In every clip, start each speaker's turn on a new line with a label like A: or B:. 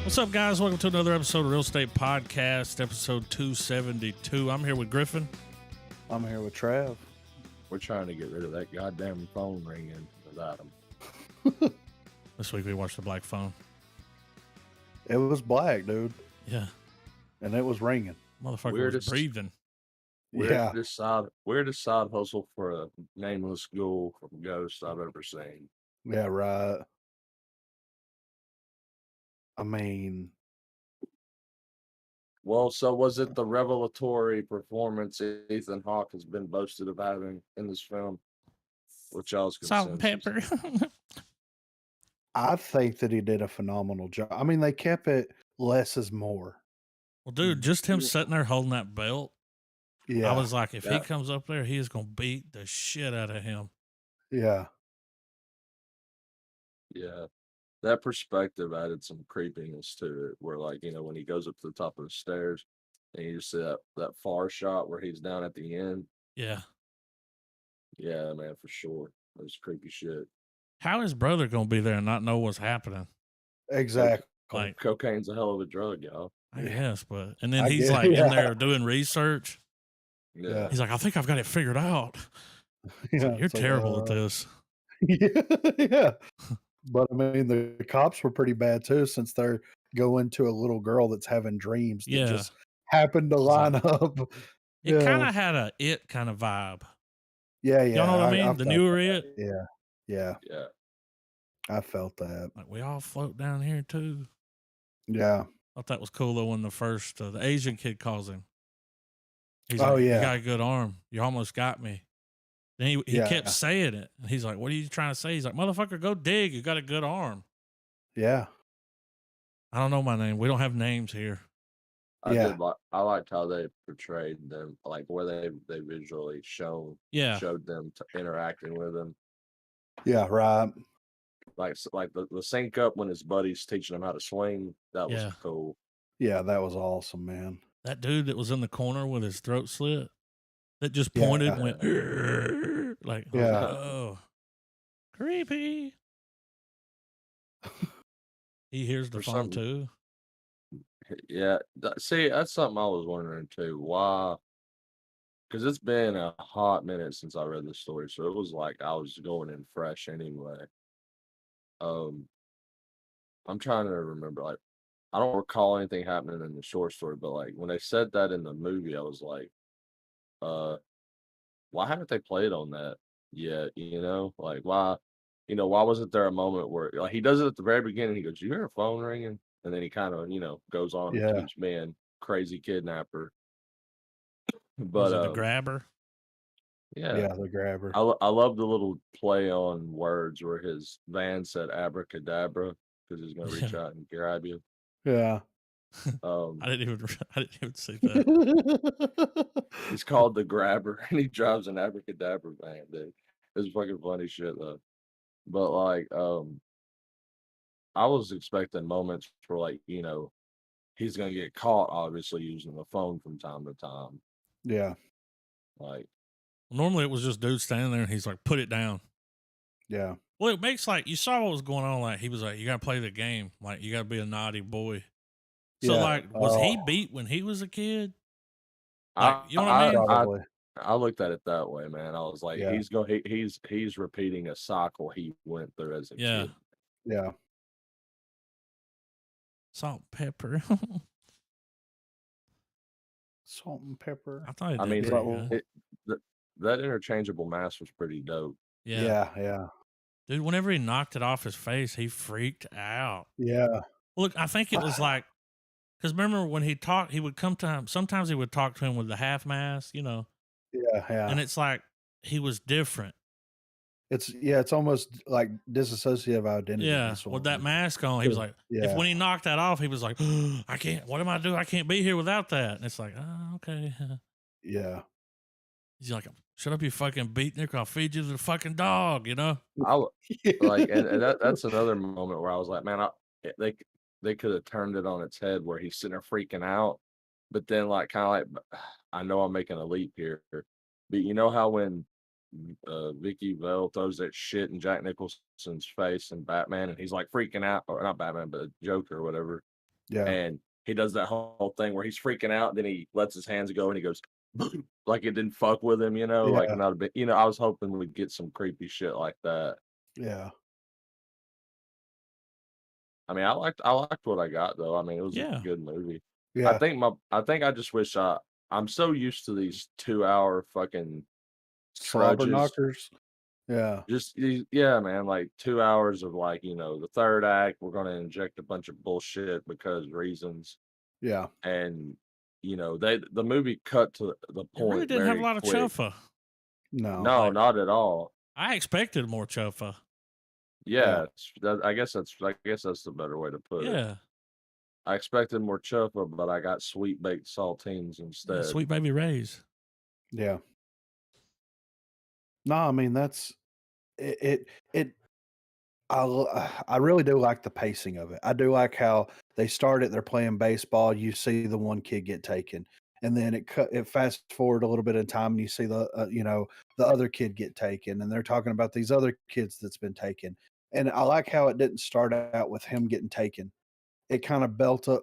A: What's up, guys? Welcome to another episode of Real Estate Podcast, episode 272. I'm here with Griffin.
B: I'm here with Trav.
C: We're trying to get rid of that goddamn phone ringing without him.
A: This week we watched The Black Phone.
B: It was black, dude.
A: Yeah.
B: And it was ringing.
A: Motherfucker was breathing.
C: Weirdest side hustle for a nameless ghoul from Ghost I've ever seen.
B: Yeah, right. I mean...
C: Well, so was it the revelatory performance Ethan Hawke has been boasted of having in this film? Which y'all's
A: Salt and pepper.
B: I think that he did a phenomenal job. I mean, they kept it less is more.
A: Well, dude, just him sitting there holding that belt.
B: Yeah.
A: I was like, if he comes up there, he is going to beat the shit out of him.
B: Yeah.
C: Yeah. That perspective added some creepiness to it, where, like, you know, when he goes up to the top of the stairs and you just see that far shot where he's down at the end.
A: Yeah.
C: Yeah, man, for sure. That was creepy shit.
A: How is brother going to be there and not know what's happening?
B: Exactly.
A: Like,
C: cocaine's a hell of a drug, y'all.
A: I guess, but... And then he's in there doing research.
C: Yeah.
A: He's like, I think I've got it figured out.
B: Yeah,
A: like, you're terrible at this.
B: Yeah. But I mean, the cops were pretty bad too, since they're going to a little girl that's having dreams that just happened to line up.
A: It kind of had a It kind of vibe.
B: Yeah.
A: You know what I mean? The newer It.
B: Yeah. I felt that.
A: Like, we all float down here too.
B: Yeah.
A: Thought that was cool though when the first the Asian kid calls him. He's
B: like,
A: you got a good arm. You almost got me. Then he kept saying it. And he's like, what are you trying to say? He's like, motherfucker, go dig. You got a good arm.
B: Yeah.
A: I don't know my name. We don't have names here.
C: I liked how they portrayed them, like where they visually showed them interacting with him.
B: Yeah, right.
C: Like the sync up when his buddy's teaching him how to swing. That was cool.
B: Yeah, that was awesome, man.
A: That dude that was in the corner with his throat slit, that just pointed and went, like, oh, creepy. He hears the phone too.
C: Yeah. See, that's something I was wondering too. Why? Because it's been a hot minute since I read the story. So it was like I was going in fresh anyway. I'm trying to remember, like, I don't recall anything happening in the short story, but like when they said that in the movie, I was like, why haven't they played on that yet? You know, like why wasn't there a moment where, like, he does it at the very beginning, he goes, you hear a phone ringing? And then he kind of, goes on and keeps being crazy kidnapper. But
A: was it the grabber?
B: Yeah, the grabber.
C: I love the little play on words where his van said abracadabra because he's gonna reach out and grab you.
B: Yeah.
A: I didn't even see that.
C: He's called the grabber and he drives an abracadabra van, dude. It's fucking funny shit though. But like, I was expecting moments where, like, he's gonna get caught obviously using the phone from time to time.
B: Yeah.
C: Like,
A: normally it was just dude standing there and he's like, put it down.
B: Yeah.
A: Well, it makes, like, you saw what was going on. Like, he was like, you got to play the game. Like, you got to be a naughty boy. So, like, was he beat when he was a kid? Like, you know what I mean?
C: I looked at it that way, man. I was like, he's repeating a cycle he went through as a kid.
B: Yeah.
A: Salt and pepper.
B: Salt and pepper.
A: I thought that
C: interchangeable mask was pretty dope.
B: Yeah.
A: Dude, whenever he knocked it off his face, he freaked out.
B: Yeah.
A: Look, I think it was like, because remember when he talked, he would come to him. Sometimes he would talk to him with the half mask,
B: Yeah.
A: And it's like he was different.
B: It's almost like disassociative identity.
A: Yeah, with that mask on, he was like, when he knocked that off, he was like, I can't, what am I doing? I can't be here without that. And it's like, oh, okay.
B: Yeah.
A: He's like, shut up, you fucking beatnik, I'll feed you to the fucking dog,
C: and that's another moment where I was like, man, they could have turned it on its head where he's sitting there freaking out, but then, like, kind of like, I know I'm making a leap here, but you know how when Vicky Vale throws that shit in Jack Nicholson's face in Batman and he's like freaking out, or not Batman, but Joker or whatever.
B: Yeah.
C: And he does that whole thing where he's freaking out, and then he lets his hands go and he goes, "Boom," like it didn't fuck with him, like
B: Yeah.
C: not a bit. I was hoping we'd get some creepy shit like that.
B: Yeah.
C: I mean, I liked what I got though. I mean, it was a
A: Yeah.
C: good movie.
B: Yeah.
C: I think I just wish I'm so used to these 2 hour fucking
B: Slobber
C: trudges.
B: knockers. Yeah.
C: Yeah, man, like 2 hours of like, the third act, we're gonna inject a bunch of bullshit because reasons.
B: Yeah.
C: And the movie cut to the
A: It really
C: point
A: didn't have a
C: very
A: lot of
C: quick.
A: chuffa.
B: No.
C: No,
A: Like,
C: not at all.
A: I expected more chuffa.
C: Yeah, I guess that's the better way to put it.
A: Yeah.
C: I expected more chuffa, but I got sweet baked saltines instead.
A: Sweet baby Ray's.
B: Yeah. No, I mean that's it. I really do like the pacing of it. I do like how they start it. They're playing baseball. You see the one kid get taken, and then it fast forward a little bit in time, and you see the other kid get taken, and they're talking about these other kids that's been taken. And I like how it didn't start out with him getting taken. It kind of built up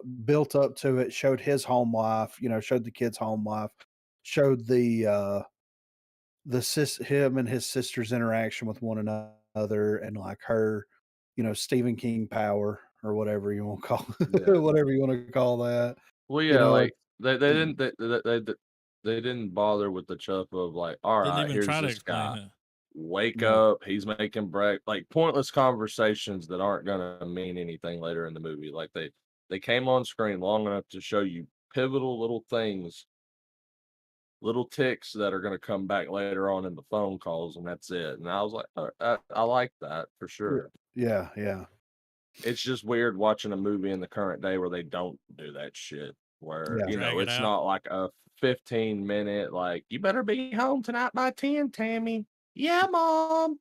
B: to it. Showed his home life. Showed the kid's home life. Showed him and his sister's interaction with one another, and like her, Stephen King power or whatever you want to call
C: Yeah.
B: whatever you want to call that.
C: Well,
B: You
C: yeah,
B: know,
C: like they
B: mm,
C: didn't they didn't bother with the chuff of like, all
A: Didn't
C: right,
A: even
C: here's
A: try to
C: this
A: explain
C: guy.
A: it.
C: Wake
B: no,
C: up, he's making like pointless conversations that aren't gonna mean anything later in the movie. Like they came on screen long enough to show you pivotal little things, little ticks that are gonna come back later on in the phone calls, and that's it. And I was like, I like that for sure.
B: yeah, yeah,
C: It's just weird watching a movie in the current day where they don't do that shit. Where,
B: yeah,
A: Drag it
C: it's
A: out.
C: not like a 15-minute, like, you better be home tonight by 10, Tammy. Yeah, mom.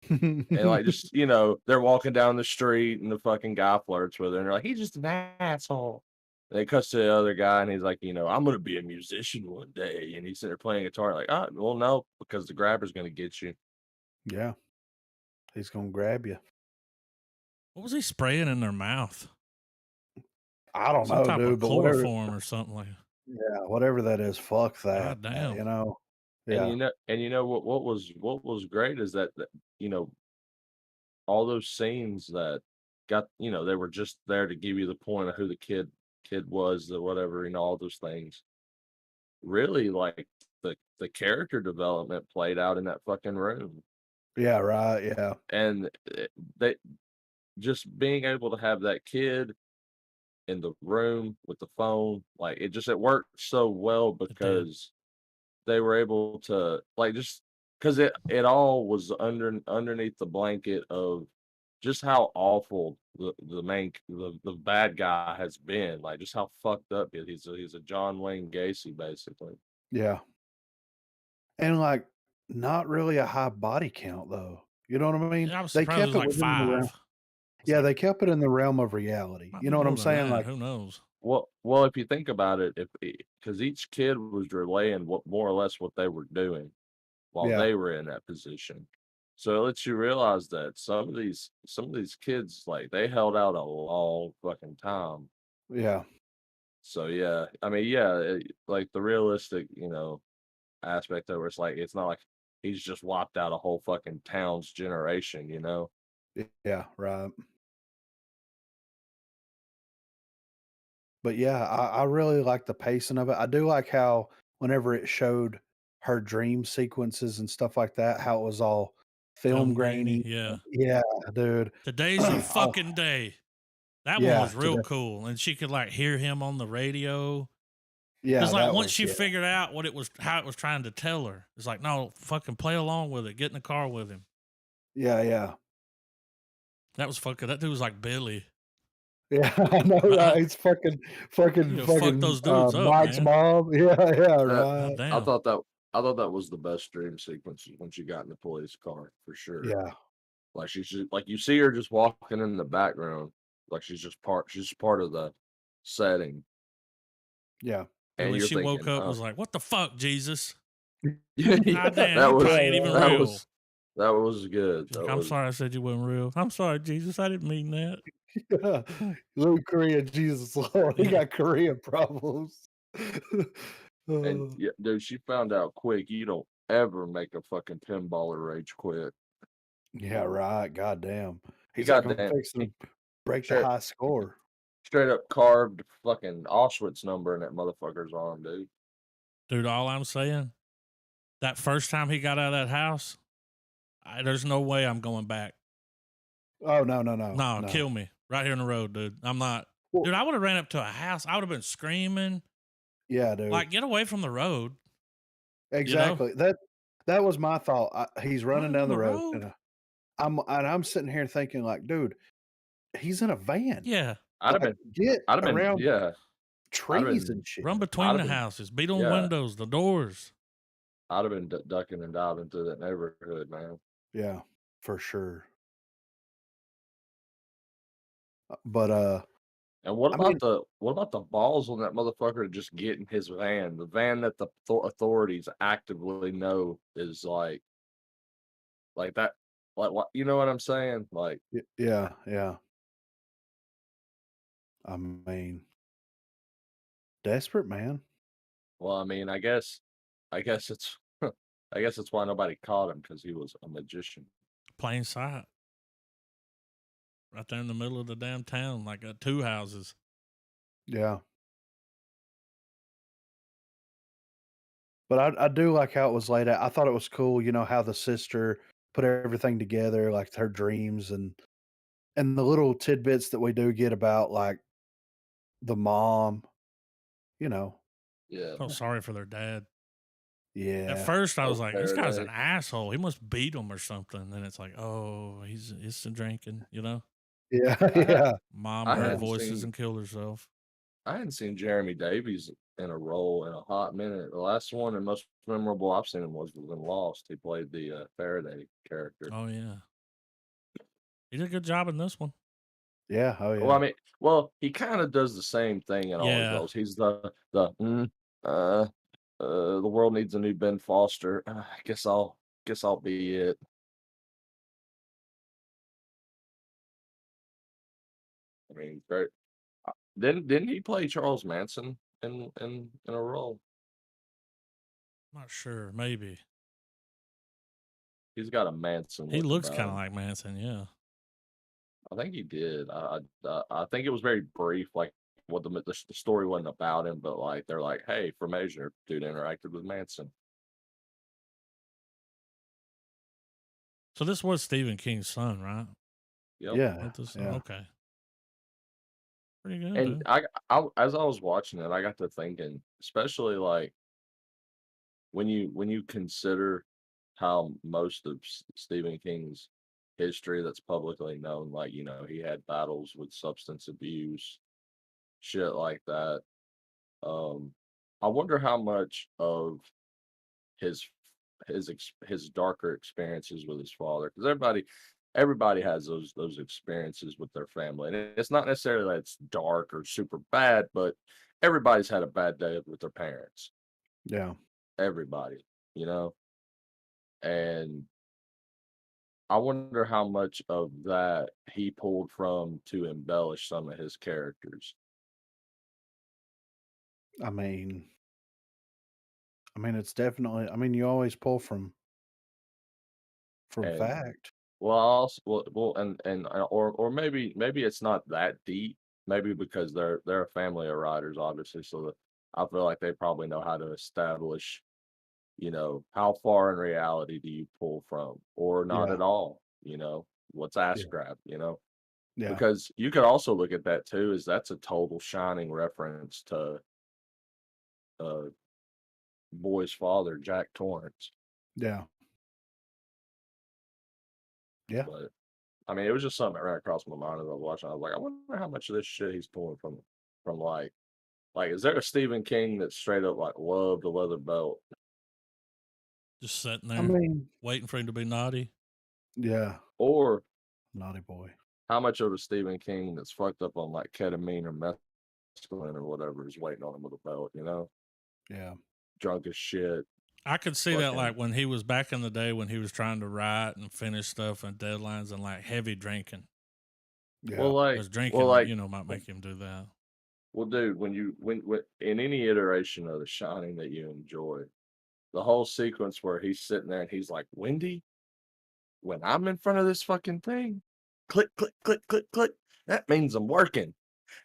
C: And like just, they're walking down the street and the fucking guy flirts with her and they're like, he's just an asshole. And they cuts to the other guy and he's like, I'm gonna be a musician one day. And he's sitting there playing guitar, like, oh, well, no, because the grabber's gonna get you.
B: yeah. He's gonna grab you.
A: What was he spraying in their mouth?
B: I don't
A: Some
B: know,
A: type of
B: dude, but whatever.
A: chloroform or something like.
B: Yeah, whatever that is, fuck that.
A: God damn.
C: And
B: Yeah,
C: what was great is that you know all those scenes that got they were just there to give you the point of who the kid was, the whatever, all those things. Really, like the character development played out in that fucking room,
B: yeah, right, yeah,
C: and they just being able to have that kid in the room with the phone, like it worked so well
A: It did.
C: because they were able to like just because it all was underneath the blanket of just how awful the bad guy has been, like just how fucked up he's a John Wayne Gacy basically.
B: yeah. And like not really a high body count though. You know what I mean?
A: Yeah, I was
B: They
A: surprised it
B: kept
A: was
B: it
A: like
B: within the realm.
A: 5. It's
B: Yeah,
A: like,
B: they kept it in the realm of reality.
A: might
B: You
A: be
B: know what
A: more
B: I'm
A: than
B: saying?
A: that.
B: Like,
A: Who knows?
C: Well, if you think about it, if because each kid was relaying what more or less what they were doing while
B: yeah,
C: they were in that position. So it lets you realize that some of these kids, like, they held out a long fucking time.
B: yeah,
C: So yeah, I mean, yeah, like the realistic, aspect of it, it's like it's not like he's just wiped out a whole fucking town's generation.
B: yeah, right. But yeah, I really like the pacing of it. I do like how whenever it showed her dream sequences and stuff like that, how it was all film
A: Film grainy.
B: grainy.
A: Yeah.
B: Yeah, dude.
A: Today's the
B: Oh,
A: fucking day. That one
B: yeah,
A: was real cool. And she could like hear him on the radio.
B: yeah,
A: Because like
B: that
A: once
B: was
A: she figured out how it was trying to tell her, it's like, no, fucking play along with it. Get in the car with him.
B: yeah, yeah.
A: That was fucking. That dude was like Billy.
B: Yeah, I know, right? It's fucking
A: You know, fuck those dudes up,
B: Mike's
A: man.
B: mom. Yeah, yeah,
C: Uh,
A: God
B: right.
C: I
A: damn.
C: thought that I thought that was the best dream sequence when she got in the police car for sure.
B: Yeah,
C: Like she's just, like you see her just walking in the background, like she's just part of the setting,
B: yeah.
A: And
C: and
A: when
C: you're
A: she woke
C: thinking,
A: up,
C: oh,
A: was like, what the fuck, Jesus?
C: yeah,
A: God damn,
C: that
A: you
C: was
A: probably ain't even
C: that
A: real.
C: was that was good.
A: She's
C: That
A: like, I'm
C: was
A: sorry I said you wasn't real. I'm sorry, Jesus. I didn't mean that.
B: Yeah. Little Korea, Jesus Lord. He got Korea problems.
C: And
B: Uh,
C: yeah, dude, she found out quick. You don't ever make a fucking pinballer rage quit.
B: yeah, right. Goddamn.
C: He
B: He's like,
C: got
B: I'm
C: that.
B: fixing to break the
C: Straight,
B: high score.
C: straight up carved fucking Auschwitz number in that motherfucker's arm, dude.
A: Dude, all I'm saying, that first time he got out of that house, there's no way I'm going back.
B: Oh, no.
A: No, kill me right here in the road, dude. I'm not.
B: Well,
A: Dude, I would have ran up to a house. I would have been screaming.
B: yeah, dude.
A: Like, get away from the road.
B: Exactly. That was my thought. He's running down the road, and I'm sitting here thinking, like, dude, he's in a van.
A: Yeah.
C: I'd have
B: Get
C: been,
B: around
C: yeah.
B: trees and shit.
A: Run between the houses, beat on windows, the doors.
C: I'd have been ducking and diving through that neighborhood, man.
B: Yeah, for sure. But
C: And what about the balls on that motherfucker to just get in his van? The van that the authorities actively know is like that, like what, you know what I'm saying? Like,
B: yeah. I mean, desperate, man.
C: well, I mean, I guess it's I guess it's why nobody caught him, because he was a magician.
A: Plain sight. Right there in the middle of the damn town, like 2 houses.
B: Yeah. But I do like how it was laid out. I thought it was cool, how the sister put everything together, like her dreams and the little tidbits that we do get about like the mom, you know.
C: Yeah.
A: Felt sorry for their dad.
B: Yeah.
A: At first, I was like, this guy's an
C: Faraday.
A: asshole. He must beat him or something. Then it's like, oh, he's drinking,
B: Yeah,
C: I had-
B: yeah.
A: Mom
C: I
A: heard
C: hadn't
A: voices
C: seen-
A: and killed herself.
C: I hadn't seen Jeremy Davies in a role in a hot minute. The last one and most memorable I've seen him was in Lost. He played the Faraday character.
A: Oh yeah, he did a good job in this one.
B: Yeah, oh yeah.
C: Well, I mean, he kind of does the same thing in all his
A: Yeah.
C: roles. He's the world needs a new Ben Foster. I guess I'll be it. I mean, very. Didn't he play Charles Manson in a role?
A: Not sure, maybe.
C: He's got a Manson.
A: He
C: look
A: looks
C: about
A: kind of
C: him.
A: like Manson, yeah.
C: I think he did. I think it was very brief. Like, what the story wasn't about him, but like they're like, hey, for measure, dude interacted with Manson.
A: So this was Stephen King's son, right?
C: Yep.
B: Yeah.
A: Okay. Pretty good.
C: And
A: dude.
C: I as I was watching it, I got to thinking, especially like when you consider how most of Stephen King's history that's publicly known, like, he had battles with substance abuse, shit like that. I wonder how much of his his darker experiences with his father, because everybody has those experiences with their family, and it's not necessarily that it's dark or super bad, but everybody's had a bad day with their parents.
B: Yeah.
C: Everybody, and I wonder how much of that he pulled from to embellish some of his characters.
B: I mean, it's definitely. You always pull from
C: And
B: fact.
C: well, or maybe it's not that deep. Maybe because they're a family of writers, obviously, so that I feel like they probably know how to establish, how far in reality do you pull from, or not
B: Yeah.
C: at all. What's ass
B: Yeah.
C: grab,
B: Yeah.
C: because you could also look at that too, as that's a total shining reference to Boy's father, Jack Torrance.
B: Yeah. Yeah.
C: But I mean, it was just something that ran across my mind as I was watching. I was like, I wonder how much of this shit he's pulling from like, is there a Stephen King that straight up like loved the leather belt?
A: Just sitting there,
B: I mean,
A: waiting for him to be naughty.
B: yeah.
C: Or
B: Naughty boy.
C: how much of a Stephen King that's fucked up on like ketamine or mescaline or whatever is waiting on him with a belt,
B: Yeah.
C: Drunk as shit.
A: I could see that,
C: Fucking-
A: like when he was back in the day when he was trying to write and finish stuff and deadlines and like heavy drinking.
C: Well,
B: Yeah.
C: like,
A: Because drinking,
C: well, like,
A: might make him do that.
C: well, dude, when in any iteration of The Shining that you enjoy, the whole sequence where he's sitting there and he's like, Wendy, when I'm in front of this fucking thing, click, click, click, click, click. That means I'm working.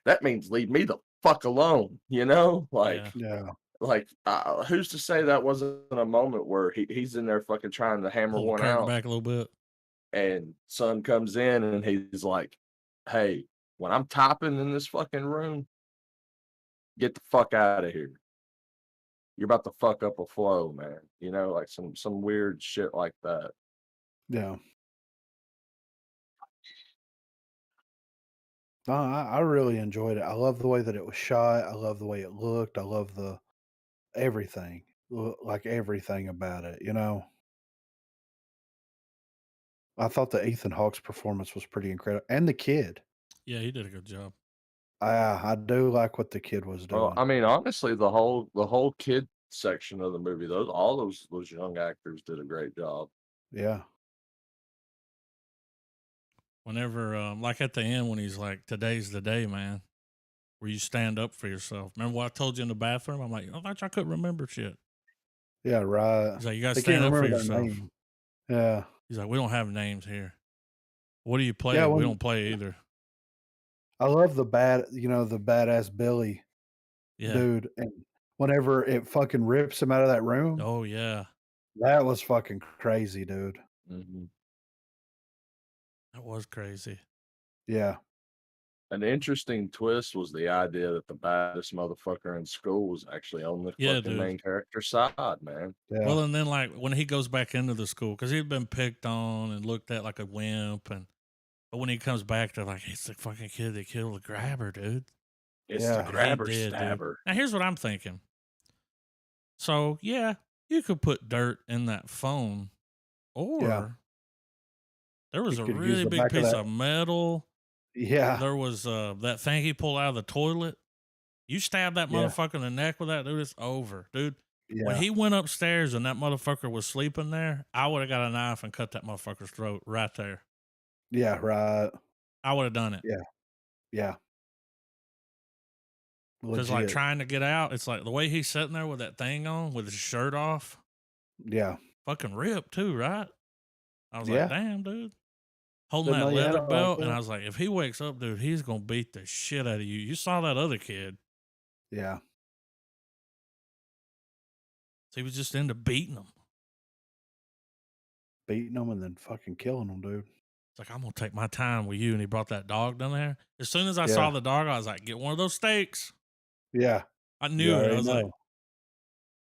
C: That means leave me the fuck alone. You know,
A: Yeah.
C: who's to say that wasn't a moment where he's in there fucking trying to hammer
A: Hold the
C: one
A: curtain
C: out,
A: back a little bit.
C: and son comes in and he's like, "Hey, when I'm typing in this fucking room, get the fuck out of here. You're about to fuck up a flow, man." You know, like some weird shit like that.
B: Yeah. No, I really enjoyed it. I love the way that it was shot. I love the way it looked. I love the everything, like everything about it. I thought that Ethan Hawke's performance was pretty incredible, and the kid.
A: Yeah, he did a good job.
B: I do like what the kid was
C: Well,
B: doing.
C: I mean, honestly, the whole kid section of the movie, all those young actors did a great job.
B: Yeah.
A: Whenever, like at the end when he's like, "Today's the day, man," where you stand up for yourself. Remember what I told you in the bathroom? I'm like, I thought I couldn't remember shit.
B: Yeah, right.
A: He's like, you got to
B: They can't
A: stand up for
B: remember their
A: yourself.
B: name. Yeah.
A: He's like, we don't have names here. What do you play?
B: Yeah,
A: We don't play either.
B: I love the badass Billy
A: Yeah.
B: dude, and whenever it fucking rips him out of that room,
A: Oh yeah,
B: that was fucking crazy, dude.
C: Mhm.
A: that was crazy.
B: Yeah.
C: An interesting twist was the idea that the baddest motherfucker in school was actually on the
A: Yeah,
C: fucking
A: dude.
C: main character side, man.
B: Yeah.
A: Well, and then like when he goes back into the school, because he'd been picked on and looked at like a wimp, but when he comes back, they're like, it's the fucking kid that killed the grabber, dude.
C: It's
B: Yeah.
C: the grabber
A: He did,
C: stabber.
A: dude. Now here's what I'm thinking. So yeah, you could put dirt in that phone, or there was
B: He
A: a
B: could use
A: really
B: the
A: big
B: back of
A: piece
B: that.
A: of metal.
B: Yeah.
A: There was that thing he pulled out of the toilet. You stab that
B: Yeah.
A: motherfucker in the neck with that, dude, it's over, dude. When
B: Yeah.
A: he went upstairs and that motherfucker was sleeping there, I would have got a knife and cut that motherfucker's throat right there.
B: Yeah, right.
A: I would have done it.
B: Yeah. Yeah.
A: Because like
B: Legit.
A: trying to get out, it's like the way he's sitting there with that thing on, with his shirt off,
B: Yeah.
A: fucking ripped too, right? I was
B: Yeah.
A: like, damn, dude. Holding
B: Didn't
A: that
B: know you had
A: leather
B: it like
A: belt, and
B: that.
A: I was like, if he wakes up, dude, he's gonna beat the shit out of you. You saw that other kid.
B: Yeah.
A: So he was just into beating him.
B: Beating them and then fucking killing them, dude.
A: It's like, I'm gonna take my time with you. And he brought that dog down there. As soon as I
B: Yeah.
A: saw the dog, I was like, get one of those steaks.
B: Yeah.
A: I
B: You
A: knew it. I
B: already
A: was like,
B: know.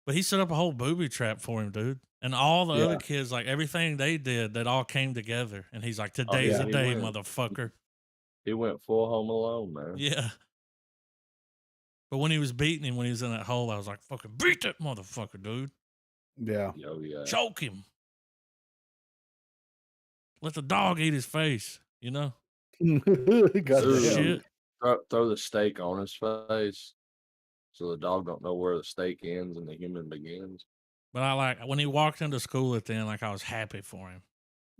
A: but he set up a whole booby trap for him, dude. And all the other
B: Yeah.
A: kids, like everything they did, that all came together. And he's like, today's
B: yeah.
A: the
C: He
A: day,
C: went
A: motherfucker.
C: he went full Home Alone, man.
A: Yeah. But when he was beating him, when he was in that hole, I was like, fucking beat that motherfucker, dude.
B: Yeah.
C: Yo, yeah.
A: Choke him. Let the dog eat his face, you know?
B: Goddamn.
A: Shit.
C: Throw the steak on his face so the dog don't know where the steak ends and the human begins.
A: But I like, when he walked into school at the end, like I was happy for him.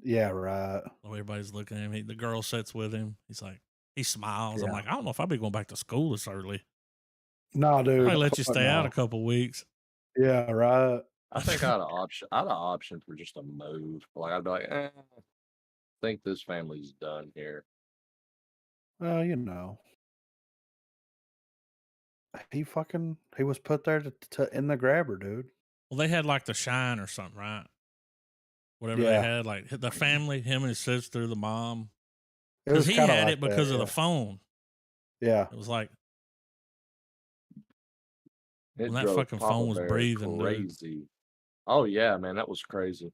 B: Yeah, right.
A: Oh, everybody's looking at him. The girl sits with him. He's like, he smiles. I'm
B: Yeah.
A: like, I don't know if I'll be going back to school this early.
B: Nah, dude.
A: I let you
B: fuck
A: stay out a
B: no.
A: couple weeks.
B: Yeah, right.
C: I think I had an option for just a move. Like I'd be like, I think this family's done here.
B: Well, he was put there to in the grabber, dude.
A: Well, they had like the shine or something, right? Whatever they
B: Yeah.
A: had, like the family, him and his sister, the mom.
B: It was
A: Because he
B: kind of
A: had
B: like
A: it because
B: that,
A: of
B: yeah.
A: the phone.
B: Yeah.
A: It was like,
C: It
A: when that
C: drove
A: fucking
C: Papa
A: phone was
C: Bear
A: breathing, dude,
C: crazy. Oh yeah, man, that was crazy.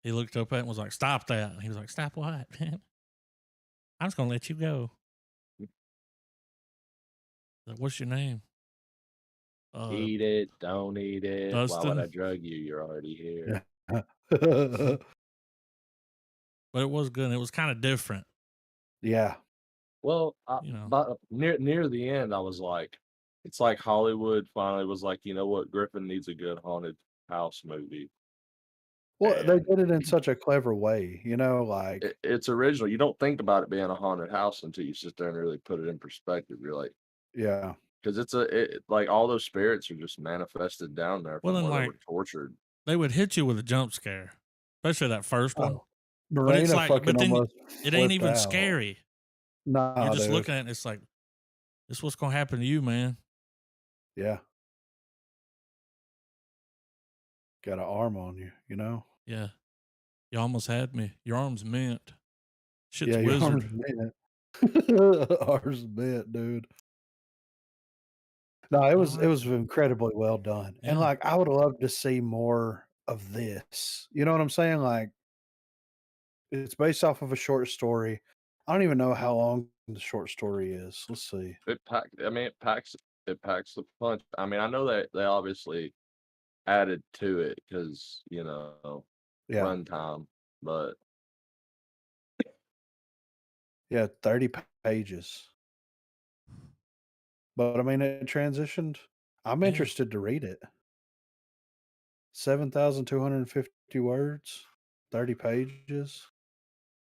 A: he looked up at it and was like, stop that. And he was like, stop what? I'm just going to let you go. Like, what's your name?
C: Eat it, don't eat it. Why
A: Dustin.
C: would I drug you? You're already here.
B: Yeah.
A: But it was good. And it was kind of different.
B: Yeah.
C: Well,
A: You know.
C: but near the end, I was like, it's like Hollywood finally was like, you know what, Griffin needs a good haunted house movie.
B: Well, they
C: and
B: did it in such a clever way, like
C: it's original. You don't think about it being a haunted house until you sit there and really put it in perspective. You're like,
B: yeah.
C: because like all those spirits are just manifested down there
A: Well,
C: from
A: then,
C: where they
A: like,
C: were tortured.
A: they would hit you with a jump scare, especially that first one.
B: Oh,
A: But it's
B: Marina
A: like,
B: fucking
A: but then
B: almost
A: it ain't
B: flipped
A: even
B: out.
A: scary. You're
B: Nah,
A: just
B: dude.
A: looking at it, and it's like, this what's gonna happen to you, man.
B: Yeah. Got an arm on you?
A: Yeah, you almost had me. Your arm's mint. Shit's
B: Yeah, your
A: wizard.
B: arm's bent. Arm's bent, dude. No, it
A: I
B: was it
A: like
B: was
A: it.
B: incredibly well done, and,
A: Yeah.
B: like, I would love to see more of this, you know what I'm saying? Like, it's based off of a short story. I don't even know how long the short story is. Let's see.
C: I mean, it packs the punch. I mean, I know that they obviously added to it because
B: Yeah.
C: runtime, but
B: Yeah, 30 pages. But, I mean, it transitioned. I'm
A: Yeah.
B: interested to read it. 7,250 words, 30 pages.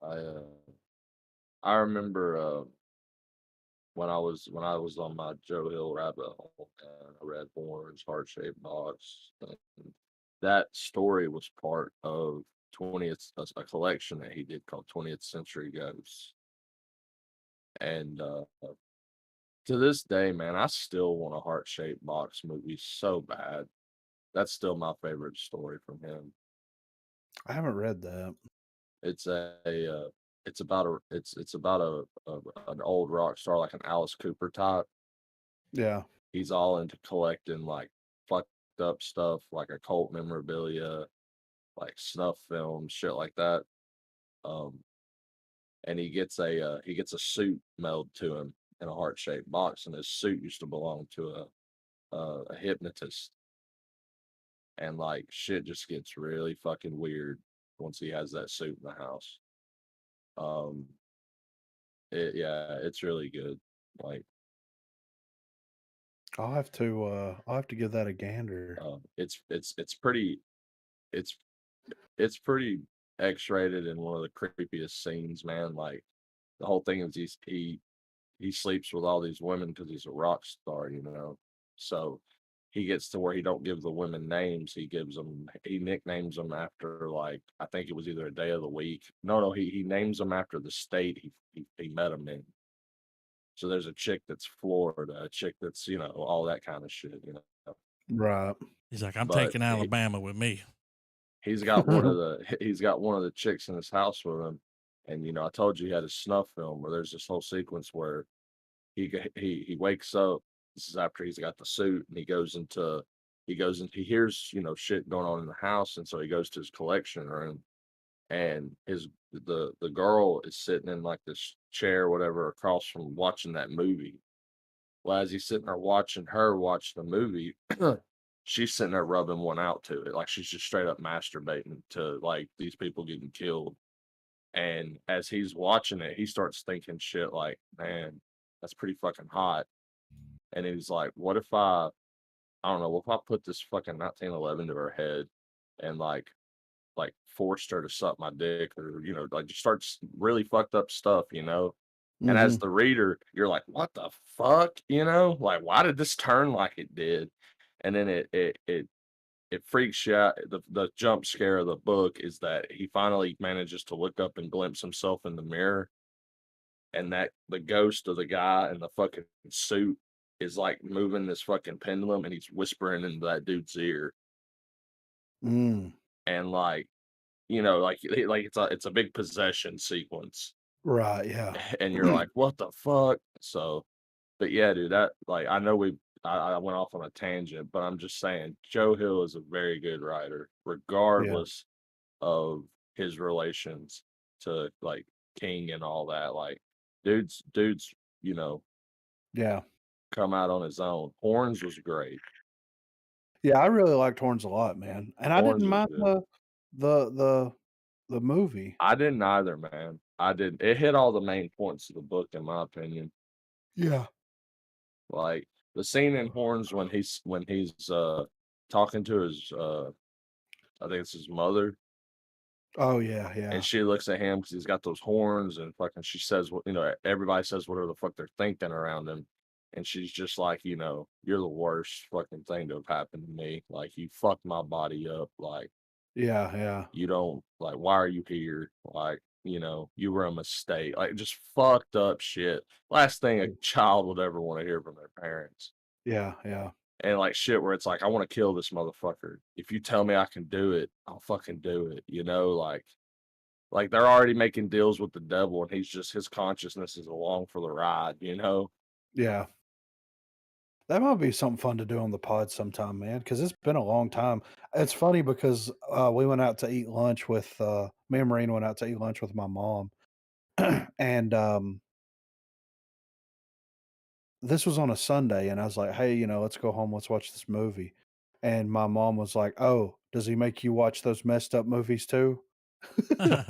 C: I uh, I remember when I was on my Joe Hill rabbit hole and I read Horns, Heart Shaped Box. And that story was part of 20th a collection that he did called 20th Century Ghosts. And to this day, man, I still want a Heart Shaped Box movie so bad. That's still my favorite story from him.
B: I haven't read that.
C: It's it's about an old rock star like an Alice Cooper type.
B: Yeah.
C: He's all into collecting like fucked up stuff, like occult memorabilia, like snuff films, shit like that. Um, and he gets a suit mailed to him in a heart shaped box, and his suit used to belong to a hypnotist, and like shit just gets really fucking weird once he has that suit in the house. Um, yeah, it's really good. Like,
B: I'll have to give that a gander.
C: it's pretty it's it's pretty X-rated and one of the creepiest scenes, man. Like the whole thing is he sleeps with all these women because he's a rock star, So he gets to where he don't give the women names. He nicknames them after like I think it was either a day of the week. No, he names them after the state he met them in. So there's a chick that's Florida, a chick that's all that kind of shit.
B: Right.
A: He's like, I'm
C: But
A: taking Alabama with me.
C: he's got one of the chicks in his house with him, and I told you he had a snuff film where there's this whole sequence where he wakes up. This is after he's got the suit, and he hears shit going on in the house, and so he goes to his collection room, and the girl is sitting in like this chair, or whatever, across from watching that movie. Well, as he's sitting there watching her watch the movie, she's sitting there rubbing one out to it. Like she's just straight up masturbating to like these people getting killed. And as he's watching it, he starts thinking shit like, man, that's pretty fucking hot. And he's like, what if I don't know, what if I put this fucking 1911 to her head and like forced her to suck my dick or, like just starts really fucked up stuff. And as
B: Mhm.
C: the reader, you're like, what the fuck? Like, why did this turn like it did? And then it freaks you out. The jump scare of the book is that he finally manages to look up and glimpse himself in the mirror, and that the ghost of the guy in the fucking suit is like moving this fucking pendulum, and he's whispering into that dude's ear,
B: Mm.
C: and like like it's a big possession sequence,
B: Right, yeah.
C: and you're like, what the fuck? So, but yeah, dude, that like I went off on a tangent, but I'm just saying Joe Hill is a very good writer,
B: Yeah.
C: regardless of his relations to like King and all that. Like, dude's
B: Yeah.
C: come out on his own. Horns was great.
B: Yeah, I really liked Horns a lot, man, and I didn't
C: Horns was
B: mind
C: good.
B: the movie.
C: I didn't either, man. I didn't. It hit all the main points of the book, in my opinion.
B: Yeah.
C: Like the scene in Horns when he's talking to his I think it's his mother,
B: Oh yeah,
C: And
B: yeah,
C: she looks at him because he's got those horns, and fucking she says what everybody says whatever the fuck they're thinking around him. And she's just like, you're the worst fucking thing to have happened to me. Like you fucked my body up. Like
B: yeah, yeah,
C: you don't like why are you here? Like, you were a mistake. Like just fucked up shit. Last thing a child would ever want to hear from their parents.
B: yeah, yeah,
C: And like shit where it's like, I want to kill this motherfucker. If you tell me I can do it, I'll fucking do it. Like they're already making deals with the devil, and his consciousness is along for the ride.
B: yeah. That might be something fun to do on the pod sometime, man. Because it's been a long time. It's funny because we went out to eat lunch with me and Marina went out to eat lunch with my mom, and this was on a Sunday, and I was like, "Hey, let's go home. Let's watch this movie." And my mom was like, "Oh, does he make you watch those messed up movies too?"
C: Uh,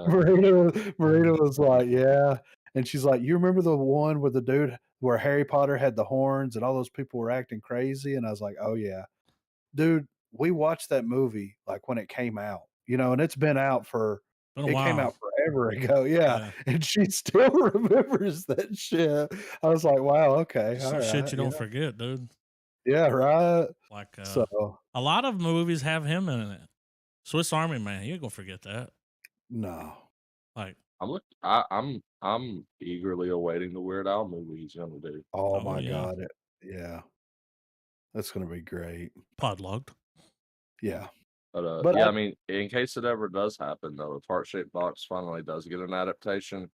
B: Marina was like, "Yeah," and she's like, "You remember the one with the dude where Harry Potter had the horns and all those people were acting crazy?" And I was like, "Oh yeah, dude, we watched that movie like when it came out, and it's been out for
A: Been a
B: it came out
A: while.
B: forever ago, yeah,
A: Yeah.
B: and she still remembers that shit." I was like, "Wow, okay,
A: Some
B: all
A: shit
B: right,
A: you don't forget, dude.
B: yeah, right."
A: Like
B: So
A: a lot of movies have him in it. Swiss Army Man, you ain't gonna forget that.
B: no,
A: Like,
C: I'm eagerly awaiting the Weird Al movie he's gonna do.
B: oh
A: oh
B: my
A: yeah,
B: god, yeah, that's gonna be great,
A: podlogged.
B: yeah,
C: But
B: but
C: yeah, I mean, in case it ever does happen though, if Heart Shaped Box finally does get an adaptation,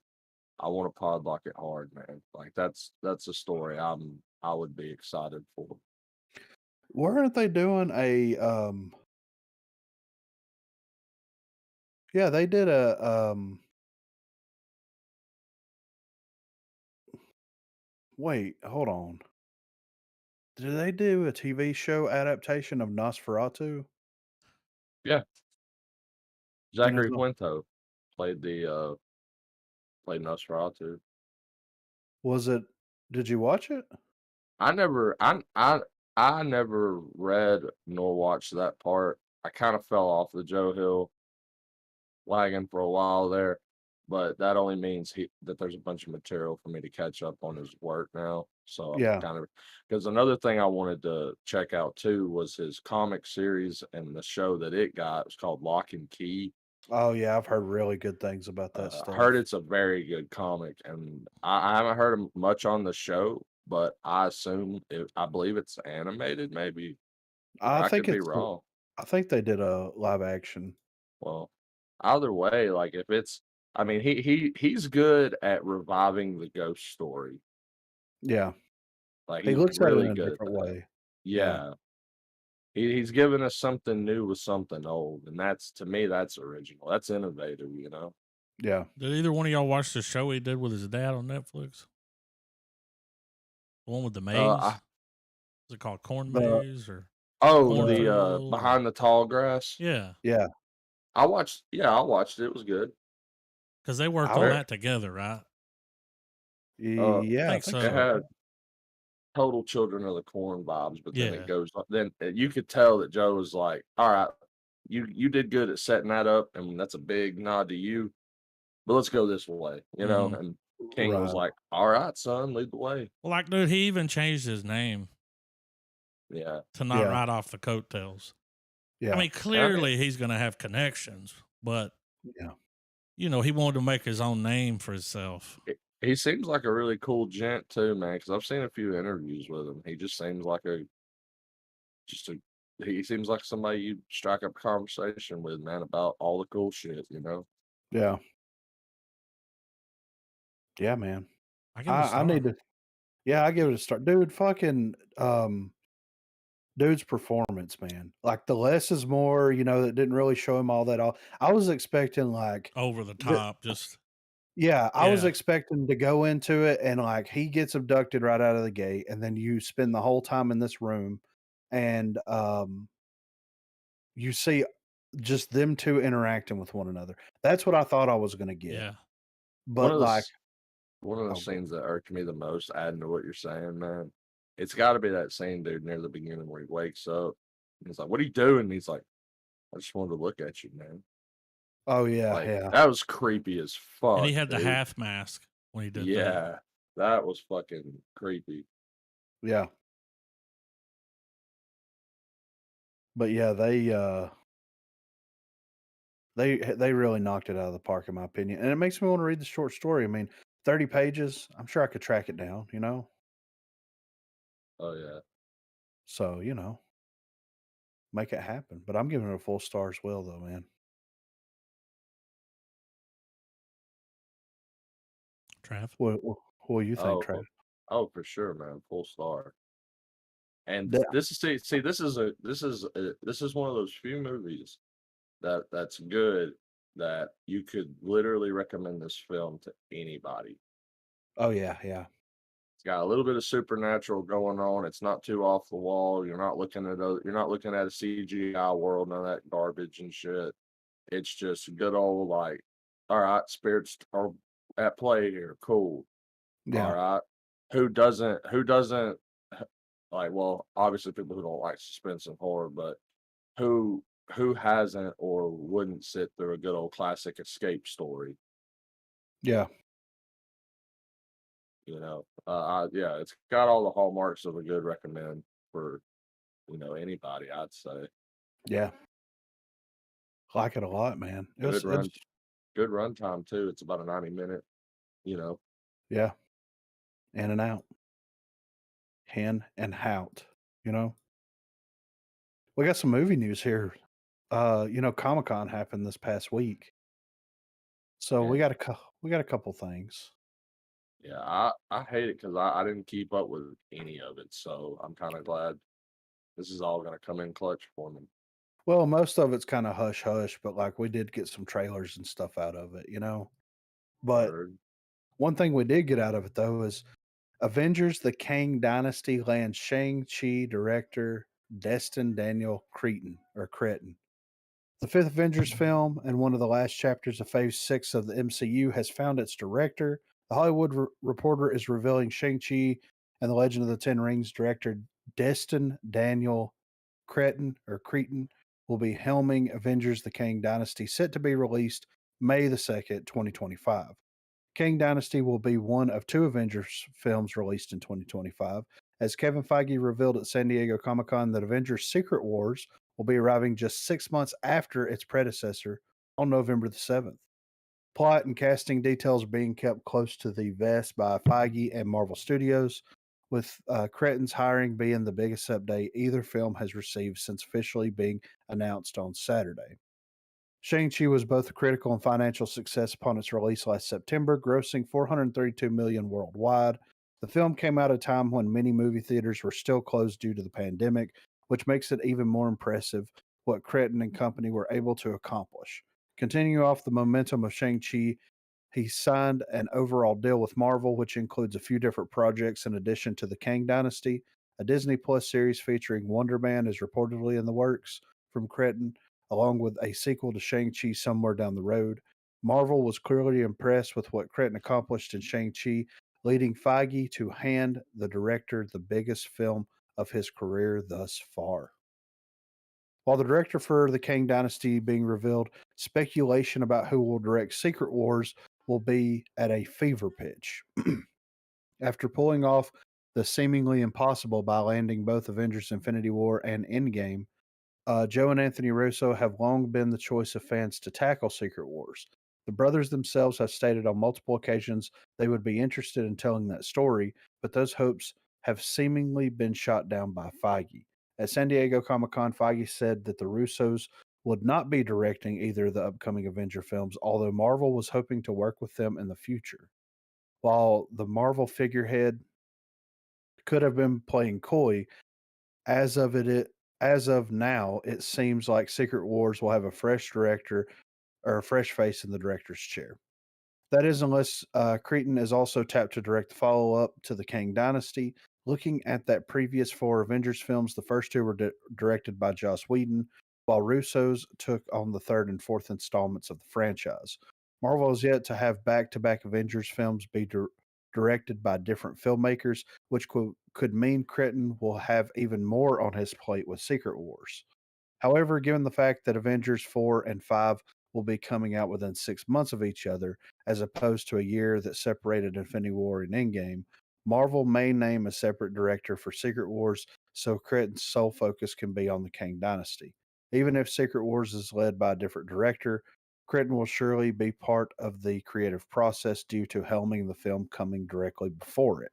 C: I want to podlock it hard, man. Like that's a story I would be excited for.
B: weren't they doing a yeah, they did a wait, hold on. Did they do a TV show adaptation of Nosferatu?
C: Yeah,
B: You know,
C: Zachary Quinto played played Nosferatu.
B: was it did you watch it?
C: I never I never read nor watched that part. I kind of fell off the Joe Hill wagon for a while there, but that only means that there's a bunch of material for me to catch up on his work now. So I'm
B: Yeah.
C: kind of because another thing I wanted to check out too was his comic series and the show that it got. It was called Lock and Key.
B: Oh, yeah, I've heard really good things about that
C: I heard
B: stuff.
C: it's a very good comic, and I haven't heard much on the show, but I believe it's animated, maybe.
B: I
C: I
B: think
C: could be
B: it's
C: wrong.
B: I think they did a live action.
C: Well, either way, like if it's, I mean, he's good at reviving the ghost story.
B: Yeah.
C: Like
B: He
C: he's
B: looks at it in
C: really
B: a
C: good at
B: different
C: that.
B: way. Yeah.
C: Yeah, he's given us something new with something old, and that's to me that's original. That's innovative.
B: Yeah.
A: Did either one of y'all watch the show he did with his dad on Netflix? The one with the
C: I
A: maze? Is it called Corn
B: The
A: Maze or
C: oh
A: Corn
B: the
A: Field? Or,
C: behind the tall grass.
A: yeah,
B: yeah.
C: I watched it. It was good.
A: because they worked
B: I
A: on
B: w
C: Very,
A: that together, right?
B: yeah, I
A: Think
B: think
C: it
A: so.
B: so.
C: had total Children of the Corn vibes, but then it
A: Yeah.
C: goes. Then you could tell that Joe was like, "All right, you did good at setting that up, and that's a big nod to you. But let's go this way."
A: Mm-hmm.
C: And King was
B: Right.
C: like, "All right, son, lead the way."
A: Well, like, dude, he even changed his name
C: Yeah,
A: to not
B: Yeah.
A: ride off the coattails. I
B: Yeah.
A: mean,
C: and I mean,
A: clearly he's going to have connections, but
B: Yeah.
A: he wanted to make his own name for himself.
C: he seems like a really cool gent too, man. Because I've seen a few interviews with him. He just seems like just a he seems like somebody you strike up a conversation with, man, about all the cool shit.
B: Yeah. Yeah, man.
A: I give it a
B: I need
A: star.
B: to yeah, I give it a start. Dude, fucking dude's performance, man. Like the less is more, that didn't really show him all that all. I was expecting like
A: Over the
B: the
A: top, just
B: yeah, I was
A: yeah,
B: expecting to go into it and like he gets abducted right out of the gate and then you spend the whole time in this room and you see just them two interacting with one another. That's what I thought I was going to get.
A: yeah.
C: One
B: But
C: of the
B: like
C: One of the
B: oh go
C: scenes that irked me the most, adding to what you're saying, man, it's got to be that same dude near the beginning where he wakes up. And he's like, "What are you doing?" And he's like, "I just wanted to look at you, man."
B: Oh yeah,
C: Like
B: yeah,
C: that was creepy as
A: And he
C: fuck,
A: had the
C: dude.
A: half mask when he did that.
C: Yeah, that was fucking creepy.
B: yeah. But yeah, they really knocked it out of the park, in my opinion, and it makes me want to read the short story. I mean, 30 pages. I'm sure I could track it down.
C: Oh yeah.
B: So make it happen. But I'm giving it a full star as well, though, man.
A: Trav.
B: What do you think, Trav?
C: Oh, for sure, man. Full star. And
B: Yeah.
C: this is see, this is one of those few movies that's good that you could literally recommend this film to anybody.
B: Oh yeah, yeah,
C: It's got a little bit of supernatural going on. It's not too off the wall. You're not looking at a CGI world, none of that garbage and shit. It's just good old like, all right, spirits are at play here. Cool. All
B: yeah,
C: right. Who doesn't like, well, obviously people who don't like suspense and horror, but who who hasn't or wouldn't sit through a good old classic escape story,
B: yeah,
C: yeah, it's got all the hallmarks of a good recommend for, anybody, I'd say.
B: yeah. Like it a lot, man.
C: Good
B: It's
C: run good runtime too. It's about a 90-minute, you know.
B: yeah, in and out, in and out. You know, we got some movie news here. Comic-Con happened this past week, so we
C: And
B: got a couple things.
C: yeah, I hate it because I didn't keep up with any of it. So I'm kind of glad this is all gonna come in clutch for me.
B: Well, most of it's kind of hush hush, but like we did get some trailers and stuff out of it. But
C: Word.
B: one thing we did get out of it though is Avengers: The Kang Dynasty lands Shang-Chi director Destin Daniel Cretton. The fifth Avengers film and one of the last chapters of Phase 6 of the MCU has found its director. The Hollywood Reporter is revealing Shang-Chi and the Legend of the Ten Rings director Destin Daniel Cretan will be helming Avengers: The Kang Dynasty, set to be released May the 2nd, 2025. Kang Dynasty will be one of two Avengers films released in 2025, as Kevin Feige revealed at San Diego Comic-Con that Avengers: Secret Wars will be arriving just 6 months after its predecessor on November the 7th. Plot and casting details are being kept close to the vest by Feige and Marvel Studios, with Cretton's hiring being the biggest update either film has received since officially being announced on Saturday. Shang-Chi was both a critical and financial success upon its release last September, grossing $432 million worldwide. The film came out at a time when many movie theaters were still closed due to the pandemic, which makes it even more impressive what Cretton and company were able to accomplish. Continuing off the momentum of Shang-Chi, he signed an overall deal with Marvel, which includes a few different projects in addition to the Kang Dynasty. A Disney Plus series featuring Wonder Man is reportedly in the works from Cretton, along with a sequel to Shang-Chi somewhere down the road. Marvel was clearly impressed with what Cretton accomplished in Shang-Chi, leading Feige to hand the director the biggest film of his career thus far. While the director for the Kang Dynasty being revealed, speculation about who will direct Secret Wars will be at a fever pitch. After pulling off the seemingly impossible by landing both Avengers Infinity War and Endgame, Joe and Anthony Russo have long been the choice of fans to tackle Secret Wars. The brothers themselves have stated on multiple occasions they would be interested in telling that story, but those hopes have seemingly been shot down by Feige. At San Diego Comic Con, Feige said that the Russos would not be directing either of the upcoming Avenger films, although Marvel was hoping to work with them in the future. While the Marvel figurehead could have been playing coy, as of it as of now, it seems like Secret Wars will have a fresh director or a fresh face in the director's chair. That is, unless Cretan is also tapped to direct the follow up to the Kang Dynasty. Looking at that previous four Avengers films, the first two were directed by Joss Whedon, while Russo's took on the third and fourth installments of the franchise. Marvel is yet to have back to back Avengers films be directed by different filmmakers, which could mean Cretan will have even more on his plate with Secret Wars. However, given the fact that Avengers 4 and 5 will be coming out within 6 months of each other, as opposed to a year that separated Infinity War and Endgame. Marvel may name a separate director for Secret Wars, so Critton's sole focus can be on the Kang Dynasty. Even if Secret Wars is led by a different director, Critton will surely be part of the creative process due to helming the film coming directly before it.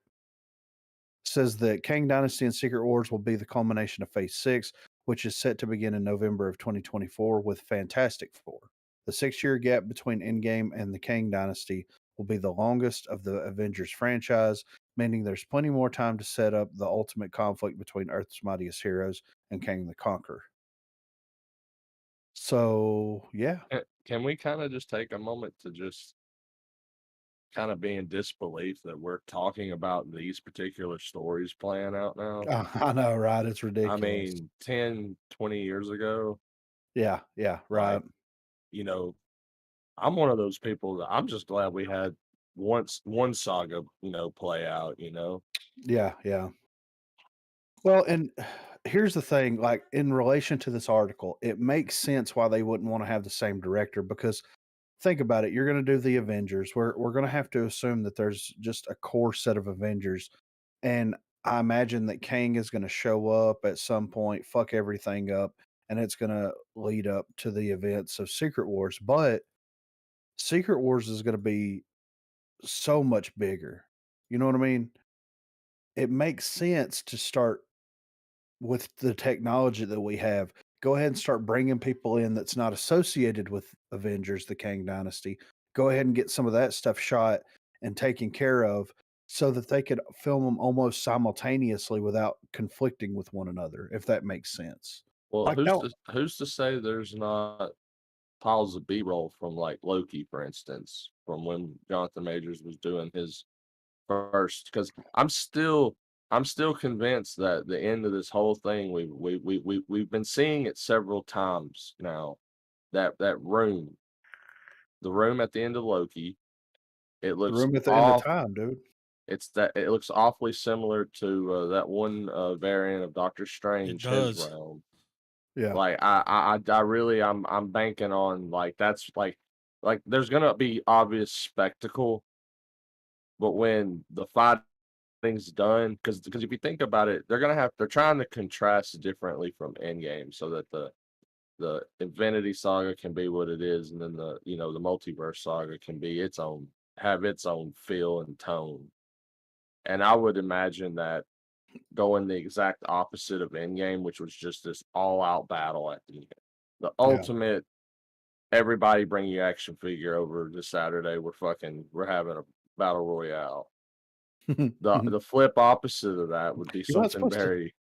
B: Says that Kang Dynasty and Secret Wars will be the culmination of Phase 6, which is set to begin in November of 2024 with Fantastic Four. The 6-year gap between Endgame and the Kang Dynasty will be the longest of the Avengers franchise, meaning there's plenty more time to set up the ultimate conflict between Earth's mightiest heroes and Kang the Conqueror. So, yeah.
C: Can we kind of just take a moment to just kind of be in disbelief that we're talking about these particular stories playing out now?
B: I know, right? It's
C: I
B: ridiculous.
C: mean, 10, 20 years ago,
B: Yeah, right.
C: like, you know, I'm one of those people that I'm just glad we had one saga, play out,
B: Yeah. Well, and here's the thing, like in relation to this article, it makes sense why they wouldn't want to have the same director because think about it, you're going to do the Avengers. We're going to have to assume that there's just a core set of Avengers, and I imagine that Kang is going to show up at some point, fuck everything up, and it's going to lead up to the events of Secret Wars. But Secret Wars is going to be so much bigger. You know what I mean? It makes sense to start with the technology that we have. Go ahead and start bringing people in that's not associated with Avengers, the Kang Dynasty. Go ahead and get some of that stuff shot and taken care of so that they could film them almost simultaneously without conflicting with one another, if that makes sense.
C: Well,
B: Like that.
C: who's to say there's not piles of B-roll from like Loki, for instance, from when Jonathan Majors was doing his first? Because I'm still convinced that the end of this whole thing, we've been seeing it several times now. That room, the room at the end of Loki, it
B: The
C: looks
B: room at the end of
C: off.
B: time, dude.
C: It looks awfully similar to that one variant of Doctor
A: It
C: Strange, his
A: does.
C: realm.
B: Yeah.
C: Like I really I'm banking on like that's like there's gonna be obvious spectacle, but when the fighting's done, because if you think about it, they're trying to contrast differently from Endgame so that the Infinity Saga can be what it is, and then the multiverse saga can be have its own feel and tone. And I would imagine that going the exact opposite of Endgame, which was just this all-out battle at the end. The
B: Yeah.
C: ultimate, everybody bring your action figure over this Saturday. We're having a battle royale. The flip opposite of that would be
B: You're not
C: something
B: supposed to.
C: very,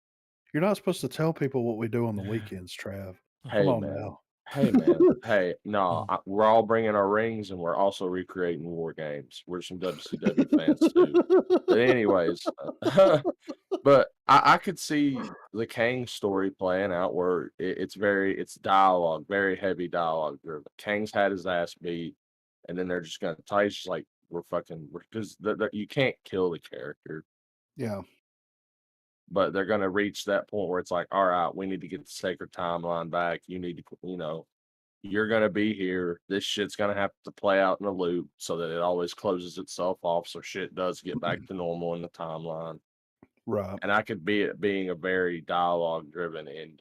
B: You're not supposed to tell people what we do on the weekends, Trav. Come
C: hey
B: on
C: man,
B: now.
C: hey man, hey, no, we're all bringing our rings and we're also recreating war games. We're some WCW fans too. But anyways, but I could see the Kang story playing out where it's dialogue, very heavy dialogue driven. Kang's had his ass beat, and then they're just gonna Ty's just like because you can't kill the character,
B: Yeah.
C: but they're gonna reach that point where it's like, all right, we need to get the sacred timeline back. You need to, you're gonna be here. This shit's gonna have to play out in a loop so that it always closes itself off, so shit does get back to normal in the timeline.
B: Right.
C: And I could be it being a very dialogue driven ending.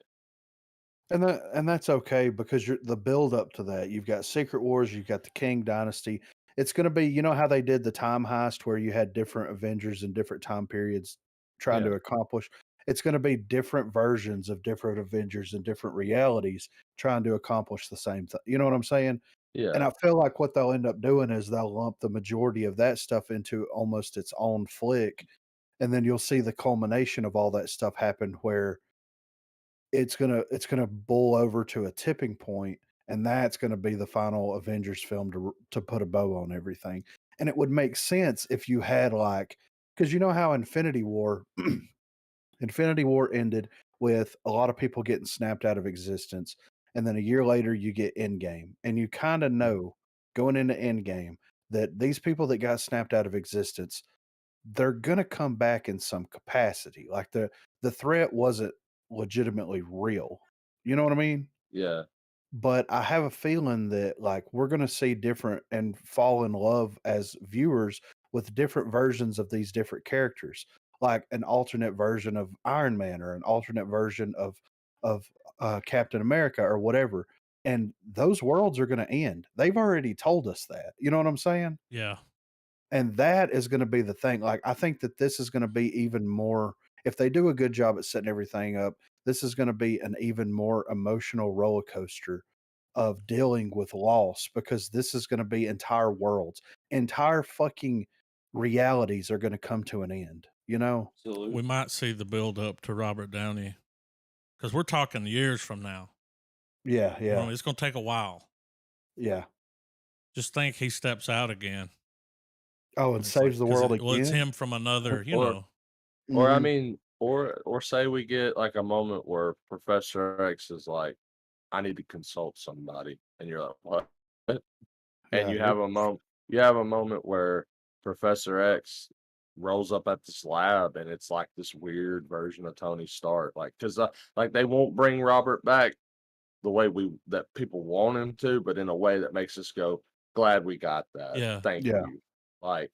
B: And that's okay because the build up to that, you've got Secret Wars, you've got the King Dynasty. It's going to be, you know how they did the time heist where you had different Avengers in different time periods trying
C: Yeah,
B: to accomplish. It's going to be different versions of different Avengers in different realities trying to accomplish the same thing. You know what I'm saying? And
C: yeah,
B: I feel like what they'll end up doing is they'll lump the majority of that stuff into almost its own flick, and then you'll see the culmination of all that stuff happen where it's gonna boil over to a tipping point, and that's gonna be the final Avengers film to put a bow on everything. And it would make sense if you had like, because you know how Infinity War ended with a lot of people getting snapped out of existence, and then a year later you get Endgame, and you kind of
C: mhm,
B: know going into Endgame that these people that got snapped out of existence, they're gonna come back in some capacity. Like the threat wasn't legitimately real. You know what I mean?
C: yeah.
B: But I have a feeling that like we're going to see different and fall in love as viewers with different versions of these different characters, like an alternate version of Iron Man or an alternate version of Captain America or whatever. And those worlds are going to end. They've already told us that. You know what I'm saying?
A: Yeah.
B: And that is going to be the thing. Like, I think that this is going to be even more, if they do a good job at setting everything up, this is going to be an even more emotional roller coaster of dealing with loss because this is going to be entire worlds, entire fucking realities are going to come to an end, you know?
C: Absolutely.
A: We might see the build up to Robert Downey because we're talking years from now.
B: Yeah,
A: You know,
B: yeah,
A: it's going to take a while.
B: yeah.
A: Just think he steps out again.
B: Oh, and
A: And it's like,
B: saves the world
A: well, it's
B: again?
A: him from another, you
C: Or
A: know.
C: or I
B: Mhm.
C: mean, or say we get like a moment where Professor X is like, I need to consult somebody, and you're like, what? And
B: Yeah, you're
C: you have a moment where Professor X rolls up at this lab, and it's like this weird version of Tony Stark, like because like they won't bring Robert back the way that people want him to, but in a way that makes us go, glad we got that.
A: Yeah.
C: Thank
B: yeah,
C: you. Like,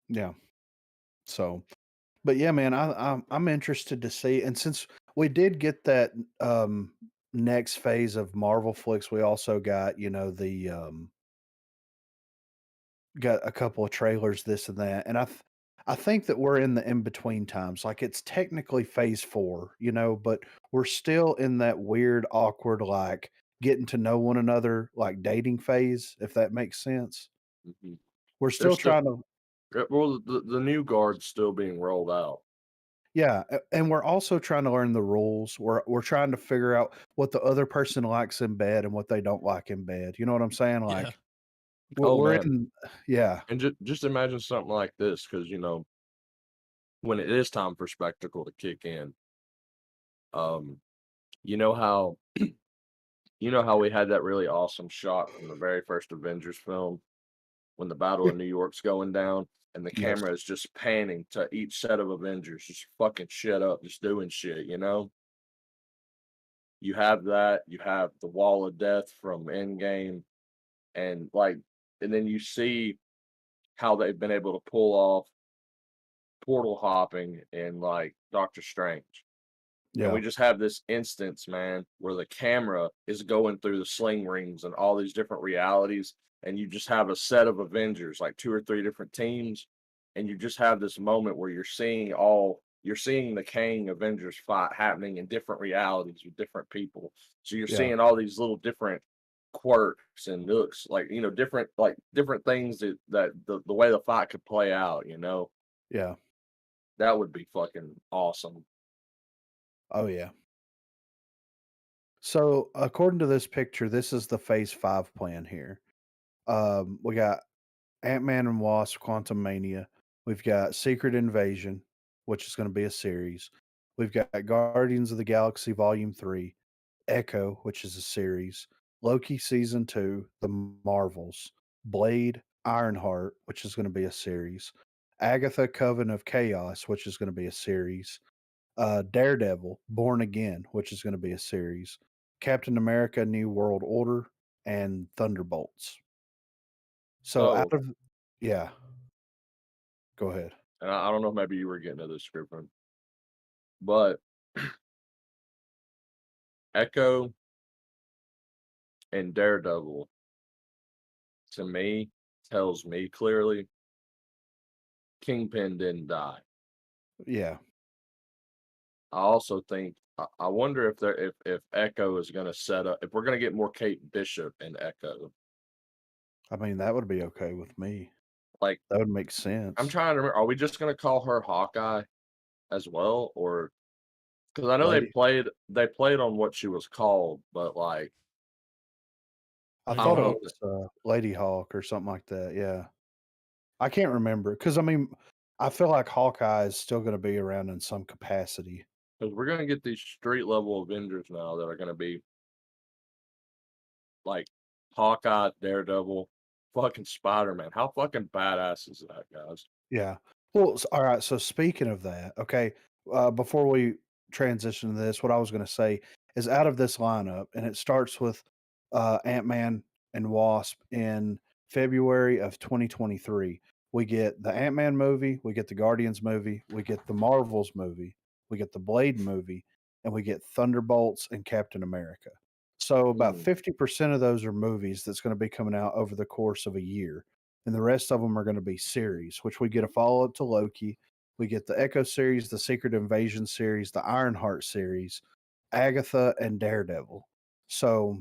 B: yeah. So, but yeah, man, I'm interested to see. And since we did get that next phase of Marvel flicks, we also got, you know, the got a couple of trailers, this and that. And I think that we're in the in between times. Like it's technically phase 4, you know, but we're still in that weird, awkward, like getting to know one another, like dating phase, if that makes sense.
C: mhm.
B: We're
C: There's
B: still
C: still
B: trying to
C: well, the new guard's still being rolled out.
B: Yeah, and we're also trying to learn the rules. We're trying to figure out what the other person likes in bed and what they don't like in bed. You know what I'm saying?
A: Yeah.
B: Like
C: Oh
B: we're
C: man,
B: in, yeah,
C: and just imagine something like this, because when it is time for spectacle to kick in, um, you know how we had that really awesome shot from the very first Avengers film when the Battle
B: yeah,
C: of New York's going down, and the
B: yes,
C: camera is just panning to each set of Avengers, just fucking shit up, just doing shit, you know? You have that, you have the Wall of Death from Endgame, and like, and then you see how they've been able to pull off portal hopping in like Doctor Strange. And
B: yeah,
C: we just have this instance, man, where the camera is going through the sling rings and all these different realities, and you just have a set of Avengers, like 2 or 3 different teams, and you just have this moment where you're seeing the Kang Avengers fight happening in different realities with different people. So you're
B: yeah,
C: seeing all these little different quirks and looks, like, different things that the way the fight could play out, you know?
B: yeah.
C: That would be fucking awesome.
B: Oh yeah. So according to this picture, this is the phase 5 plan here. We got Ant-Man and Wasp: Quantumania. We've got Secret Invasion, which is going to be a series. We've got Guardians of the Galaxy Volume 3, Echo, which is a series, Loki Season 2, The Marvels, Blade, Ironheart, which is going to be a series, Agatha Coven of Chaos, which is going to be a series, Daredevil, Born Again, which is going to be a series, Captain America: New World Order, and Thunderbolts. So out
C: So,
B: of yeah, go ahead.
C: and I don't know, maybe you were getting to this, Griffin, but Echo and Daredevil, to me, tells me clearly Kingpin didn't die.
B: Yeah,
C: I also think I wonder if if Echo is going to set up, if we're going to get more Kate Bishop in Echo.
B: I mean that would be okay with me.
C: Like,
B: That would make
C: I'm
B: sense.
C: trying to remember, are we just going to call her Hawkeye as well, or because I know
B: Lady,
C: they played on what she was called, but like
B: I
C: I
A: Lady
B: thought
C: don't
B: it
C: know
A: Hawk.
C: if
B: was Lady Hawk or something like that. Yeah, I can't remember because I mean I feel like Hawkeye is still going to be around in some capacity.
C: because we're going to get these street level Avengers now that are going to be like Hawkeye, Daredevil, fucking Spider-Man. How fucking badass is that, guys?
B: Yeah. Well, all right. So speaking of that, okay, before we transition to this, what I was going to say is out of this lineup, and it starts with Ant-Man and Wasp in February of 2023. We get the Ant-Man movie, we get the Guardians movie, we get the Marvels movie, we get the Blade movie, and we get Thunderbolts and Captain America. So about 50% of those are movies that's going to be coming out over the course of a year. And the rest of them are going to be series, which we get a follow-up to Loki. We get the Echo series, the Secret Invasion series, the Ironheart series, Agatha, and Daredevil. So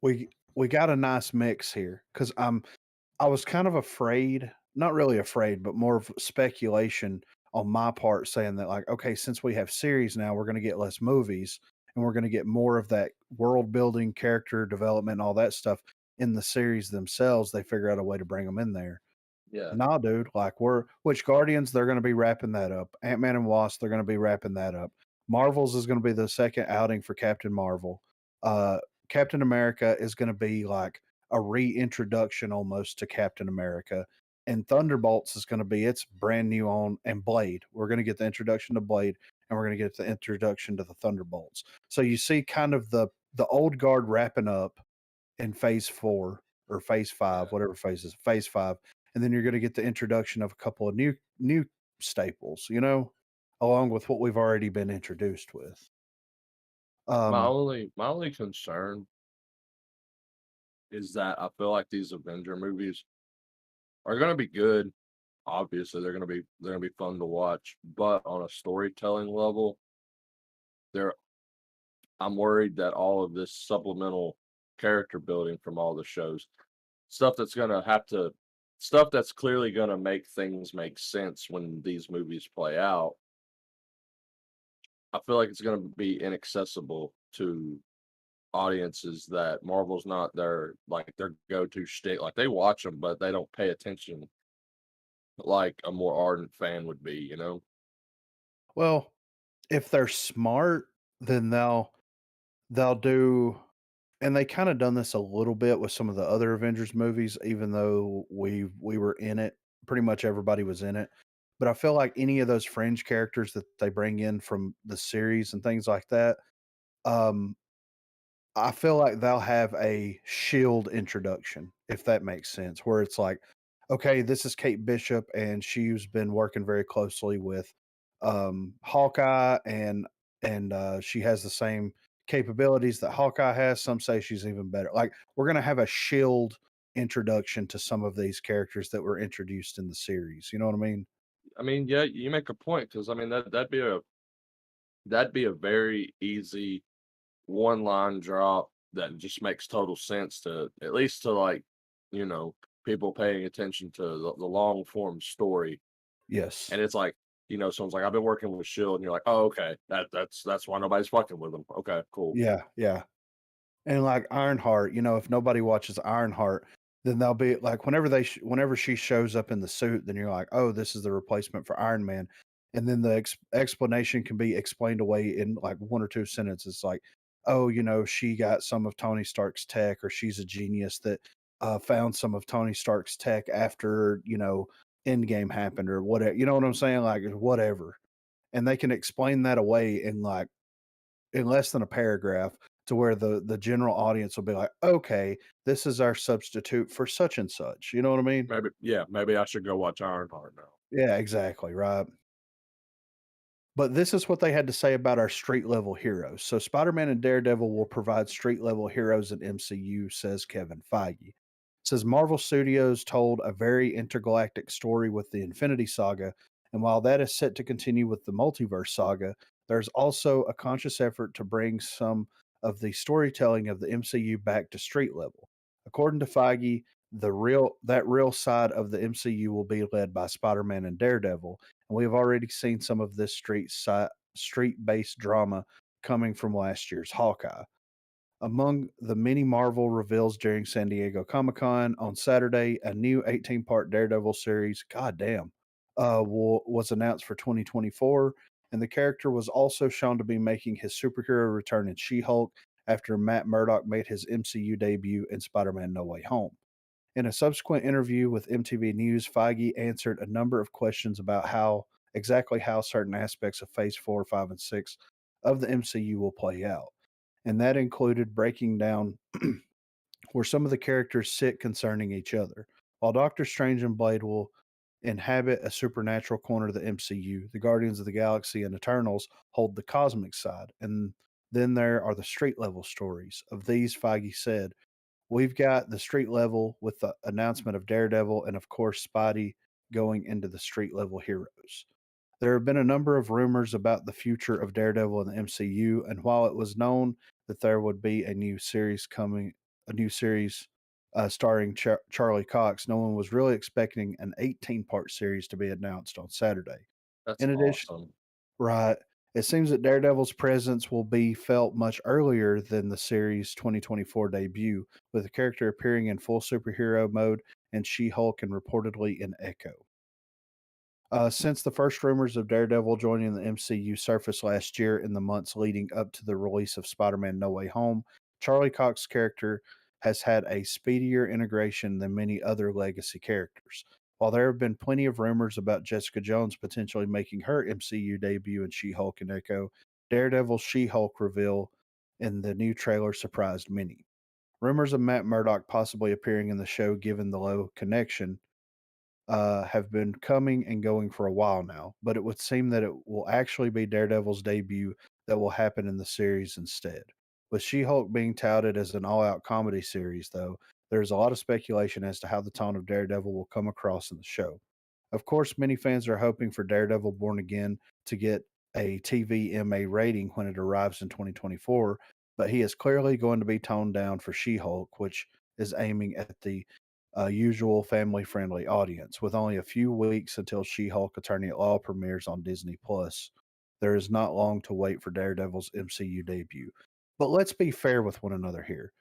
B: we got a nice mix here because I was kind of afraid, not really afraid, but more of speculation on my part saying that, like, okay, since we have series now, we're going to get less movies and we're going to get more of that world building, character development, and all that stuff in the series themselves. They figure out a way to bring them in there.
C: Yeah.
B: Nah, dude, like which Guardians, they're going to be wrapping that up. Ant-Man and Wasp, they're going to be wrapping that up. Marvels is going to be the second outing for Captain Marvel. Captain America is going to be like a reintroduction almost to Captain America. And Thunderbolts is going to be its brand new on, and Blade. We're going to get the introduction to Blade, and we're going to get the introduction to the Thunderbolts. So you see kind of the old guard wrapping up in phase 4 or phase 5, whatever phase is, phase 5. And then you're going to get the introduction of a couple of new staples, along with what we've already been introduced with.
C: My only concern is that I feel like these Avenger movies are going to be good. Obviously, they're going to be fun to watch, but on a storytelling level, I'm worried that all of this supplemental character building from all the shows, stuff that's clearly going to make things make sense when these movies play out. I feel like it's going to be inaccessible to audiences that Marvel's not their go-to shtick. Like, they watch them, but they don't pay attention like a more ardent fan would be,
B: Well, if they're smart, then they'll do, and they kind of done this a little bit with some of the other Avengers movies, even though we were in it. Pretty much everybody was in it. But I feel like any of those fringe characters that they bring in from the series and things like that, I feel like they'll have a shield introduction, if that makes sense, where it's like, okay, this is Kate Bishop, and she's been working very closely with Hawkeye, and she has the same capabilities that Hawkeye has. Some say she's even better. Like, we're gonna have a shield introduction to some of these characters that were introduced in the series. You know what I mean?
C: I mean, yeah, you make a point, because I mean that'd be a very easy one line drop that just makes total sense to, at least to, like, people paying attention to the long form story.
B: Yes.
C: And it's like, someone's like, I've been working with Shield, and you're like, oh, okay, that's why nobody's fucking with them. Okay, cool.
B: Yeah, yeah. And like Ironheart, if nobody watches Ironheart, then they'll be like, whenever she shows up in the suit, then you're like, oh, this is the replacement for Iron Man. And then the explanation can be explained away in like one or two sentences, like, oh, she got some of Tony Stark's tech, or she's a genius that found some of Tony Stark's tech after, Endgame happened, or whatever. You know what I'm saying? Like, whatever. And they can explain that away in less than a paragraph, to where the general audience will be like, okay, this is our substitute for such and such. You know what I mean?
C: Maybe I should go watch Ironheart now.
B: Yeah, exactly. Right. But this is what they had to say about our street level heroes. So Spider-Man and Daredevil will provide street level heroes in MCU, says Kevin Feige. Says Marvel Studios told a very intergalactic story with the Infinity Saga, and while that is set to continue with the Multiverse Saga, there's also a conscious effort to bring some of the storytelling of the MCU back to street level. According to Feige, that real side of the MCU will be led by Spider-Man and Daredevil, and we've already seen some of this street-based drama coming from last year's Hawkeye. Among the many Marvel reveals during San Diego Comic-Con on Saturday, a new 18-part Daredevil series, goddamn, was announced for 2024, and the character was also shown to be making his superhero return in She-Hulk after Matt Murdock made his MCU debut in Spider-Man No Way Home. In a subsequent interview with MTV News, Feige answered a number of questions about exactly how certain aspects of Phase 4, 5, and 6 of the MCU will play out. And that included breaking down where some of the characters sit concerning each other. While Doctor Strange and Blade will inhabit a supernatural corner of the MCU, the Guardians of the Galaxy and Eternals hold the cosmic side. And then there are the street level stories. Of these, Feige said, we've got the street level with the announcement of Daredevil and, of course, Spidey going into the street level heroes. There have been a number of rumors about the future of Daredevil in the MCU, and while it was known that there would be a new series starring Charlie Cox, no one was really expecting an 18-part series to be announced on Saturday.
C: That's
B: In addition,
C: awesome.
B: right, it seems that Daredevil's presence will be felt much earlier than the series' 2024 debut, with the character appearing in full superhero mode and She-Hulk and reportedly in Echo. Since the first rumors of Daredevil joining the MCU surfaced last year in the months leading up to the release of Spider Man No Way Home, Charlie Cox's character has had a speedier integration than many other legacy characters. While there have been plenty of rumors about Jessica Jones potentially making her MCU debut in She Hulk and Echo, Daredevil's She Hulk reveal in the new trailer surprised many. Rumors of Matt Murdock possibly appearing in the show, given the low connection, have been coming and going for a while now, but it would seem that it will actually be Daredevil's debut that will happen in the series instead. With She Hulk being touted as an all out comedy series, though, there's a lot of speculation as to how the tone of Daredevil will come across in the show. Of course, many fans are hoping for Daredevil Born Again to get a TVMA rating when it arrives in 2024, but he is clearly going to be toned down for She Hulk, which is aiming at the usual family friendly audience. With only a few weeks until She Hulk Attorney at Law premieres on Disney Plus, there is not long to wait for Daredevil's MCU debut. But let's be fair with one another here.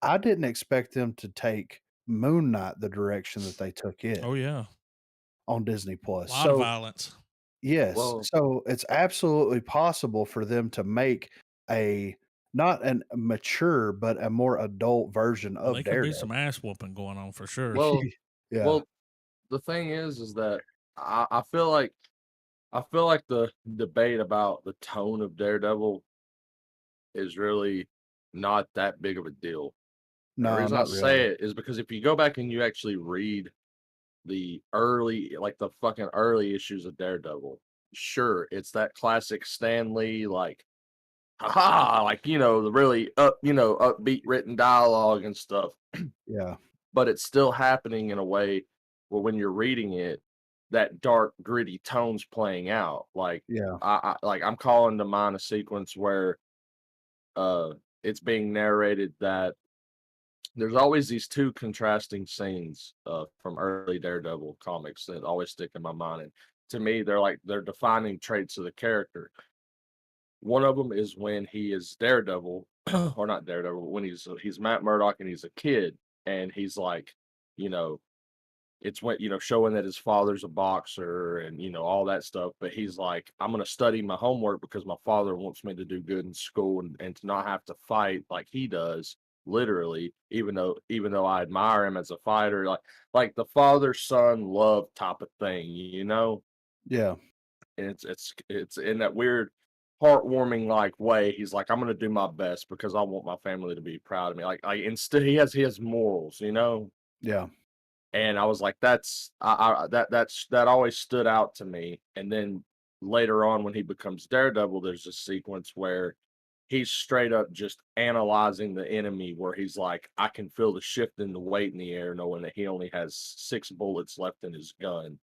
B: I didn't expect them to take Moon Knight the direction that they took it
A: Oh yeah,
B: on Disney
A: a
B: Plus.
A: lot of
B: So,
A: violence.
B: yes,
C: Well,
B: so it's absolutely possible for them to make a not an mature but a more adult version
A: Well,
B: of
A: they could be
B: Daredevil.
A: some ass whooping going on for sure.
C: well,
B: Yeah.
C: well. The thing is that I feel like the debate about the tone of Daredevil is really not that big of a deal. And the
B: No,
C: reason I
B: not
C: say
B: really.
C: it is because if you go back and you actually read the early, like the fucking early issues of Daredevil, sure, it's that classic Stan Lee, like, haha, like, the really upbeat written dialogue and stuff.
B: Yeah.
C: But it's still happening in a way where when you're reading it, that dark, gritty tone's playing out. Like,
B: Yeah.
C: I'm calling to mind a sequence where uh it's being narrated that there's always these two contrasting scenes from early Daredevil comics that always stick in my mind. And to me, they're defining traits of the character. One of them is when he is Daredevil, or not Daredevil, when he's Matt Murdock and he's a kid, and he's like, you know, it's when showing that his father's a boxer and all that stuff. But he's like, I'm gonna study my homework because my father wants me to do good in school and to not have to fight like he does, literally. Even though I admire him as a fighter, like the father son love type of thing.
B: Yeah.
C: And it's in that weird heartwarming like way. He's like, I'm gonna do my best because I want my family to be proud of me. Like instead he has morals.
B: Yeah.
C: And I was like, that always stood out to me. And then later on, when he becomes Daredevil, there's a sequence where he's straight up just analyzing the enemy, where he's like, I can feel the shift in the weight in the air, knowing that he only has 6 bullets left in his gun.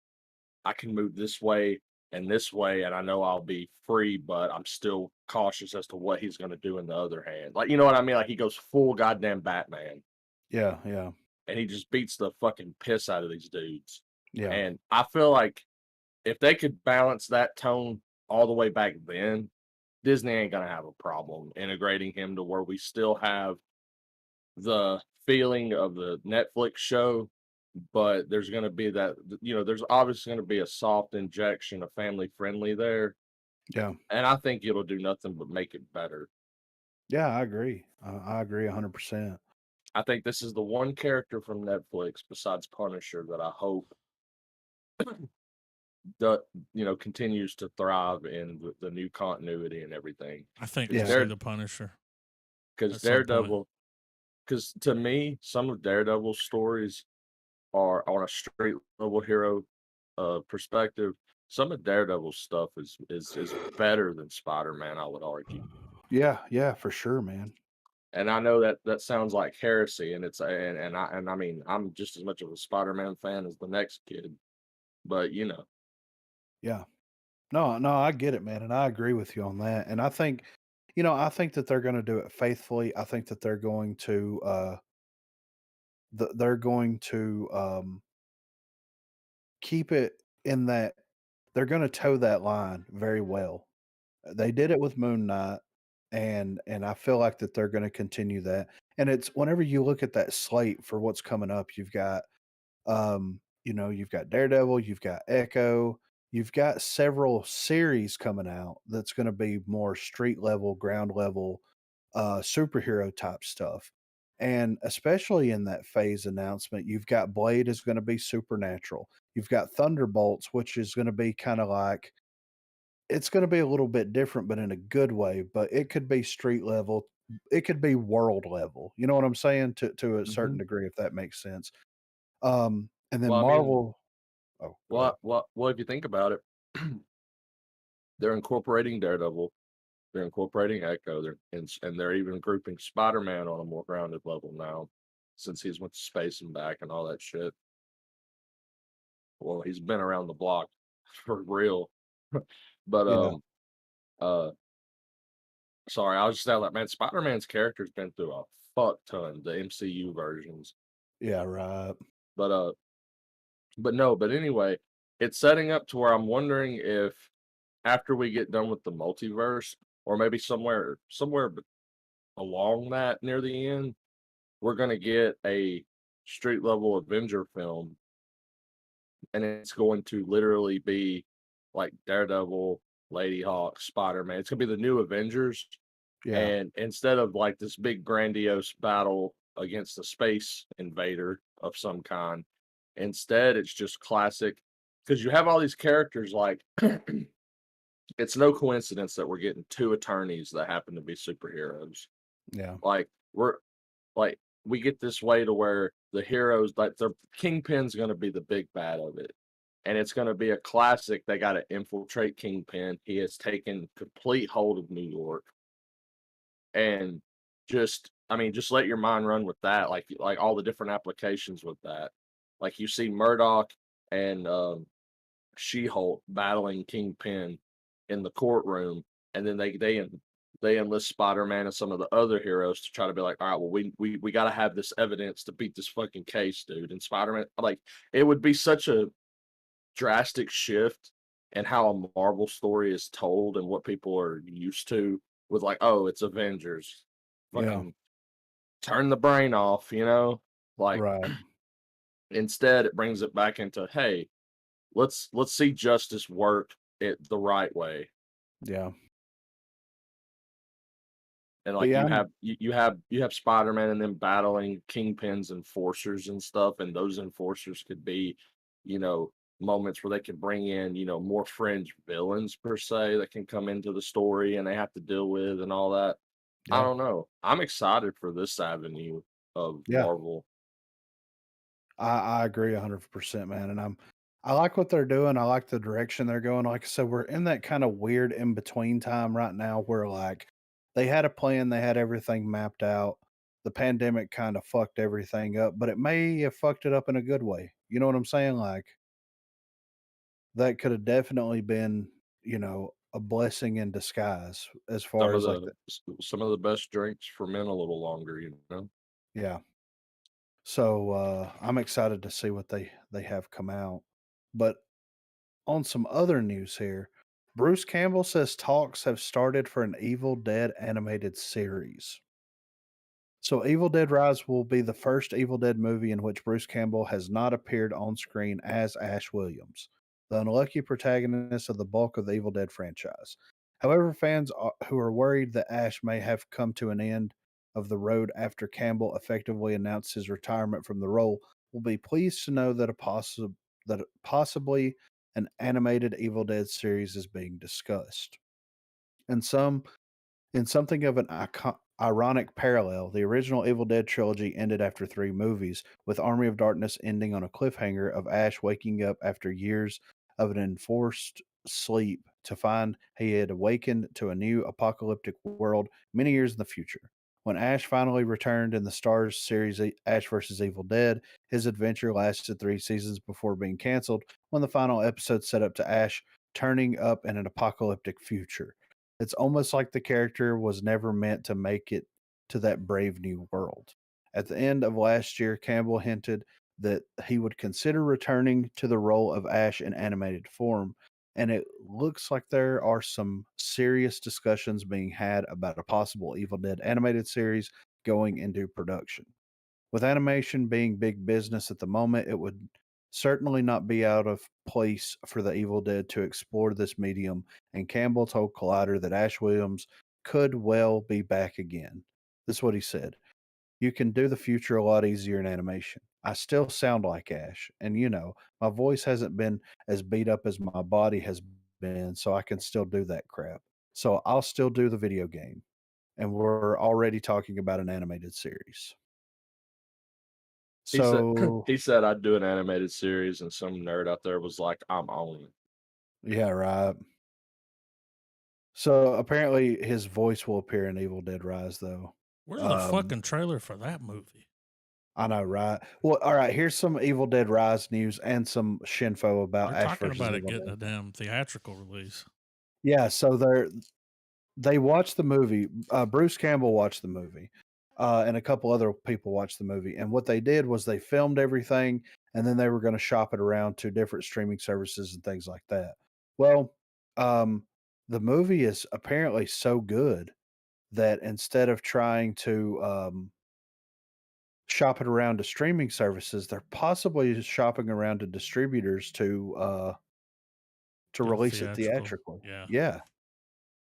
C: I can move this way, and I know I'll be free, but I'm still cautious as to what he's going to do in the other hand. Like, you know what I mean? Like, he goes full goddamn Batman
B: Yeah. Yeah.
C: and he just beats the fucking piss out of these dudes.
B: Yeah.
C: And I feel like if they could balance that tone all the way back then, Disney ain't gonna have a problem integrating him to where we still have the feeling of the Netflix show, but there's gonna be there's obviously gonna be a soft injection of family friendly there.
B: Yeah.
C: And I think it'll do nothing but make it better.
B: Yeah. I agree. I agree 100%.
C: I think this is the one character from Netflix besides Punisher that I hope continues to thrive in the new continuity and everything.
A: I think
C: Because
A: we'll see the Punisher at some point.
C: Daredevil, because to me, some of Daredevil's stories are on a street level hero perspective. Some of Daredevil's stuff is better than Spider-Man, I would argue.
B: Yeah, for sure, man.
C: And I know that sounds like heresy, and I mean I'm just as much of a Spider-Man fan as the next kid, but
B: Yeah. No, I get it, man, and I agree with you on that. And I think, I think that they're going to do it faithfully. I think that they're going to keep it in that they're going to toe that line very well. They did it with Moon Knight, and I feel like that they're going to continue that. And it's whenever you look at that slate for what's coming up, you've got Daredevil, you've got Echo, you've got several series coming out that's going to be more street level, ground level, superhero type stuff. And especially in that phase announcement, you've got Blade is going to be supernatural. You've got Thunderbolts, which is going to be kind of like it's going to be a little bit different, but in a good way. But it could be street level, it could be world level. You know what I'm saying? To a certain
C: Mhm.
B: degree, if that makes sense. And then
C: Well, I mean,
B: Marvel. Oh, go ahead.
C: well, if you think about it, they're incorporating Daredevil, they're incorporating Echo, and they're even grouping Spider-Man on a more grounded level now, since he's went to space and back and all that shit. Well, he's been around the block for real. But
B: Yeah.
C: uh sorry, I was just like, man, Spider-Man's character's been through a fuck ton, the MCU versions.
B: Yeah, right.
C: But no, but anyway, it's setting up to where I'm wondering if after we get done with the multiverse, or maybe somewhere along that near the end, we're gonna get a street level Avenger film, and it's going to literally be like Daredevil, Lady Hawk, Spider-Man. It's gonna be the new Avengers,
B: Yeah.
C: and instead of like this big grandiose battle against a space invader of some kind, instead it's just classic because you have all these characters like it's no coincidence that we're getting two attorneys that happen to be superheroes.
B: Yeah.
C: Like we're like we get this way to where the heroes like the Kingpin's going to be the big bad of it. And it's going to be a classic. They got to infiltrate Kingpin. He has taken complete hold of New York. And just let your mind run with that. Like all the different applications with that. Like you see Murdoch and She-Hulk battling Kingpin in the courtroom, and then they enlist Spider-Man and some of the other heroes to try to be like, all right, well, we got to have this evidence to beat this fucking case, dude. And Spider-Man, like, it would be such a drastic shift in how a Marvel story is told and what people are used to with like, oh, it's Avengers,
B: Yeah.
C: fucking turn the brain off, like.
B: Right.
C: Instead, it brings it back into, hey, let's see justice work it the right way.
B: Yeah.
C: And
B: But
C: like
B: yeah,
C: you have Spider-Man and them battling Kingpin's enforcers and stuff, and those enforcers could be, you know, moments where they can bring in, more fringe villains per se that can come into the story and they have to deal with and all that. I
B: yeah,
C: don't know. I'm excited for this avenue of
B: yeah.
C: Marvel.
B: I agree 100%, man. And I like what they're doing. I like the direction they're going. Like I said, we're in that kind of weird in between time right now where like they had a plan, they had everything mapped out. The pandemic kind of fucked everything up, but it may have fucked it up in a good way. You know what I'm saying? Like that could have definitely been, a blessing in disguise as far
C: Some of
B: as like
C: the
B: the,
C: some of the best drinks for men a little longer.
B: yeah. So I'm excited to see what they have come out. But on some other news here, Bruce Campbell says talks have started for an Evil Dead animated series. So, Evil Dead Rise will be the first Evil Dead movie in which Bruce Campbell has not appeared on screen as Ash Williams, the unlucky protagonist of the bulk of the Evil Dead franchise. However, who are worried that Ash may have come to an end of the road after Campbell effectively announced his retirement from the role will be pleased to know that possibly an animated Evil Dead series is being discussed. And some in something of an ironic parallel, the original Evil Dead trilogy ended after 3 movies, with Army of Darkness ending on a cliffhanger of Ash waking up after years of an enforced sleep to find he had awakened to a new apocalyptic world many years in the future. When Ash finally returned in the Stars series Ash vs. Evil Dead, his adventure lasted 3 seasons before being canceled when the final episode set up to Ash turning up in an apocalyptic future. It's almost like the character was never meant to make it to that brave new world. At the end of last year, Campbell hinted that he would consider returning to the role of Ash in animated form, and it looks like there are some serious discussions being had about a possible Evil Dead animated series going into production. With animation being big business at the moment, it would certainly not be out of place for the Evil Dead to explore this medium, and Campbell told Collider that Ash Williams could well be back again. This is what he said. You can do the future a lot easier in animation. I still sound like Ash, and my voice hasn't been as beat up as my body has been, so I can still do that crap. So I'll still do the video game. And we're already talking about an animated series.
C: He said
B: So
C: he said I'd do an animated series, and some nerd out there was like, "I'm on it."
B: yeah, right. So apparently his voice will appear in Evil Dead Rise, though.
A: Where's the fucking trailer for that movie?
B: I know, right? Well, all right. Here's some Evil Dead Rise news and some shinfo about
A: They're
B: Ash
A: talking
B: versus
A: about it
B: Evil
A: getting
B: Dead.
A: a damn theatrical release.
B: Yeah, so they watched the movie. Bruce Campbell watched the movie, and a couple other people watched the movie. And what they did was they filmed everything, and then they were going to shop it around to different streaming services and things like that. Well, the movie is apparently so good that instead of trying to shop it around to streaming services, they're possibly shopping around to distributors to
A: Get a
B: release it
A: theatrical.
B: theatrically.
A: Yeah.
B: Yeah.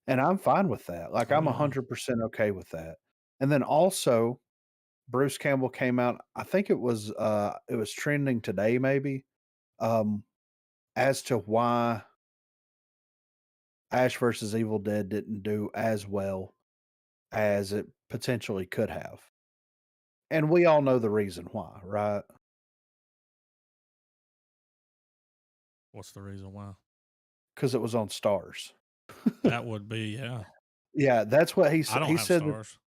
B: And I'm fine with that. Like,
A: Oh,
B: I'm
A: yeah.
B: 100% okay with that. And then also, Bruce Campbell came out, I think it was trending today maybe, as to why Ash versus Evil Dead didn't do as well as it potentially could have. And we all know the reason why, right?
A: What's the reason why?
B: Because it was on Stars.
A: That would be, yeah.
B: Yeah, that's what he
A: I
B: said.
A: don't
B: He
A: have
B: said that,
A: Stars.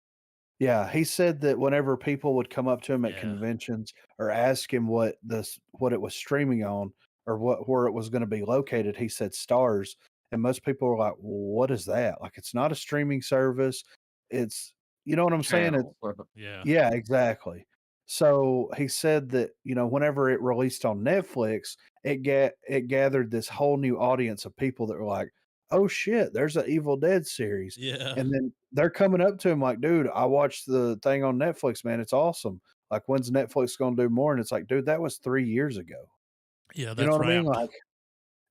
B: yeah, he said that whenever people would come up to him at
A: Yeah.
B: conventions or ask him what it was streaming on or where it was going to be located, he said Stars, and most people were like, well, "What is that?" Like, it's not a streaming service. It's, you know what I'm saying? It's,
C: Channel.
A: Yeah.
B: yeah, exactly. So he said that, whenever it released on Netflix, it gathered this whole new audience of people that were like, "Oh shit, there's an Evil Dead series."
A: Yeah.
B: And then they're coming up to him like, "Dude, I watched the thing on Netflix, man. It's awesome. Like, when's Netflix going to do more?" And it's like, "Dude, that was 3 years ago."
A: Yeah,
B: You know
A: that's
B: what I mean?
A: wrapped.
B: Like,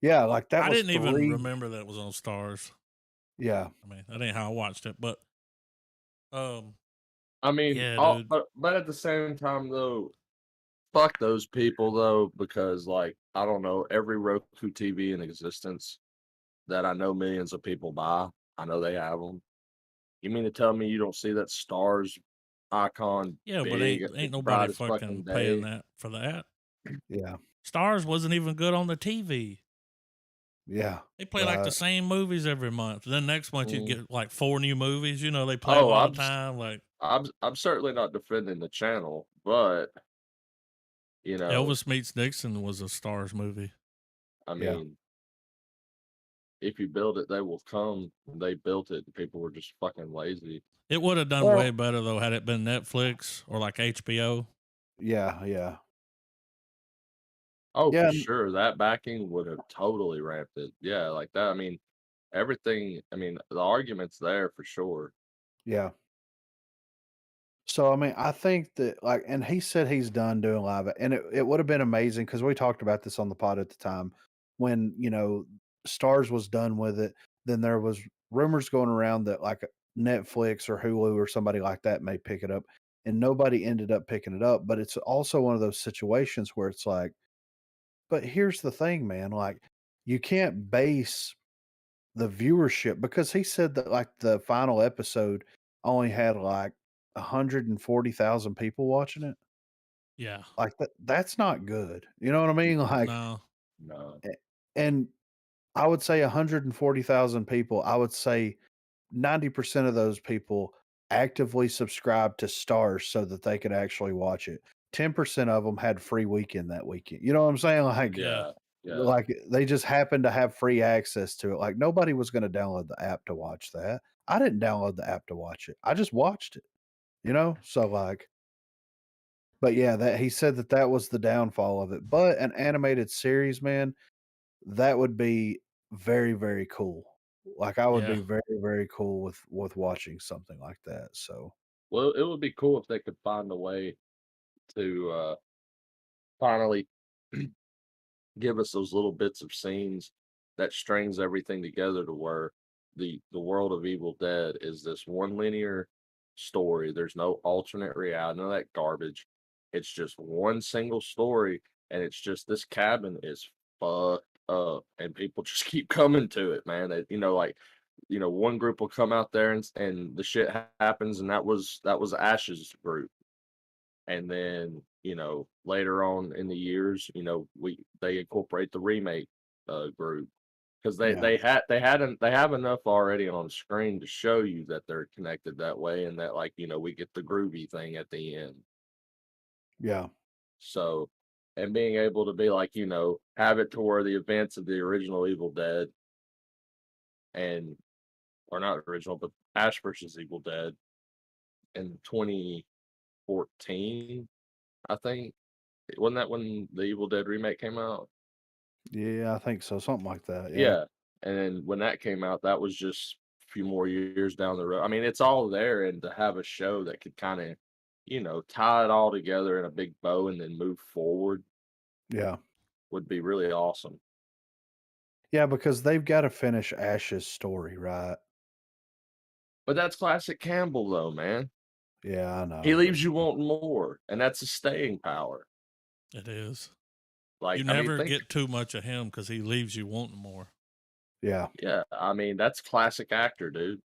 B: yeah, like that
A: I
B: was
A: didn't even
B: 3.
A: remember that it was on Stars.
B: Yeah.
A: I mean, that ain't how I watched it, but
C: I mean,
A: yeah, dude.
C: but at the same time though, fuck those people though, because like I don't know, every Roku TV in existence that I know millions of people buy, I know they have them. You mean to tell me you don't see that Stars icon
A: Yeah, but
C: big,
A: ain't nobody
C: bright as
A: fucking
C: fucking
A: paying
C: day?
A: that for that.
B: Yeah.
A: Stars wasn't even good on the TV.
B: Yeah.
A: They play like the same movies every month. Then next month you
C: Mm.
A: get like 4 new movies. You know, they play them all the time. Like
C: I'm certainly not defending the channel, but
A: Elvis Meets Dixon was a Stars movie.
C: I
B: Yeah.
C: mean, if you build it, they will come. They built it. People were just fucking lazy.
A: It would have done
B: Well-
A: way better though had it been Netflix or like HBO.
B: Yeah, yeah.
C: Oh,
B: Yeah,
C: for sure. That backing would have totally ramped it. Yeah, like that. I mean, everything. I mean, the argument's there for sure.
B: Yeah. So, I mean, I think that, like, and he said he's done doing live, and it would have been amazing because we talked about this on the pod at the time when, Stars was done with it. Then there was rumors going around that like Netflix or Hulu or somebody like that may pick it up, and nobody ended up picking it up. But it's also one of those situations where it's like, but here's the thing, man, like, you can't base the viewership because he said that like the final episode only had like 140,000 people watching it.
A: Yeah.
B: Like that's not good. You know what I mean? Like,
A: No.
C: No.
B: and I would say 140,000 people, I would say 90% of those people actively subscribed to Stars so that they could actually watch it. 10% of them had free weekend that weekend. You know what I'm saying?
A: Yeah.
C: Yeah.
B: Like they just happened to have free access to it. Like nobody was going to download the app to watch that. I didn't download the app to watch it. I just watched it. You know? So like, but yeah, that he said that that was the downfall of it. But an animated series, man, that would be very, very cool. Like I would
A: Yeah.
B: be very, very cool with watching something like that. So
C: Well, it would be cool if they could find a way to finally give us those little bits of scenes that strings everything together to where the world of Evil Dead is this one linear story. There's no alternate reality, none of that garbage. It's just one single story, and it's just this cabin is fucked up, and people just keep coming to it, man. That like one group will come out there and the shit happens, and that was Ash's group. And then later on in the years, they incorporate the remake group because they
B: yeah,
C: they had they have enough already on screen to show you that they're connected that way, and that we get the groovy thing at the end.
B: yeah,
C: So, and being able to be have it to where the events of the original Evil Dead and or not original, but Ash versus Evil Dead in 2014, I think. Wasn't that when the Evil Dead remake came out?
B: yeah. I think so. Something like that. Yeah,
C: Yeah. And then when that came out, that was just a few more years down the road. I mean, it's all there, and to have a show that could kind of, tie it all together in a big bow and then move forward
B: yeah,
C: would be really awesome.
B: yeah. Because they've got to finish Ash's story, right?
C: But that's classic Campbell, though, man.
B: Yeah, I
C: He
B: know, but
C: leaves you wanting more, and that's a staying power.
A: It is.
C: Like,
A: You
C: I mean,
A: never get too much of him because he leaves you wanting more.
B: yeah,
C: yeah, I mean, that's classic actor, dude.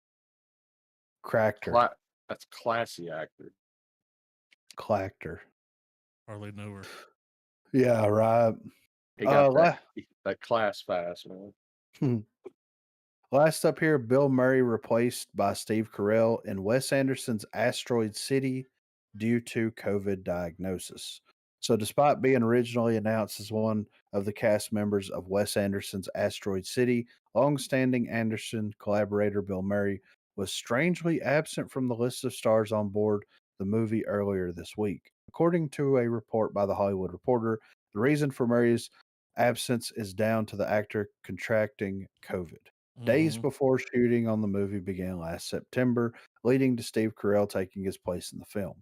B: Cractor,
C: That's classy actor.
B: Clactor.
A: Hardly knew her.
B: Yeah, right.
C: He got
B: La-
C: that class fast, man.
B: Last up here, Bill Murray replaced by Steve Carell in Wes Anderson's Asteroid City due to COVID diagnosis. So, despite being originally announced as one of the cast members of Wes Anderson's Asteroid City, longstanding Anderson collaborator Bill Murray was strangely absent from the list of stars on board the movie earlier this week. According to a report by The Hollywood Reporter, the reason for Murray's absence is down to the actor contracting COVID. Days
A: Mm-hmm.
B: before shooting on the movie began last September, leading to Steve Carell taking his place in the film.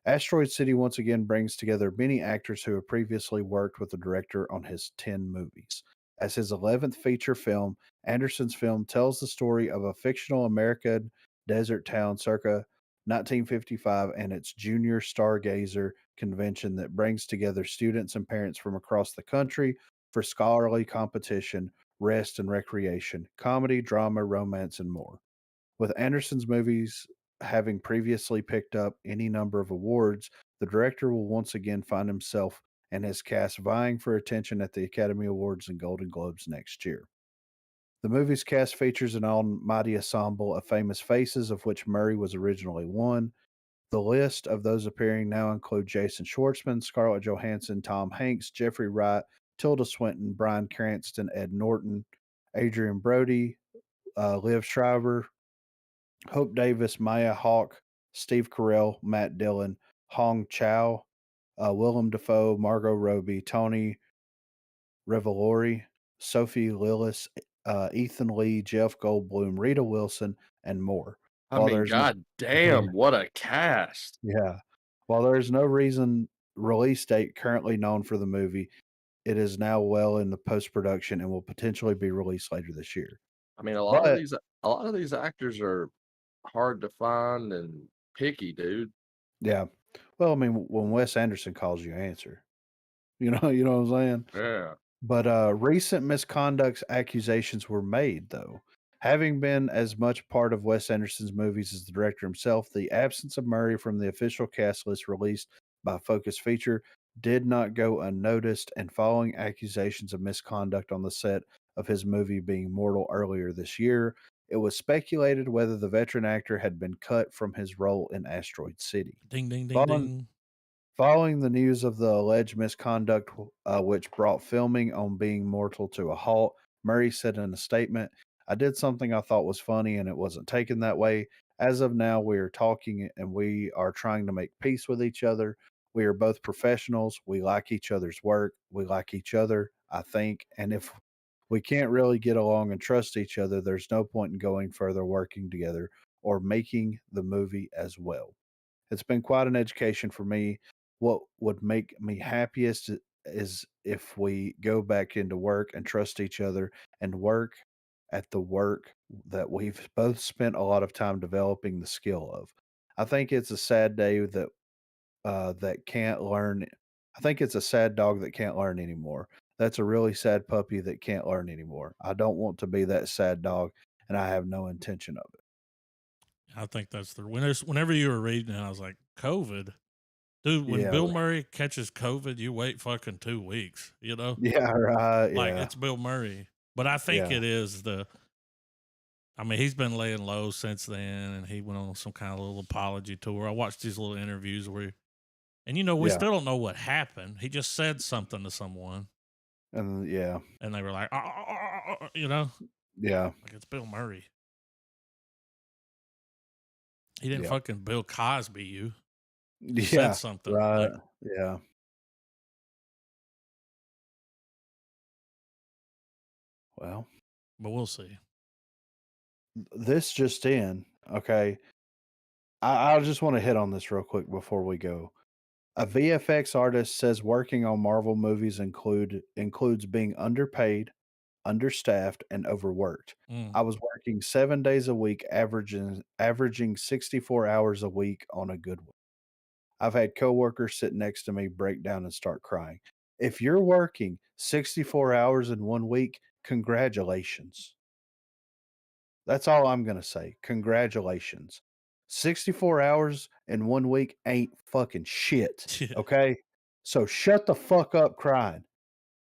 B: Asteroid City once again brings together many actors who have previously worked with the director on his 10 movies. As his 11th feature film, Anderson's film tells the story of a fictional American desert town circa 1955 and its junior stargazer convention that brings together students and parents from across the country for scholarly competition, rest and recreation, comedy, drama, romance, and more. With Anderson's movies having previously picked up any number of awards, the director will once again find himself and his cast vying for attention at the Academy Awards and Golden Globes next year. The movie's cast features an almighty ensemble of famous faces, of which Murray was originally one. The list of those appearing now include Jason Schwartzman, Scarlett Johansson, Tom Hanks, Jeffrey Wright, Tilda Swinton, Bryan Cranston, Ed Norton, Adrian Brody, Liv Schreiber, Hope Davis, Maya Hawke, Steve Carell, Matt Dillon, Hong Chow, Willem Dafoe, Margot Robbie, Tony Revolori, Sophie Lillis, Ethan Lee, Jeff Goldblum, Rita Wilson, and more.
C: I
B: While
C: mean,
B: there's no,
C: god
B: yeah,
C: damn, what a cast.
B: yeah. While there's no reason release date currently known for the movie, it is now well in the post production and will potentially be released later this year.
C: I mean, a lot
B: But
C: of these actors are hard to find and picky, dude.
B: yeah, well, I mean, when Wes Anderson calls you, answer. You know what I'm saying?
C: Yeah.
B: But recent misconduct accusations were made, though. Having been as much part of Wes Anderson's movies as the director himself, the absence of Murray from the official cast list released by Focus Feature did not go unnoticed, and following accusations of misconduct on the set of his movie Being Mortal earlier this year, it was speculated whether the veteran actor had been cut from his role in Asteroid City.
A: Ding, ding, ding,
B: Following,
A: ding.
B: Following the news of the alleged misconduct, which brought filming on Being Mortal to a halt, Murray said in a statement, "I did something I thought was funny and it wasn't taken that way. As of now, we are talking and we are trying to make peace with each other. We are both professionals. We like each other's work. We like each other, I think. And if we can't really get along and trust each other, there's no point in going further working together or making the movie as well. It's been quite an education for me. What would make me happiest is if we go back into work and trust each other and work at the work that we've both spent a lot of time developing the skill of. I think it's a sad day that can't learn. I think it's a sad dog that can't learn anymore. That's a really sad puppy that can't learn anymore. I don't want to be that sad dog, and I have no intention of it."
A: I think that's whenever you were reading it, I was like, COVID? Dude, when
B: Yeah,
A: Bill Murray catches COVID, you wait fucking 2 weeks, you know?
B: yeah, right,
A: Like,
B: yeah,
A: it's Bill Murray. But I think
B: yeah,
A: it is he's been laying low since then, and he went on some kind of little apology tour. I watched these little interviews and we
B: yeah,
A: still don't know what happened. He just said something to someone,
B: and yeah,
A: and they were like, you know?
B: yeah,
A: Like, it's Bill Murray. He didn't
B: yeah,
A: fucking Bill Cosby you. Just said
B: yeah,
A: something.
B: right,
A: Like,
B: yeah. Well,
A: but we'll see.
B: this just in, okay. I just want to hit on this real quick before we go. A VFX artist says working on Marvel movies includes being underpaid, understaffed, and overworked.
A: Mm.
B: I was working 7 days a week, averaging 64 hours a week on a good one. I've had coworkers sit next to me break down and start crying. If you're working 64 hours in 1 week, congratulations. That's all I'm going to say. Congratulations. 64 hours in 1 week ain't fucking shit.
A: Yeah.
B: Okay? So shut the fuck up crying.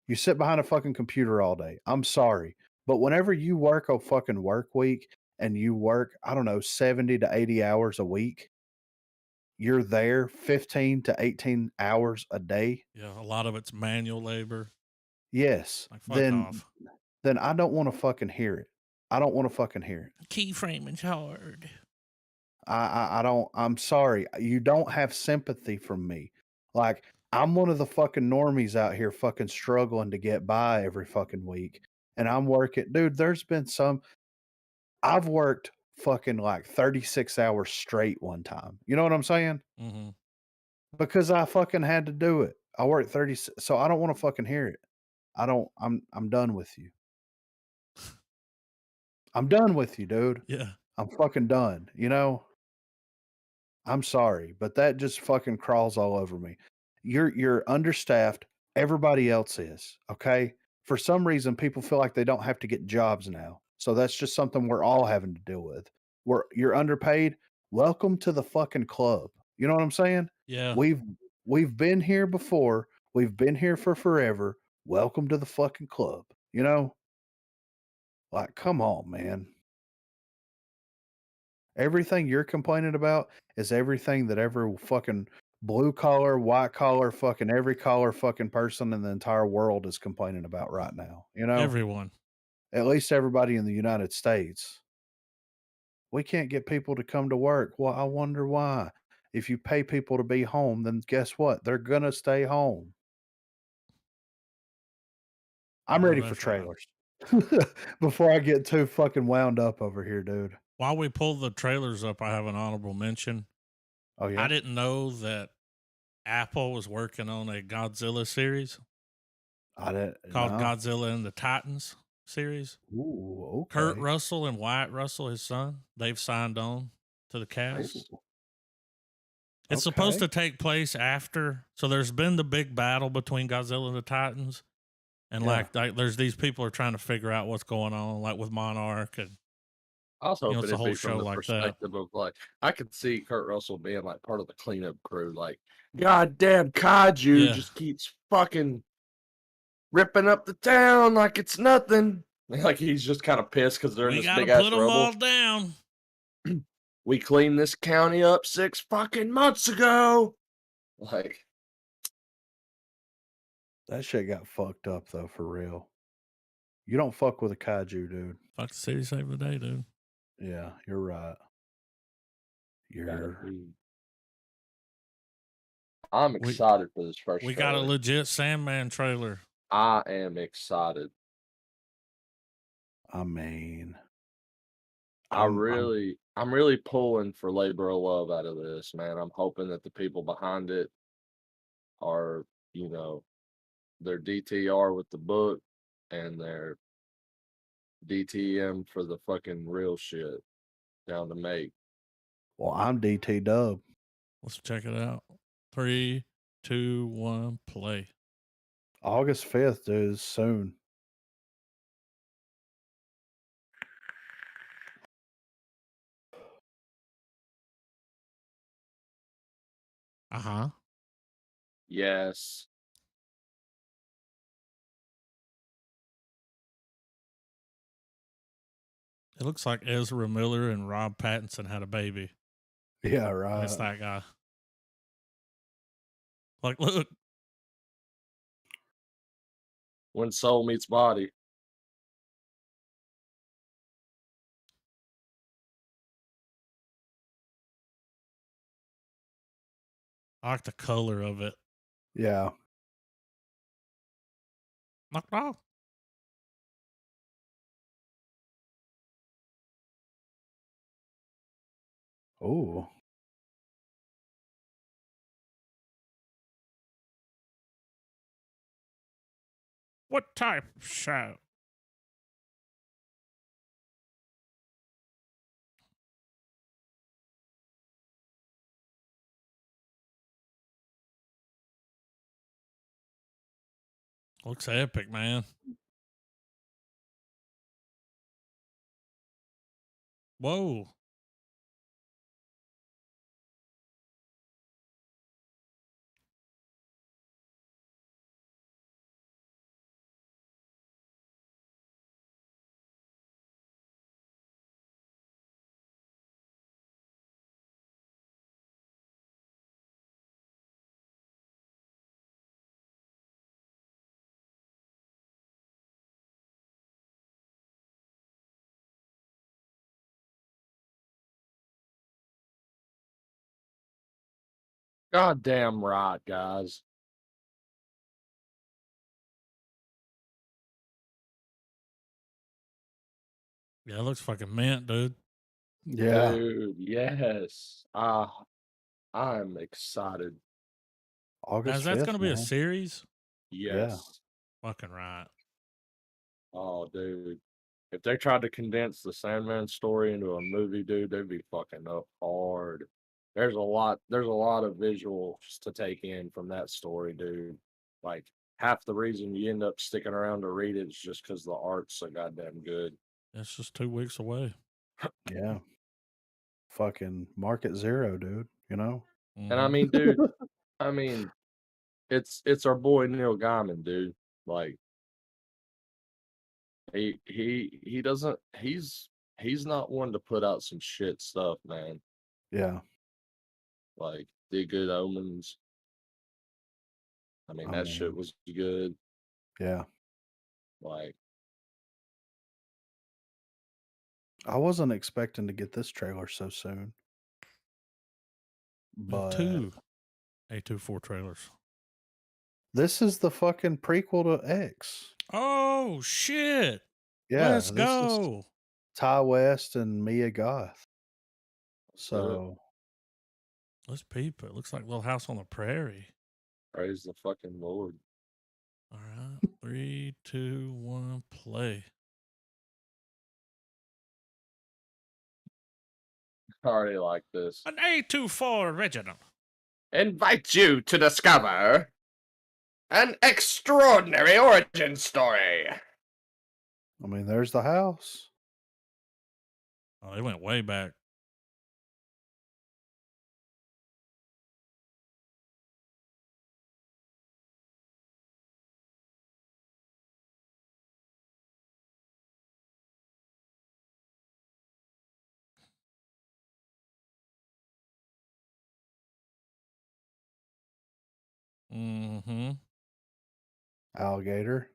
B: You sit behind a fucking computer all day. I'm sorry. But whenever you work a fucking work week and you work, I don't know, 70 to 80 hours a week, you're there 15 to 18 hours a day.
A: Yeah, a lot of it's manual labor.
B: Yes.
A: Like, fuck off.
B: Then I don't want to fucking hear it. I don't want to fucking hear it.
A: Keyframing's hard.
B: I don't. I'm sorry. You don't have sympathy from me. Like I'm one of the fucking normies out here fucking struggling to get by every fucking week, and I'm working, dude. There's been some. I've worked fucking like 36 hours straight one time. You know what I'm saying?
A: Mm-hmm.
B: Because I fucking had to do it. I worked 30, so I don't want to fucking hear it. I don't. I'm done with you. I'm done with you, dude.
A: Yeah.
B: I'm fucking done. You know. I'm sorry, but that just fucking crawls all over me. You're understaffed. Everybody else is, okay? For some reason, people feel like they don't have to get jobs now. So that's just something we're all having to deal with. You're underpaid. Welcome to the fucking club. You know what I'm saying?
A: Yeah.
B: We've been here before. We've been here for forever. Welcome to the fucking club. You know? Like, come on, man. Everything you're complaining about is everything that every fucking blue collar, white collar, fucking every collar fucking person in the entire world is complaining about right now. You know,
A: Everyone.
B: at least everybody in the United States. We can't get people to come to work. Well, I wonder why. If you pay people to be home, then guess what? They're going to stay home. I'm ready for
A: That's right.
B: trailers before I get too fucking wound up over here, dude.
A: While we pull the trailers up, I have an honorable mention.
B: Oh, yeah.
A: I didn't know that Apple was working on a Godzilla series
B: I didn't
A: called
B: know.
A: Godzilla and the Titans series.
B: Ooh, okay.
A: Kurt Russell and Wyatt Russell, his son, they've signed on to the cast.
B: Ooh.
A: It's supposed to take place after. So there's been the big battle between Godzilla and the Titans. And like there's these people are trying to figure out what's going on, like with Monarch, and
C: I was hoping
A: it's a
C: it'd
A: whole
C: be from
A: show
C: the
A: like that.
C: perspective of like I could see Kurt Russell being like part of the cleanup crew, like goddamn kaiju just keeps fucking ripping up the town like it's nothing. Like he's just kind of pissed because they're in this big ass rubble.
A: We gotta put them all down.
C: We cleaned this county up 6 fucking months ago. Like
B: that shit got fucked up though, for real. You don't fuck with a kaiju, dude.
A: Fuck the city, save the day, dude.
B: Yeah, you're right.
C: I'm excited for this first
A: We
C: trailer.
A: got a legit Sandman trailer.
C: I am excited.
B: I mean,
C: I'm really pulling for Labor of Love out of this, man. I'm hoping that the people behind it are, their DTR with the book and their DTM for the fucking real shit down to make.
B: Well, I'm DT Dub.
A: Let's check it out. 3, 2, 1, play.
B: August 5th, dude, is soon.
A: Uh-huh.
C: Yes.
A: It looks like Ezra Miller and Rob Pattinson had a baby.
B: Yeah, right.
A: It's that guy. Like, look.
C: When soul meets body.
A: I like the color of it.
B: Yeah.
A: McGraw.
B: Oh.
A: What type of show? Looks epic, man. Whoa.
C: Goddamn right, guys.
A: Yeah, it looks fucking mint, dude.
B: Yeah.
C: Dude, yes. I'm excited.
B: August 5th,
A: that's going to be a series?
C: Yes.
B: Yeah.
A: Fucking right.
C: Oh, dude. If they tried to condense the Sandman story into a movie, dude, they'd be fucking up hard. There's a lot of visuals to take in from that story, dude. Like half the reason you end up sticking around to read it is just because the art's so goddamn good.
A: It's just 2 weeks away.
B: Yeah. Fucking market zero, dude. You know?
A: Mm-hmm.
C: And I mean, dude, it's our boy Neil Gaiman, dude. Like he doesn't he's not one to put out some shit stuff, man.
B: Yeah.
C: Like The Good Omens. I mean, that shit was good.
B: Yeah.
C: Like
B: I wasn't expecting to get this trailer so soon. But
A: 2 A24 trailers.
B: This is the fucking prequel to X.
A: Oh shit.
B: Yeah.
A: Let's go.
B: Ty West and Mia Goth. So
A: let's peep it. Looks like Little House on the Prairie.
C: Praise the fucking Lord.
A: All right. 3, 2, 1, play.
C: I already like this.
A: An A24 original.
C: Invite you to discover An extraordinary origin story.
B: I mean, there's the house.
A: Oh, they went way back. Mm-hmm.
B: Alligator.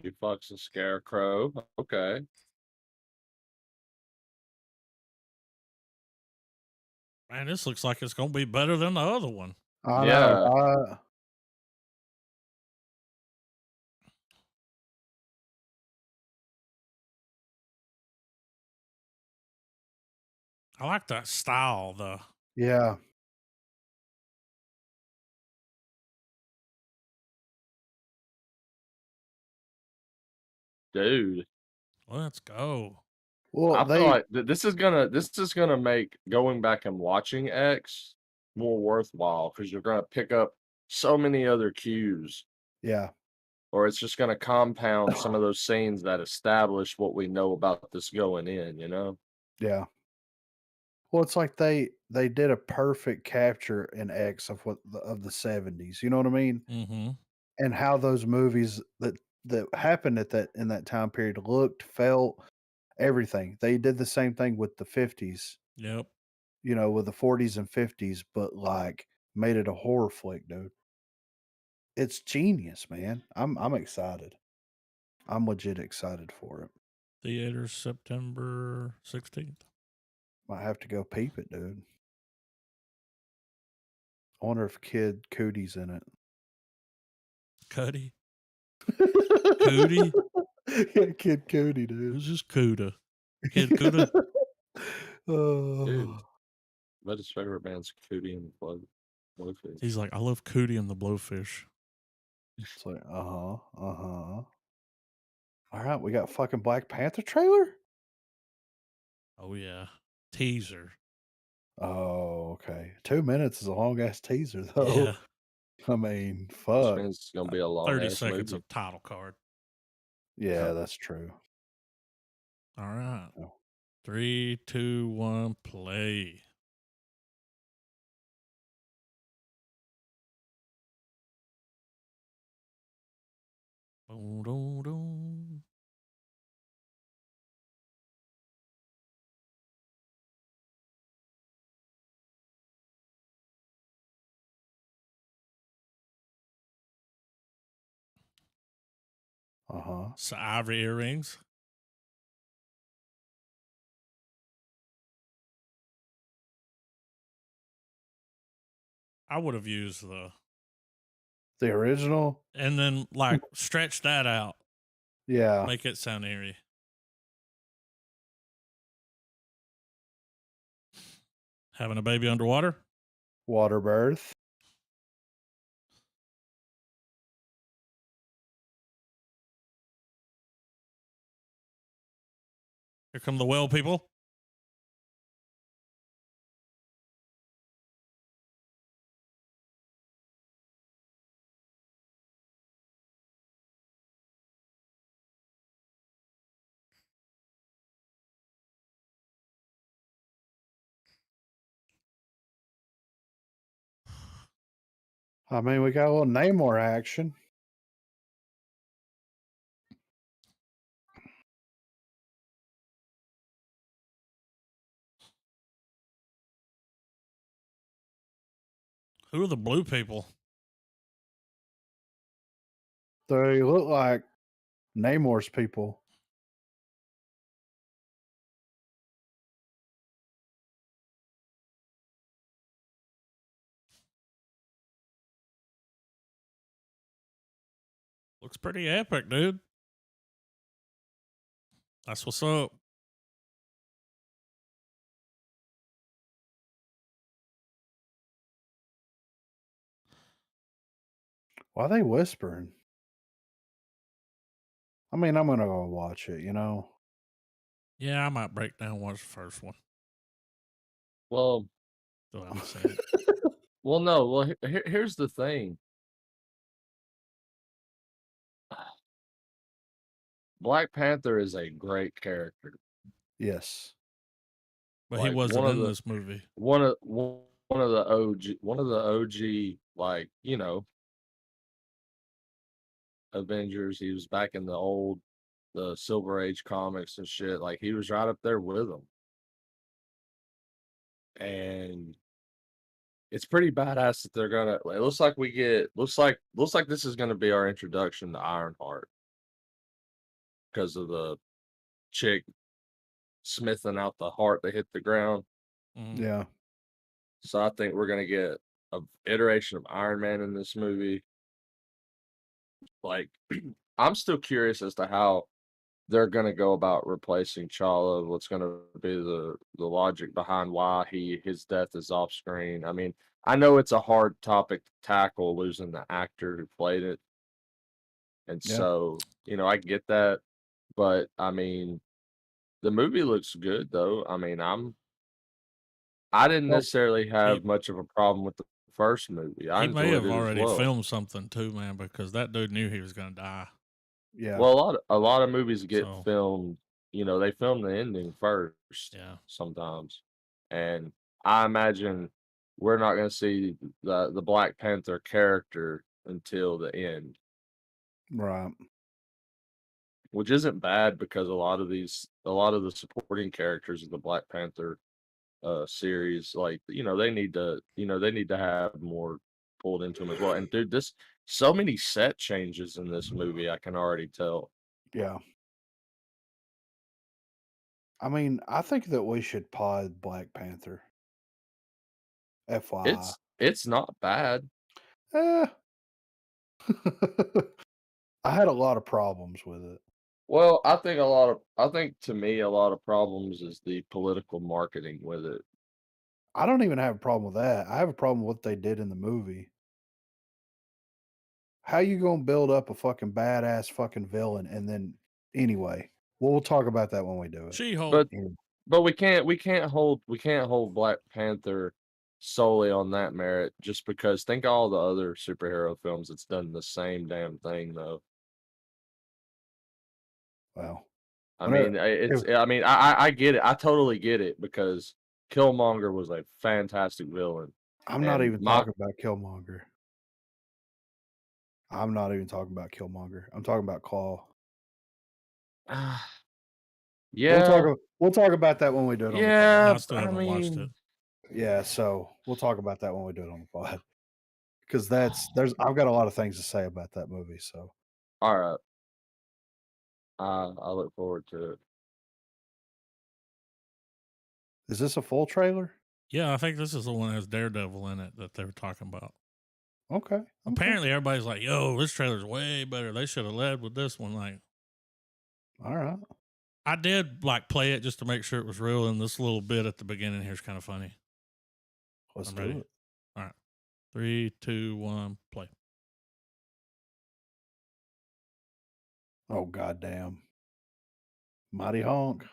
C: He fucks a scarecrow. Okay.
A: Man, this looks like it's going to be better than the other one.
B: I
C: Yeah.
B: know.
A: I like that style, though.
B: Yeah.
C: Dude.
A: Let's go.
B: Well,
C: I feel like this is gonna make going back and watching X more worthwhile because you're gonna pick up so many other cues.
B: Yeah.
C: Or it's just gonna compound some of those scenes that establish what we know about this going in, you know?
B: Yeah. Well, it's like they did a perfect capture in X of of the 70s. You know what I mean?
A: Mm-hmm.
B: And how those movies that happened at that in that time period looked, felt, everything. They did the same thing with the 50s,
A: Yep.
B: with the 40s and 50s, but like made it a horror flick, dude. It's genius, man. I'm excited. I'm legit excited for it.
A: Theaters September 16th.
B: Might have to go peep it, dude. I wonder if Kid Cootie's in it.
A: Cuddy? Cootie?
B: Yeah, Kid Cootie, dude.
A: Who's this Cuda? Kid Cuda?
C: Dude.
B: Oh.
C: But his favorite band's Cootie and the Blowfish.
A: He's like, I love Cootie and the Blowfish.
B: It's like, All right, we got fucking Black Panther trailer?
A: Oh, yeah. Teaser.
B: Oh, okay. 2 minutes is a long ass teaser, though.
A: Yeah.
B: I mean,
C: Which
B: fuck.
C: means it's gonna be a long
A: 30
C: ass
A: seconds
C: movie.
A: of title card.
B: Yeah, that's true.
A: All right.
B: Oh.
A: 3, 2, 1, play. Boom, boom, boom.
B: Uh-huh.
A: So ivory earrings. I would have used
B: The original?
A: and then like stretch that out.
B: Yeah.
A: Make it sound eerie. Having a baby underwater.
B: Water birth.
A: Here come the well people.
B: I mean, we got a little Namor action.
A: Who are the blue people?
B: They look like Namor's people.
A: Looks pretty epic, dude. That's what's up.
B: Why are they whispering? I mean, I'm gonna go watch it, you know.
A: Yeah, I might break down and watch the first one.
C: Well,
A: So I haven't seen it.
C: well, no. Well, here's the thing. Black Panther is a great character.
B: Yes.
A: But
C: Like
A: he wasn't in this movie.
C: One of the OG, like, you know, Avengers. He was back in the Silver Age comics and shit. Like, he was right up there with them. And it's pretty badass that they're gonna. It looks like this is gonna be our introduction to Ironheart because of the chick smithing out the heart that hit the ground.
A: Mm-hmm.
B: Yeah.
C: So I think we're gonna get a iteration of Iron Man in this movie. Like, I'm still curious as to how they're gonna go about replacing Chala. What's gonna be the logic behind why his death is off screen? I mean, I know it's a hard topic to tackle, losing the actor who played it, and
B: Yeah.
C: so I get that, but I mean, the movie looks good though. I mean, I didn't
B: Well,
C: necessarily have much of a problem with the first movie. I
A: He may
C: enjoyed
A: have
C: it as
A: already
C: well.
A: filmed something too, man, because that dude knew he was gonna die.
B: Yeah.
C: Well, a lot of movies get
A: So-
C: filmed. They film the ending first.
A: Yeah.
C: Sometimes, and I imagine we're not going to see the Black Panther character until the end,
B: Right.
C: which isn't bad because a lot of the supporting characters of the Black Panther series, like they need to have more pulled into them as well. And dude, so many set changes in this movie, I can already tell.
B: Yeah. I mean, I think that we should pod Black Panther. FYI.
C: It's not bad.
B: Eh. I had a lot of problems with it.
C: Well, I think to me a lot of problems is the political marketing with it.
B: I don't even have a problem with that. I have a problem with what they did in the movie. How you gonna build up a fucking badass fucking villain and then anyway, we'll talk about that when we do it.
A: She-Hulk.
C: But we can't hold Black Panther solely on that merit just because think of all the other superhero films that's done the same damn thing though.
B: Well,
C: I mean, I get it. I totally get it because Killmonger was a fantastic villain.
B: I'm not even talking about Killmonger. I'm not even talking about Killmonger. I'm talking about Claw.
C: Yeah.
B: We'll talk about that when we do it on the pod.
C: Yeah,
A: I still haven't watched it.
B: Yeah, so we'll talk about that when we do it on the pod. Because I've got a lot of things to say about that movie. So
C: all right. I look forward to it.
B: is this a full trailer?
A: Yeah, I think this is the one that has Daredevil in it that they were talking about.
B: Okay.
A: Apparently, everybody's like, "Yo, this trailer's way better. They should have led with this one." Like,
B: all right.
A: I did like play it just to make sure it was real, and this little bit at the beginning here is kind of funny.
B: Let's
A: I'm
B: do
A: ready.
B: it.
A: All right, 3, 2, 1, play.
B: Oh goddamn. Mighty honk.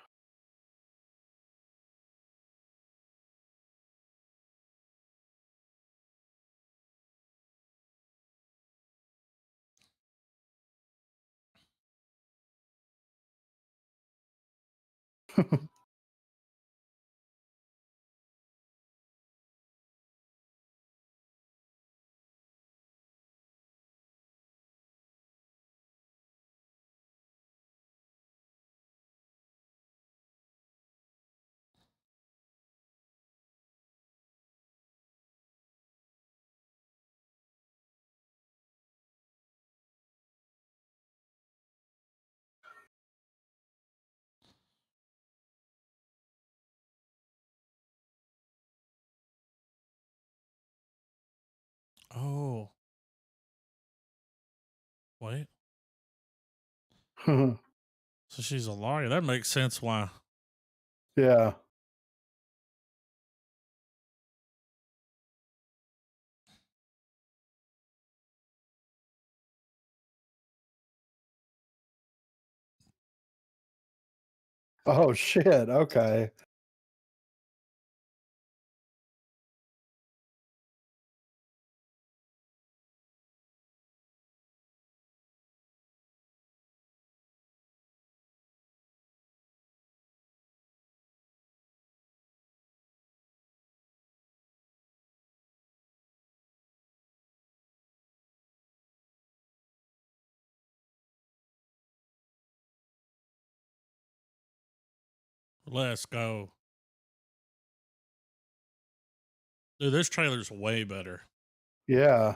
A: Wait. So she's a lawyer. That makes sense why.
B: Yeah. Oh, shit. Okay.
A: Let's go. Dude, this trailer's way better.
B: Yeah.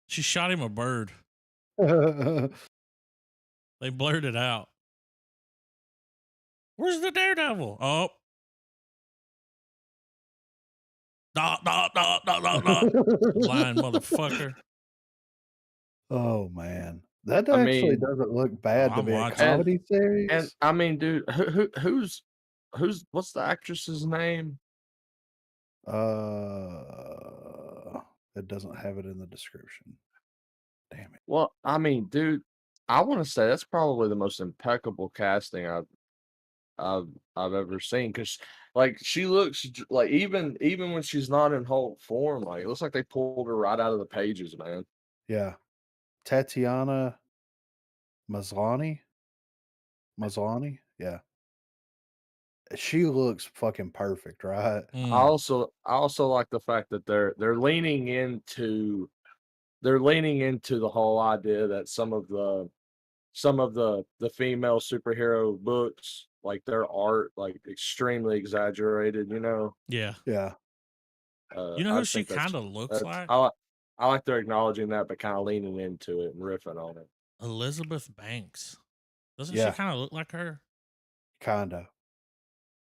A: She shot him a bird. They blurred it out. Where's the Daredevil? Oh. Dot. Lying motherfucker.
B: Oh, man. That actually doesn't look bad to
A: I'm
B: be a
A: watching.
B: comedy series.
C: And I mean, dude, who's what's the actress's name?
B: It doesn't have it in the description. Damn it.
C: Well, I mean, dude, I want to say that's probably the most impeccable casting I've ever seen, because like she looks like even when she's not in Hulk form, like it looks like they pulled her right out of the pages, man.
B: Yeah. Tatiana Maslany? Yeah. She looks fucking perfect, right?
C: I also like the fact that they're leaning into the whole idea that some of the female superhero books, like their art, like extremely exaggerated, you know.
A: Yeah.
B: Yeah.
A: You know who she kind of looks like?
C: I like they're acknowledging that, but kind of leaning into it and riffing on it.
A: Elizabeth Banks. Doesn't she kind of look like her?
B: Kinda.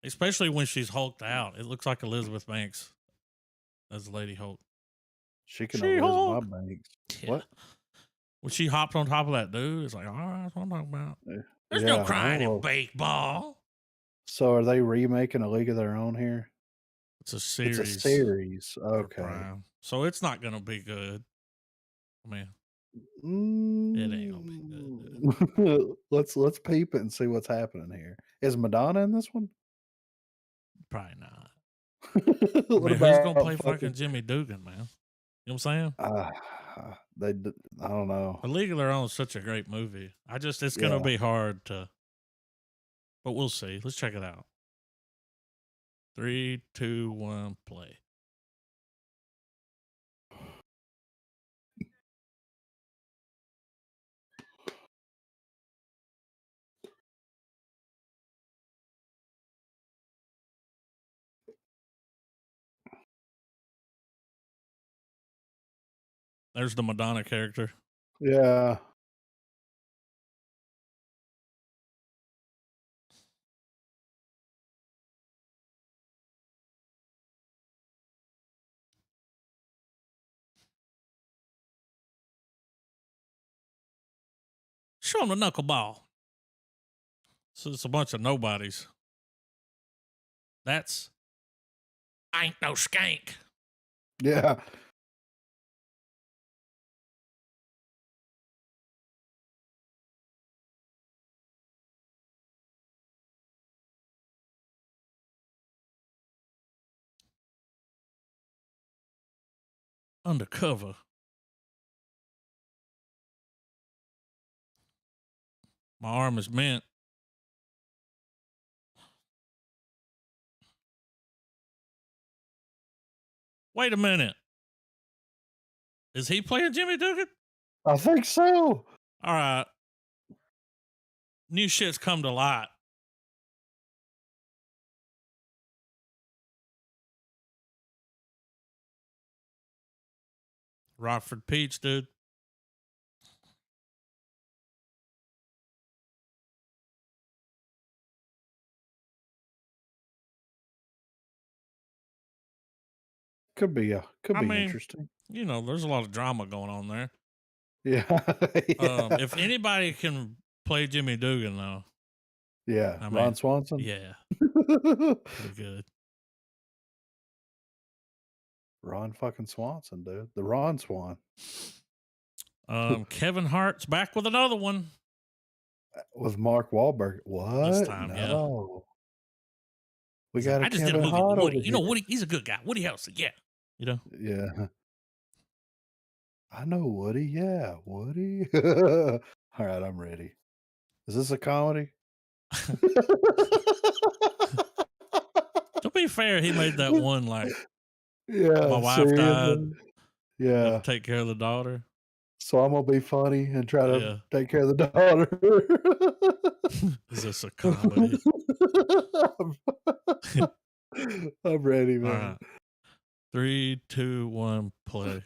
A: Especially when she's hulked out. It looks like Elizabeth Banks as Lady Hulk.
B: She can Elizabeth Banks.
A: Yeah.
B: What?
A: When she hopped on top of that dude, it's like, all right, that's what I'm talking about. There's no crying in baseball.
B: So are they remaking A League of Their Own here?
A: It's a series.
B: It's a series. Okay.
A: So it's not going to be good. I mean, it ain't going to be good, dude.
B: Let's peep it and see what's happening here. Is Madonna in this one?
A: Probably not. I mean, who's going to play fucking Jimmy Dugan, man? You know what I'm saying?
B: I don't know.
A: A League of Their Own is such a great movie. It's going to be hard to, but we'll see. Let's check it out. 3, 2, 1, play. There's the Madonna character.
B: Yeah.
A: Show him the knuckleball. So it's a bunch of nobodies. That's ain't no skank.
B: Yeah.
A: Undercover. My arm is bent. Wait a minute. Is he playing Jimmy Dugan?
B: I think so.
A: All right. New shit's come to light. Rockford Peach, dude.
B: Could be interesting.
A: You know, there's a lot of drama going on there.
B: Yeah.
A: If anybody can play Jimmy Dugan, though.
B: Yeah. Ron Swanson?
A: Yeah. Pretty good.
B: Ron fucking Swanson, dude. The Ron Swan.
A: Kevin Hart's back with another one.
B: With Mark Wahlberg. What?
A: This time,
B: no.
A: Yeah.
B: We got
A: I just did a movie with Woody. You know, Woody, he's a good guy. Woody Harrelson, yeah. You know?
B: Yeah. I know Woody. Yeah, Woody. All right, I'm ready. Is this a comedy?
A: To be fair, he made that one like,
B: yeah,
A: my wife died.
B: Yeah.
A: Take care of the daughter.
B: So I'm gonna be funny and try to take care of the daughter.
A: Is this a comedy?
B: I'm ready, man.
A: All right. 3, 2, 1, play.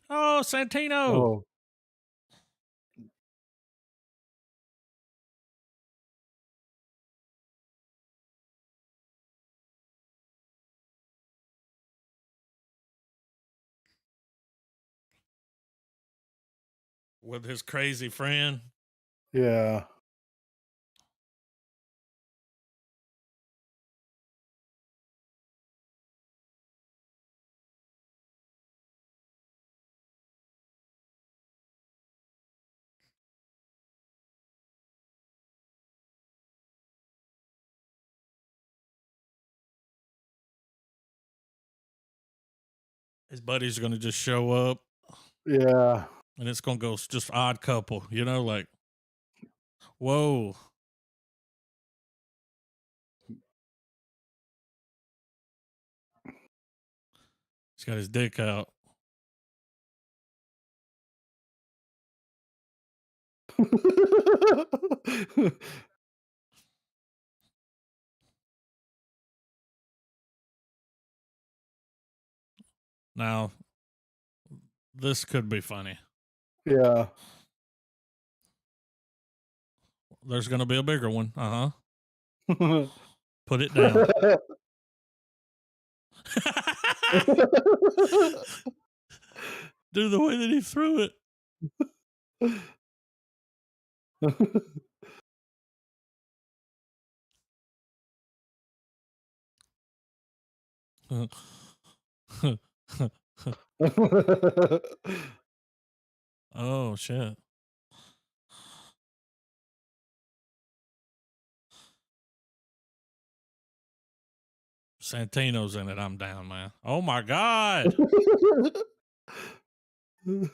A: Oh, Santino.
B: Oh.
A: With his crazy friend.
B: Yeah.
A: His buddies are going to just show up.
B: Yeah.
A: And it's going to go just odd couple, you know, like, whoa. He's got his dick out. Now, this could be funny.
B: Yeah.
A: There's going to be a bigger one. Put it down. Do the way that he threw it. Oh, shit. Santino's in it. I'm down, man. Oh, my God. It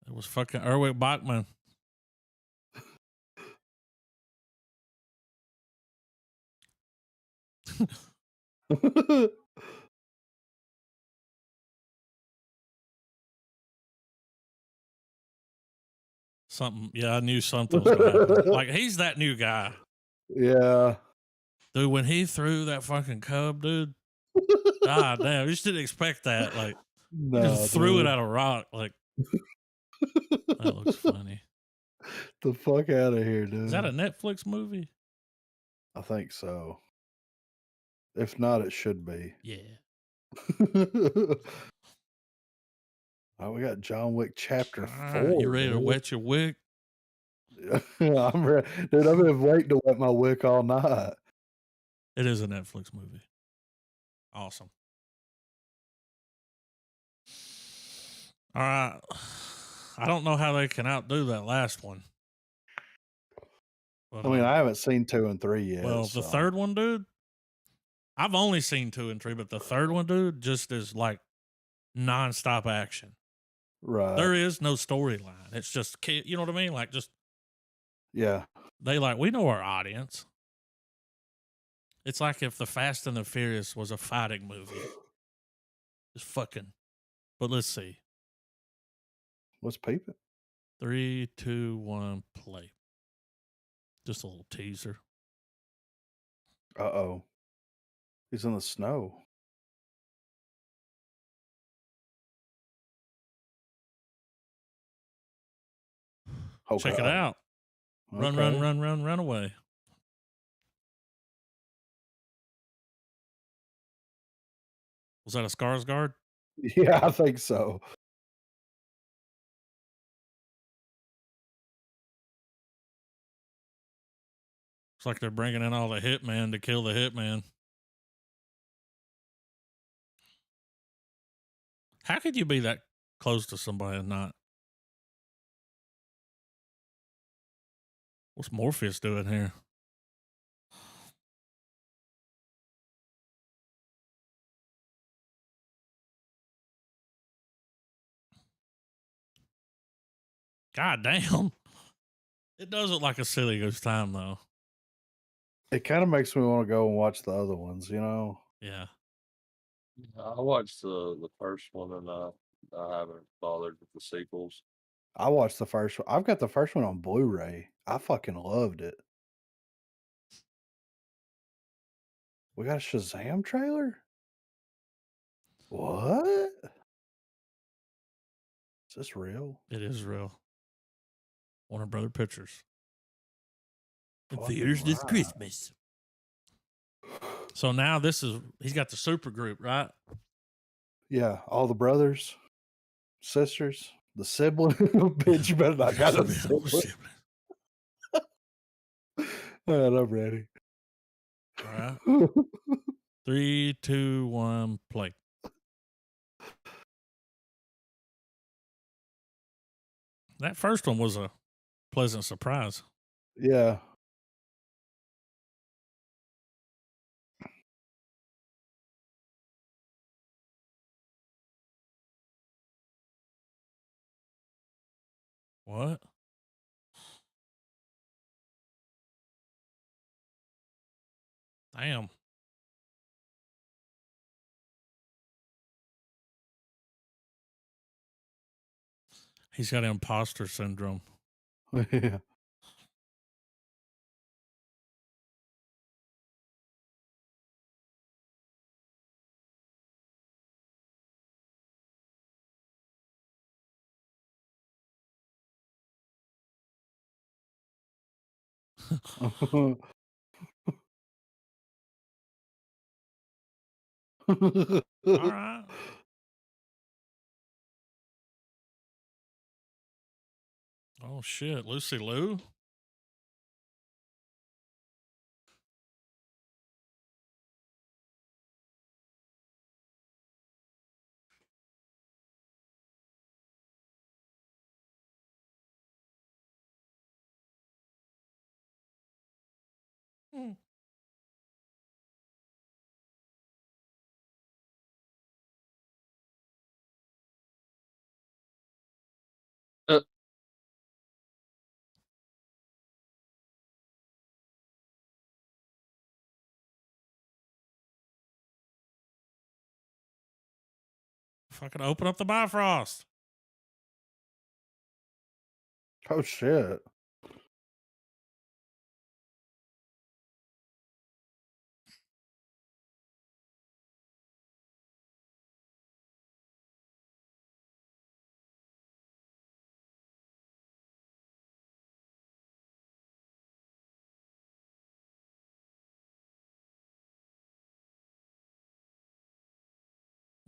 A: was fucking Erwick Bachman. Something. Yeah, I knew something was going to happen. Like, he's that new guy.
B: Yeah.
A: Dude, when he threw that fucking cub, dude. God damn. You just didn't expect that. Like,
B: no,
A: he just threw it at a rock. Like, that looks funny.
B: The fuck out of here, dude.
A: Is that a Netflix movie?
B: I think so. If not, it should be.
A: Yeah.
B: Oh, we got John Wick Chapter 4.
A: You ready to wet your wick?
B: I'm ready. Dude, I've been waiting to wet my wick all night.
A: It is a Netflix movie. Awesome. All right. I don't know how they can outdo that last one. But,
B: I mean, I haven't seen 2 and 3 yet.
A: Well, the third one, dude, I've only seen 2 and 3, but the third one, dude, just is like nonstop action.
B: Right.
A: There is no storyline. It's just, you know what I mean? Like, just,
B: yeah.
A: we know our audience. It's like if the Fast and the Furious was a fighting movie. Just fucking. But let's see.
B: Let's peep it.
A: 3, 2, 1, play. Just a little teaser.
B: Uh-oh. He's in the snow. Oh,
A: Check it
B: God.
A: out. Run, run, run, run, run away. Was that a Skarsgård?
B: Yeah, I think so.
A: It's like they're bringing in all the hitmen to kill the hitman. How could you be that close to somebody and not? What's Morpheus doing here? God damn. It does look like a silly goose time, though.
B: It kind of makes me want to go and watch the other ones, you know?
A: Yeah.
C: I watched the first one and I haven't bothered with the sequels.
B: I watched the first one. I've got the first one on Blu-ray. I fucking loved it. We got a Shazam trailer? What? Is this real?
A: It is real. Warner Brother Pictures. And
B: Fucking
A: fears this
B: right.
A: Christmas. So now he's got the super group, right?
B: Yeah, all the brothers, sisters, the sibling. Bitch, you better not got a sibling. All right, I'm ready.
A: All right. 3, 2, 1, play. That first one was a pleasant surprise.
B: Yeah.
A: What? Damn. He's got imposter syndrome.
B: Yeah.
A: All right. Oh, shit. Lucy Liu? Hmm. Fucking open up the Bifrost.
B: Oh, shit.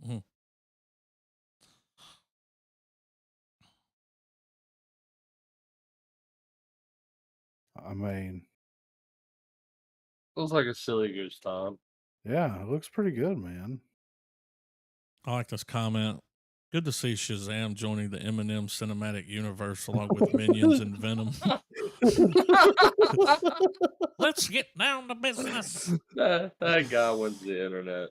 A: Mm-hmm.
B: I mean,
C: Looks like a silly goose time.
B: yeah, it looks pretty good, man.
A: I like this comment. Good to see Shazam joining the Eminem cinematic universe along with Minions and Venom. Let's get down to business.
C: That guy wins the internet.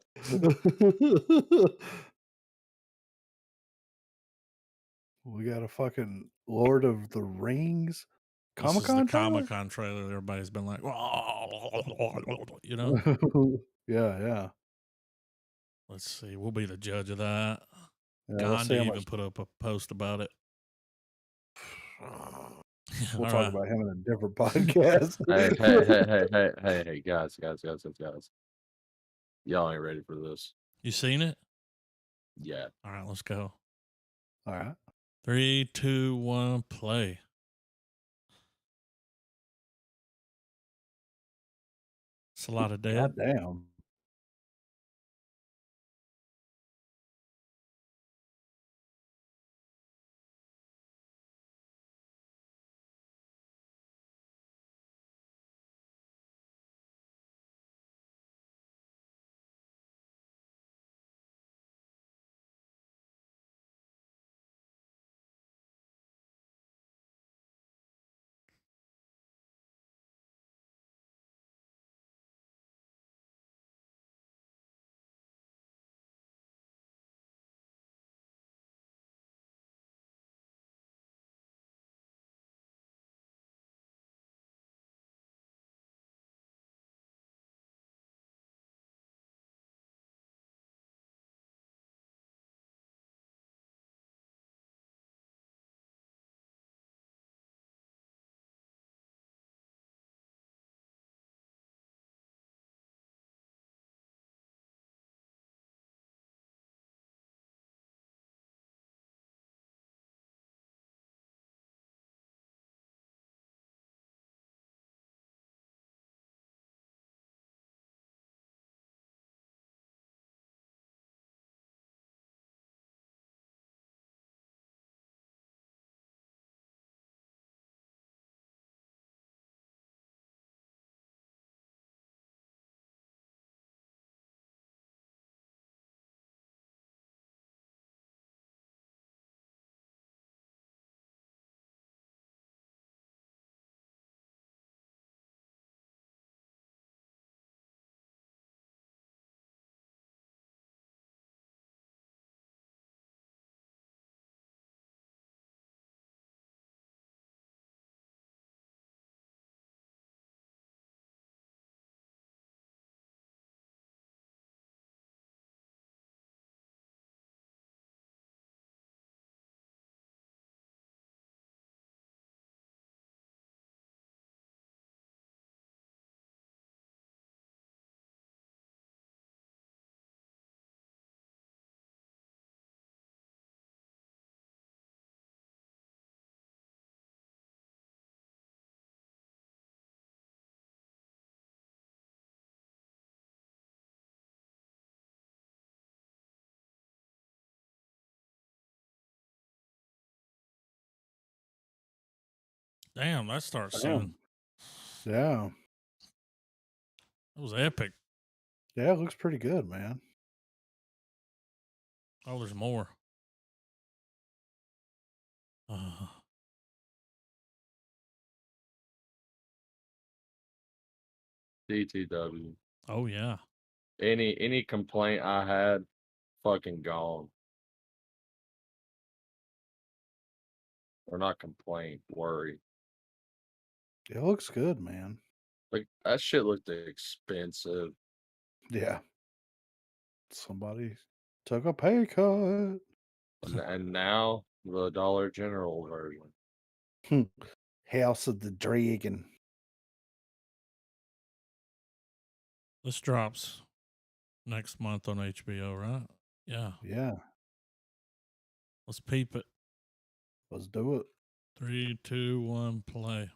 B: We got a fucking Lord of the Rings
A: This is the
B: Comic-Con trailer?
A: Comic-Con trailer. Everybody's been like, you know.
B: Yeah.
A: Let's see. We'll be the judge of that.
B: Yeah, let's see
A: Gandhi
B: how
A: even
B: much.
A: put up a post about it.
B: We'll
A: All
B: talk
A: right.
B: about him in a different podcast.
C: Hey, guys. Y'all ain't ready for this.
A: You seen it?
C: Yeah.
A: All right, let's go.
B: All right.
A: 3, 2, 1, play. It's a lot of dead.
B: Goddamn.
A: Damn, that starts soon.
B: Yeah.
A: It was epic.
B: Yeah, it looks pretty good, man.
A: Oh, there's more.
C: DTW.
A: Oh, yeah.
C: Any complaint I had, fucking gone. Or not complaint, worry.
B: It looks good, man.
C: Like that shit looked expensive.
B: Yeah. Somebody took a pay cut.
C: And now the Dollar General version.
B: House of the Dragon.
A: This drops next month on HBO, right? Yeah.
B: Yeah.
A: Let's peep it.
B: Let's do it.
A: 3, 2, 1, play.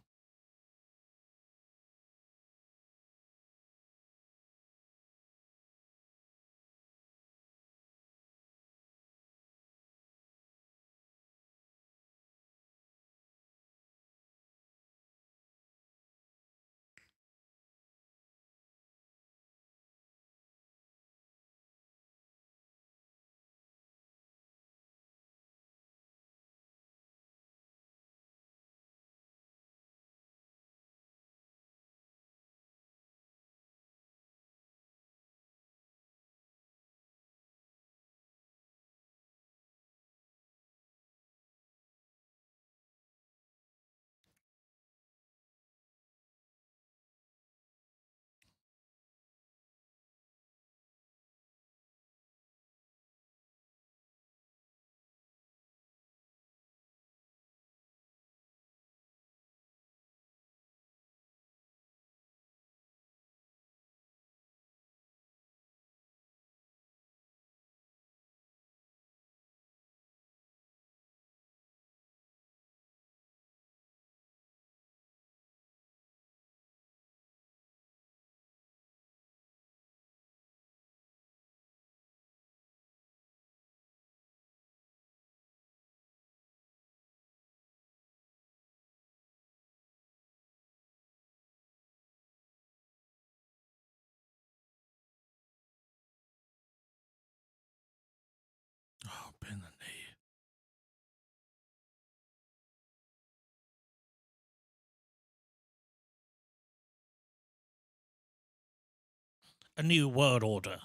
A: A new world order.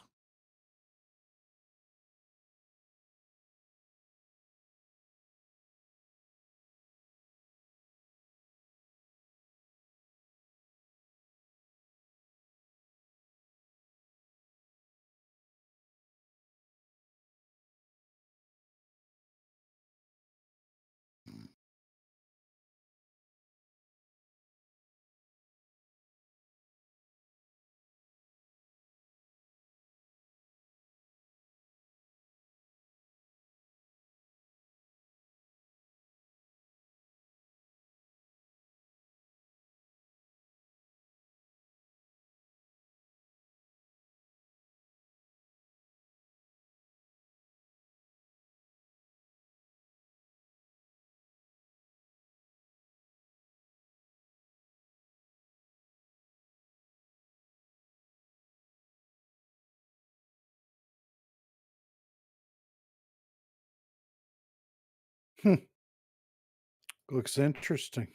B: Looks interesting.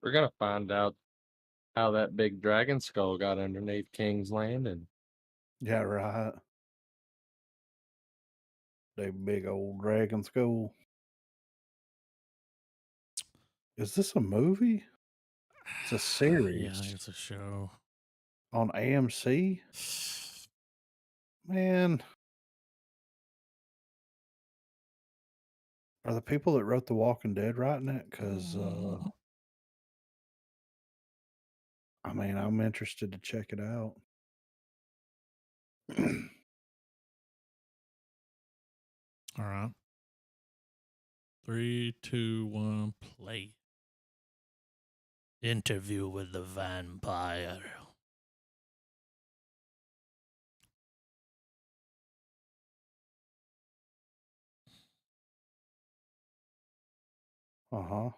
C: We're gonna find out how that big dragon skull got underneath King's Landing.
B: Yeah, right. That big old dragon skull. Is this a movie? It's a series.
A: Yeah, it's a show.
B: On AMC? Man. Are the people that wrote The Walking Dead writing it? Because, I mean, I'm interested to check it out.
A: All right. 3, 2, 1, play. Interview with the vampire.
B: Uh-huh.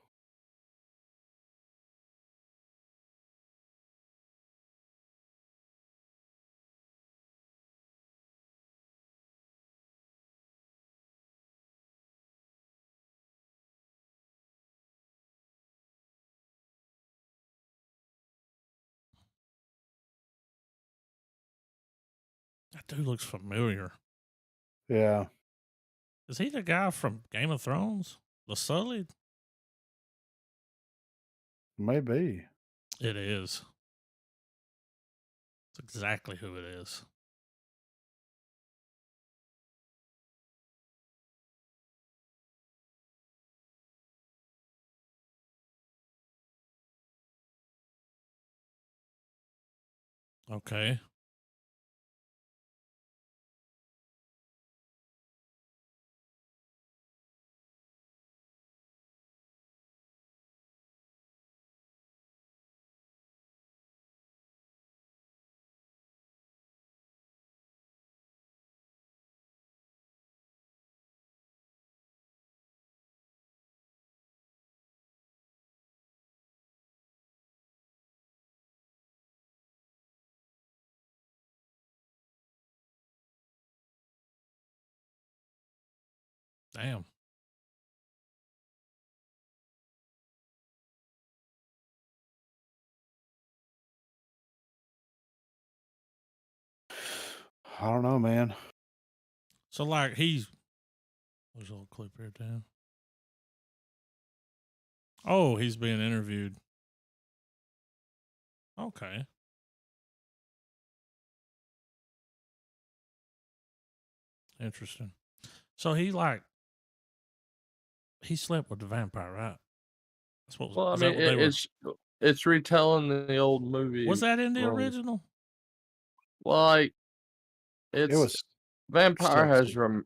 A: That dude looks familiar.
B: Yeah.
A: Is he the guy from Game of Thrones? The Sullied?
B: Maybe.
A: It is. It's exactly who it is. Okay. Damn.
B: I don't know, man.
A: So, like, there's a little clip here, Dan. Oh, he's being interviewed. Okay. Interesting. So he slept with the vampire, right? That's what.
C: Well, I
A: Is
C: mean,
A: that what they were?
C: it's retelling the old movie.
A: Was that in the
C: from-
A: original?
C: Well, like
B: It
C: it's
B: was
C: vampire has
B: sexy.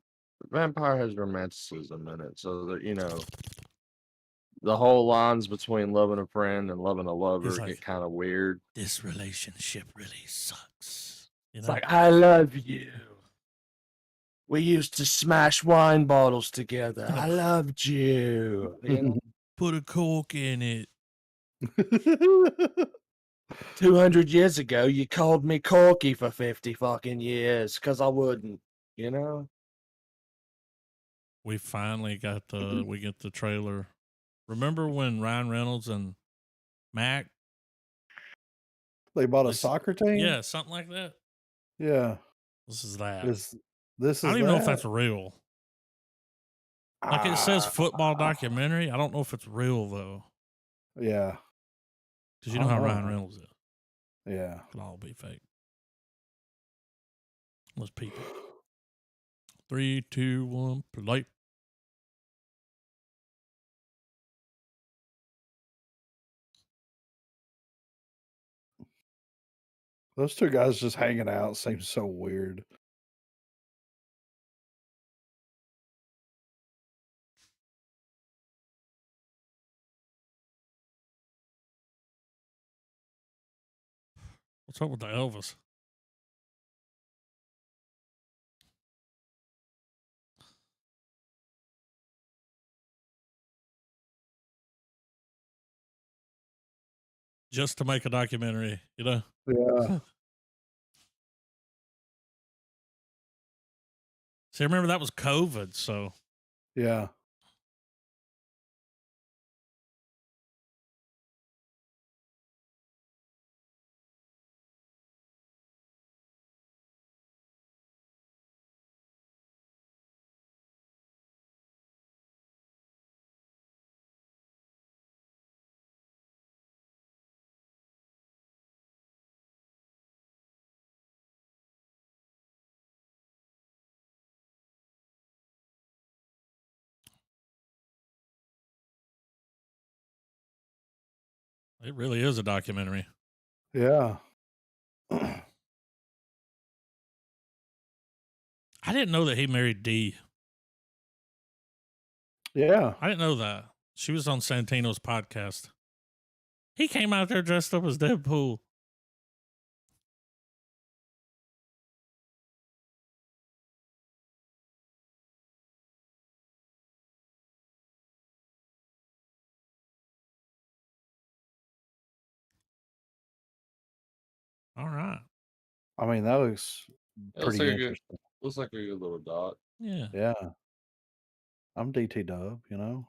C: vampire has romanticism in it, so that the whole lines between loving a friend and loving a lover
A: like,
C: get kind of weird.
A: This relationship really sucks.
C: It's like, I love you. We used to smash wine bottles together. I loved you.
A: Put a cork in it.
C: 200 years ago, you called me Corky for 50 fucking years because I wouldn't,
A: We finally got we get the trailer. Remember when Ryan Reynolds and Mac?
B: They bought a soccer team?
A: Yeah, something like that.
B: Yeah.
A: This is that.
B: This
A: I
B: is
A: don't even know if
B: that.
A: that's real. Like it says football
B: Ah,
A: documentary. I don't know if it's real though,
B: yeah.
A: because
B: I
A: you know
B: don't
A: how
B: know,
A: Ryan
B: man.
A: Reynolds is.
B: Yeah.
A: Could all be fake. Let's peep it. 3, 2, 1, play.
B: Those two guys just hanging out seems so weird.
A: What's up with the Elvis? Just to make a documentary, you know?
B: Yeah.
A: See, remember that was COVID, so
B: Yeah.
A: it really is a documentary.
B: Yeah.
A: I didn't know that he married Dee.
B: Yeah.
A: I didn't know that. She was on Santino's podcast. He came out there dressed up as Deadpool. All right.
B: I mean, that looks
C: It looks
B: pretty
C: like a good,
B: interesting.
C: looks like a good little dot.
A: Yeah.
B: Yeah. I'm DT Dub, you know.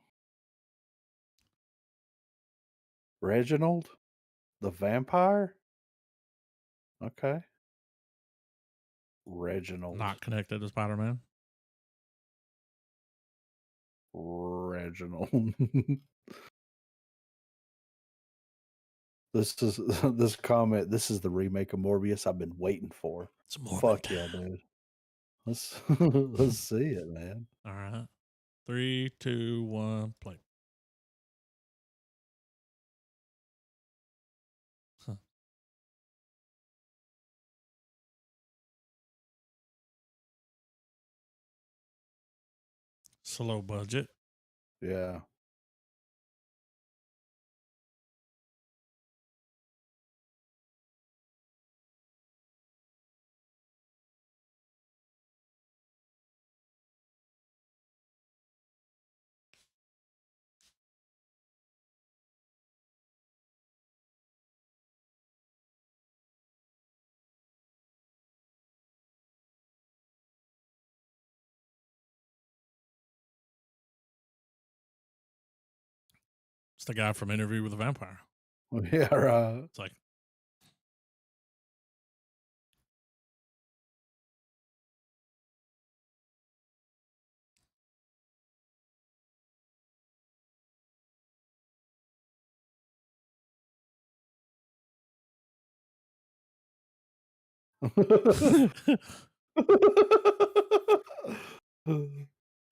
B: Reginald, the vampire. Okay. Reginald.
A: Not connected to Spider-Man.
B: Reginald. This is this comment. This is the remake of Morbius I've been waiting for.
A: It's Morbid.
B: Fuck yeah, dude. Let's let's see it, man.
A: All right. 3, 2, 1, play. Huh. Slow budget.
B: Yeah.
A: It's the guy from Interview with the Vampire.
B: Yeah, right.
A: It's like,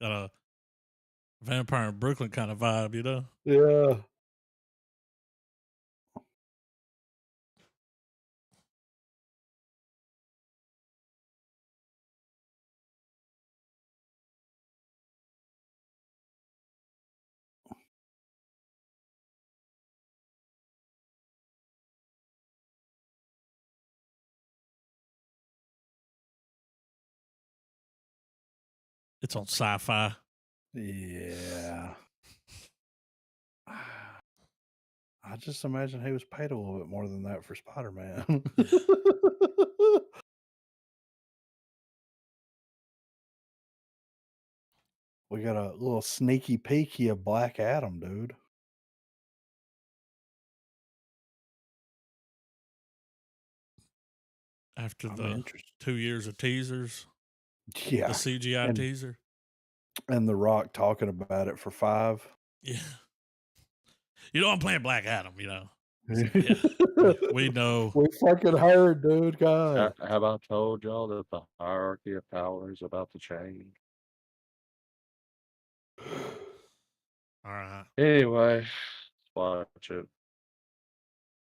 A: got a Vampire in Brooklyn kind of vibe, you know?
B: Yeah.
A: It's on sci-fi.
B: Yeah. I just imagine he was paid a little bit more than that for Spider-Man. We got a little sneaky peeky of Black Adam, dude.
A: After
B: I'm
A: the
B: interested.
A: 2 years of teasers, the
B: Yeah,
A: CGI teaser.
B: and The Rock talking about it for 5.
A: Yeah. I'm playing Black Adam, It's like, yeah, we know.
B: We fucking heard, dude. God.
C: Have I told y'all that the hierarchy of power is about to change?
A: All right.
C: Anyway, let's watch it.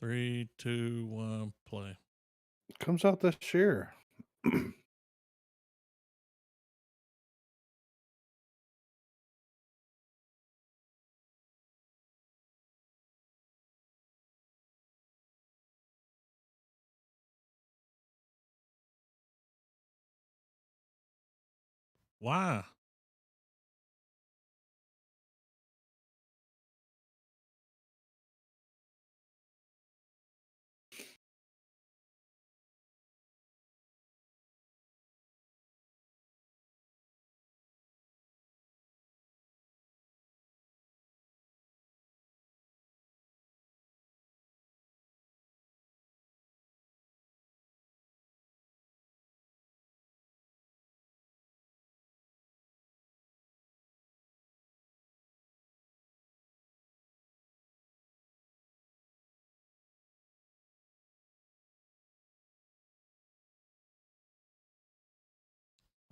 A: 3, 2, 1, play.
B: Comes out this year.
A: Why?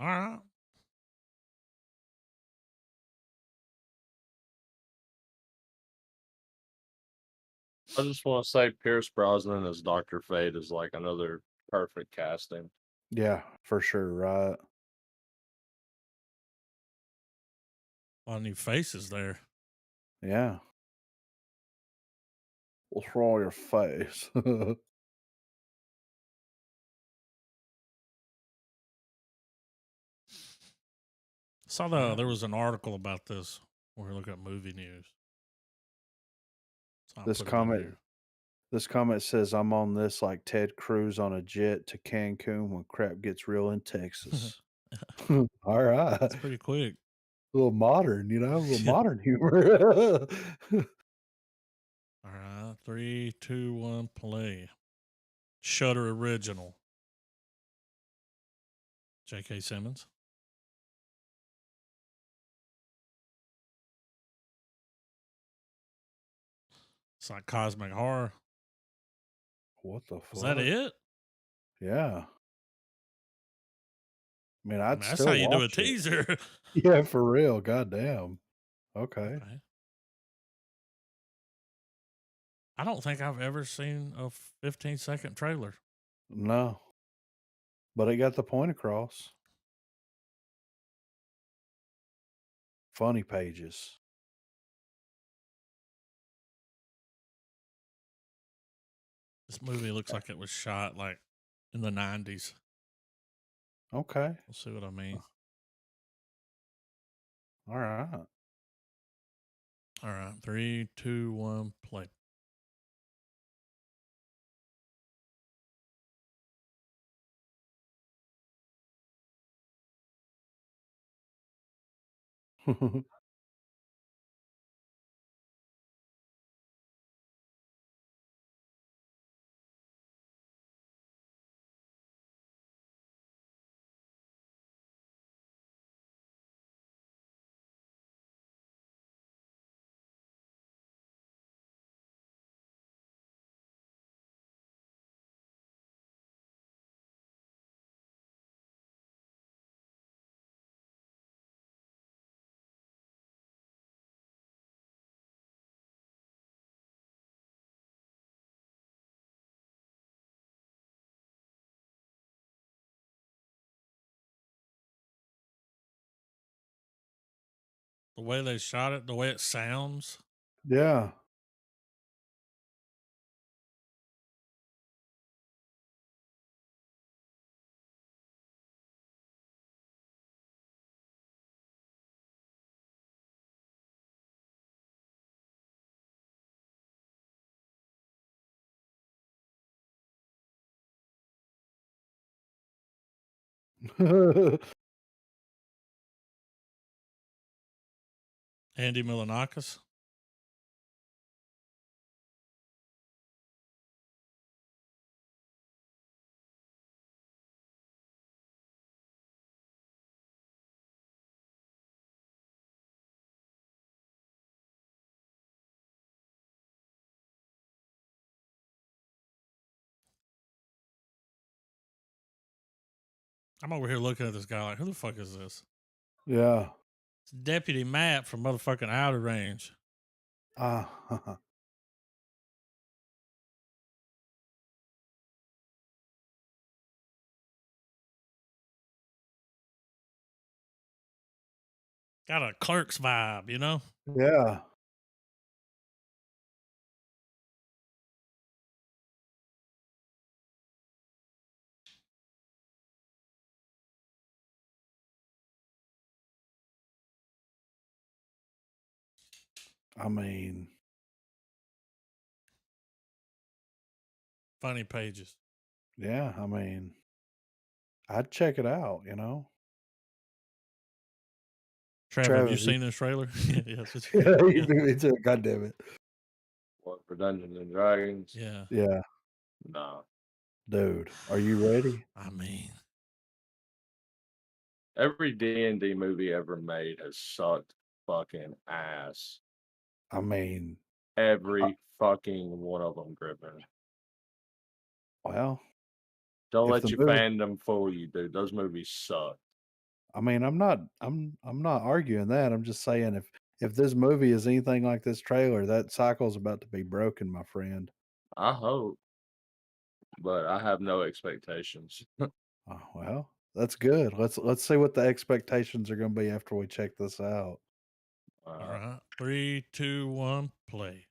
A: All right.
C: I just want to say Pierce Brosnan as Dr. Fate is like another perfect casting.
B: Yeah, for sure, right?
A: A lot of new faces there.
B: Yeah. What's wrong with your face?
A: Saw there was an article about this when we look at movie news. So
B: This comment says I'm on this like Ted Cruz on a jet to Cancun when crap gets real in Texas. All right.
A: That's pretty quick.
B: A little modern, a little
A: Yeah.
B: modern humor.
A: All right. 3, 2, 1, play. Shudder original. J.K. Simmons. It's like cosmic horror.
B: What the fuck?
A: Is that it?
B: Yeah. I mean, I'd
A: that's
B: still
A: how you do a
B: watch it.
A: teaser.
B: Yeah, for real. Goddamn. Okay.
A: I don't think I've ever seen a 15-second trailer.
B: No. But it got the point across. Funny pages.
A: This movie looks like it was shot like in the 90s.
B: Okay.
A: We'll see what I mean.
B: All right.
A: All right. 3, 2, 1, play. The way they shot it, the way it sounds.
B: Yeah.
A: Andy Milonakis. I'm over here looking at this guy like, who the fuck is this?
B: Yeah.
A: It's Deputy Matt from motherfucking Outer Range.
B: Uh,
A: Got a Clerks vibe, you know?
B: yeah. I mean,
A: Funny pages.
B: yeah. I mean, I'd check it out. You know,
A: Trav, have you
B: Travis.
A: seen this trailer? Yes.
B: Yeah, he beat me to it. God damn it.
C: What, for Dungeons and Dragons?
A: Yeah.
B: Yeah,
C: Nah.
B: dude. Are you ready?
A: I mean,
C: Every D&D movie ever made has sucked fucking ass.
B: I mean,
C: Every fucking one of them, Griffin.
B: well,
C: Don't
B: if
C: let
B: the
C: your
B: movie,
C: fandom fool you, dude. Those movies suck.
B: I mean, I'm not arguing that. I'm just saying if this movie is anything like this trailer, that cycle's about to be broken, my friend.
C: I hope, but I have no expectations.
B: Oh, well, that's good. Let's see what the expectations are going to be after we check this out.
A: all right. 3, 2, 1, play.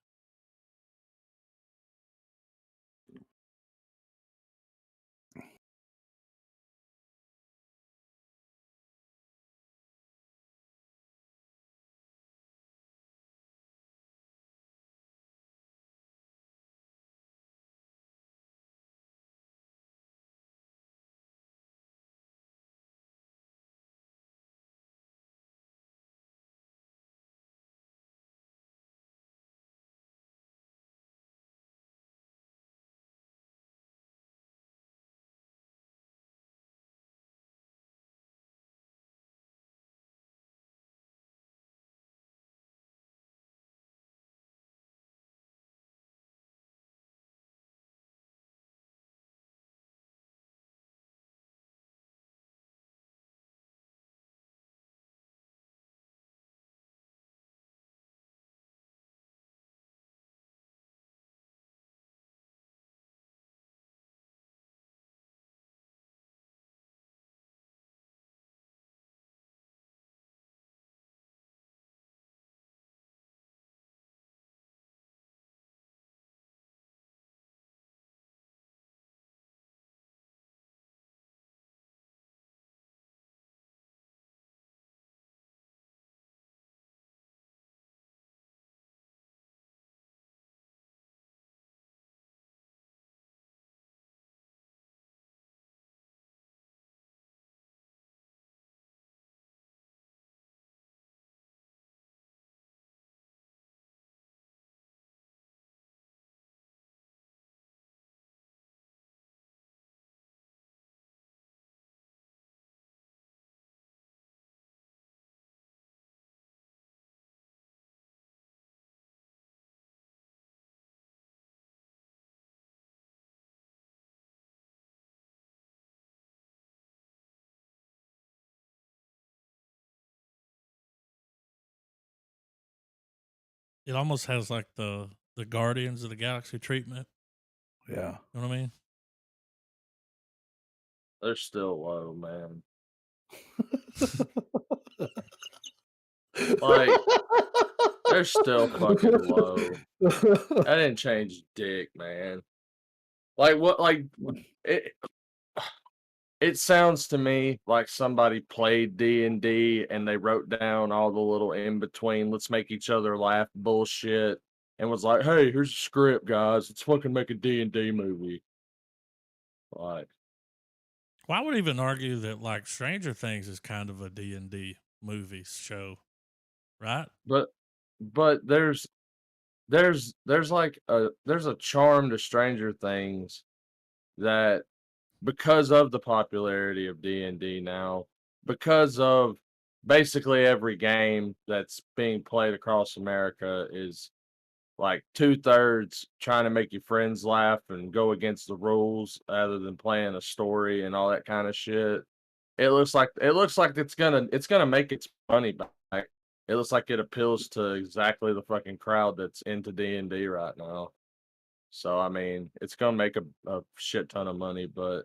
A: It almost has like the Guardians of the Galaxy treatment.
B: Yeah.
A: You know what I mean?
C: They're still low, man. Like, they're still fucking low. That didn't change dick, man. Like, what, like, it sounds to me like somebody played D&D and they wrote down all the little in between, let's make each other laugh bullshit, and was like, hey, here's a script, guys. Let's fucking make a D&D movie. Like,
A: well, I would even argue that like Stranger Things is kind of a D&D movie show, right?
C: but there's like there's a charm to Stranger Things that, because of the popularity of D&D now, because of basically every game that's being played across America is like 2/3 trying to make your friends laugh and go against the rules rather than playing a story and all that kind of shit. it looks like it's gonna make its money back. It looks like it appeals to exactly the fucking crowd that's into D&D right now. So I mean, it's gonna make a shit ton of money, but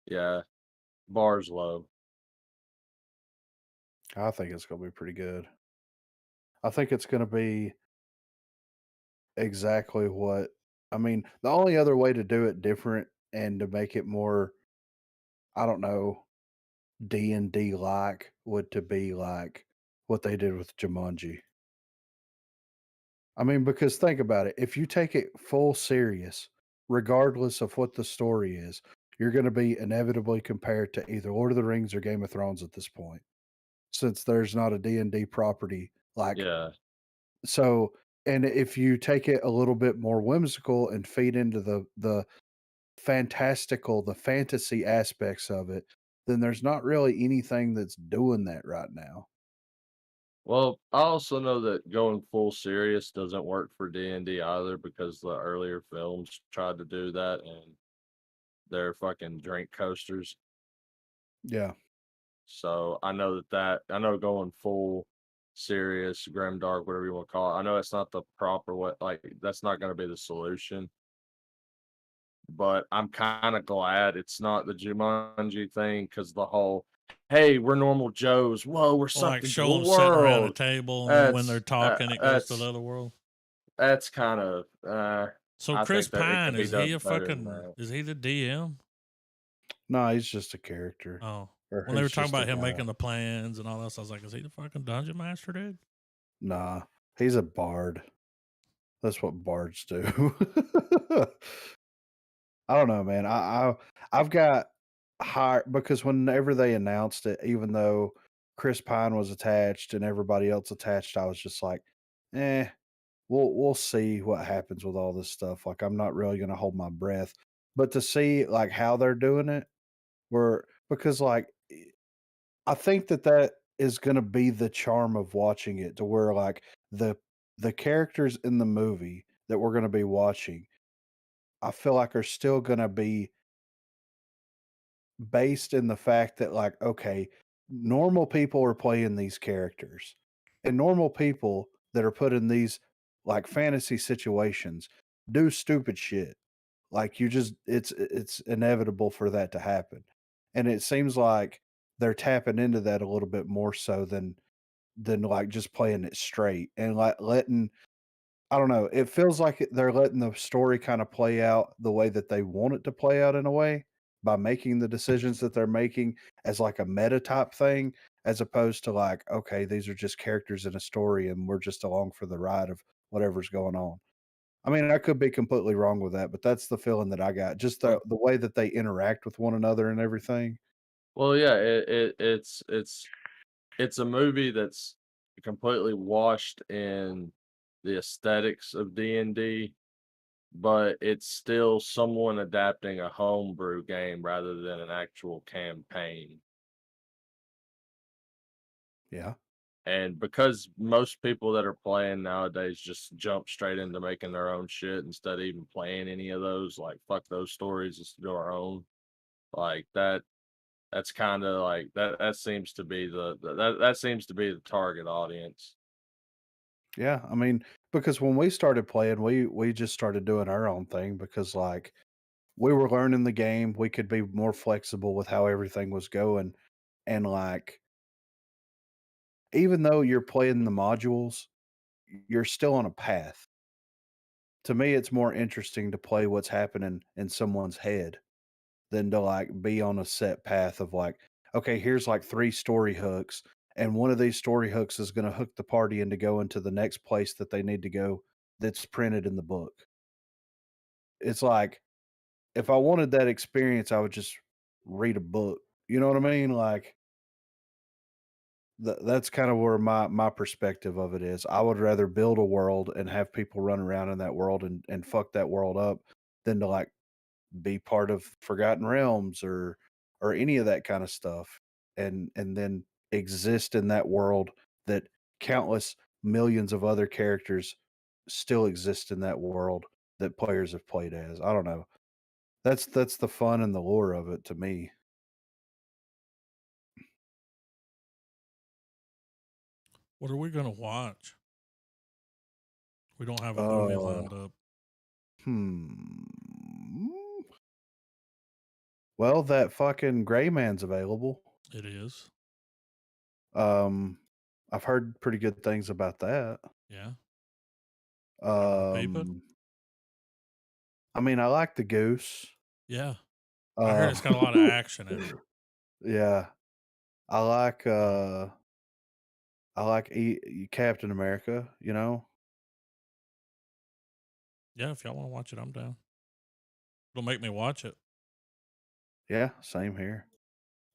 C: yeah, bar's low.
B: I think it's gonna be pretty good. I think it's gonna be exactly what I mean, the only other way to do it different and to make it more, I don't know, D&D like would to be like what they did with Jumanji. I mean, because think about it, if you take it full serious, regardless of what the story is, you're gonna be inevitably compared to either Lord of the Rings or Game of Thrones at this point, since there's not a D&D property like
C: Yeah.
B: so. And if you take it a little bit more whimsical and feed into the fantastical, the fantasy aspects of it, then there's not really anything that's doing that right now.
C: Well, I also know that going full serious doesn't work for D&D either because the earlier films tried to do that and they're fucking drink coasters.
B: Yeah.
C: So I know going full serious, grim dark, whatever you want to call it. I know that's not the proper way, like that's not going to be the solution. But I'm kind of glad it's not the Jumanji thing because the whole, hey, we're normal Joes. Whoa, we're
A: Or like
C: sucked into
A: show
C: a
A: them sitting around a
C: world.
A: table, and then when they're talking, it goes to the
C: That's
A: other world.
C: that's kind of
A: So
C: I
A: Chris
C: think that it
A: Pine,
C: could be
A: is he
C: done
A: a
C: better than
A: fucking?
C: that.
A: Is he the DM?
B: No, he's just a character.
A: Oh,
B: Or
A: when they were
B: he's
A: talking
B: just a
A: about him
B: guy.
A: making the plans and all that, I was like, is he the fucking dungeon master, dude?
B: Nah, he's a bard. That's what bards do. I don't know, man. I've got high because whenever they announced it, even though Chris Pine was attached and everybody else attached, I was just like, eh, we'll see what happens with all this stuff. Like I'm not really gonna hold my breath. But to see like how they're doing it, where because like I think that is gonna be the charm of watching it to where like the the characters in the movie that we're gonna be watching, I feel like are still gonna be based in the fact that like, okay, normal people are playing these characters. And normal people that are put in these like fantasy situations do stupid shit. Like you just it's inevitable for that to happen. And it seems like they're tapping into that a little bit more so than like just playing it straight and like letting I don't know, it feels like they're letting the story kinda play out the way that they want it to play out in a way, by making the decisions that they're making as, like, a meta type thing, as opposed to, like, "Okay, these are just characters in a story, and we're just along for the ride of whatever's going on." I mean, I could be completely wrong with that, but that's the feeling that I got, just
C: Well,
B: the way that they interact with one another and everything.
C: well, yeah, it's a movie that's completely washed in the aesthetics of D&D, but it's still someone adapting a homebrew game rather than an actual campaign.
B: Yeah.
C: And because most people that are playing nowadays just jump straight into making their own shit instead of even playing any of those, like fuck those stories, let's do our own. Like that's kind of like that seems to be that seems to be the target audience.
B: Yeah, I mean, because when we started playing, we just started doing our own thing because, like, we were learning the game, we could be more flexible with how everything was going, and, like, even though you're playing the modules, you're still on a path. To me, it's more interesting to play what's happening in someone's head than to, like, be on a set path of, like, "Okay, here's, like, 3 story hooks, and one of these story hooks is gonna hook the party into going to the next place that they need to go that's printed in the book." It's like, if I wanted that experience, I would just read a book. You know what I mean? Like that's kind of where my perspective of it is. I would rather build a world and have people run around in that world and fuck that world up than to like be part of Forgotten Realms or any of that kind of stuff and then exist in that world that countless millions of other characters still exist in that world that players have played as. I don't know. That's the fun and the lure of it to me.
A: What are we gonna watch? We don't have a movie lined up.
B: Well, that fucking Gray Man's available.
A: It is.
B: I've heard pretty good things about that.
A: Yeah.
B: I mean, I like the Goose.
A: Yeah. I heard it's got a lot of action in it.
B: Yeah. I like Captain America, you know?
A: Yeah, if y'all want to watch it, I'm down. It'll make me watch it.
B: Yeah, same here.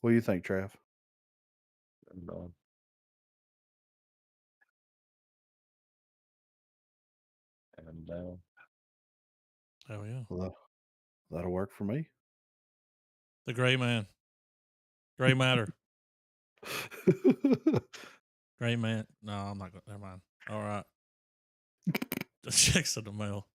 B: What do you think, Trav?
C: I'm done. And down.
A: Hell yeah.
B: Well, that'll work for me.
A: The Gray Man. Gray Matter. Gray Man. No, I'm not going to. Never mind. All right. The checks in the mail.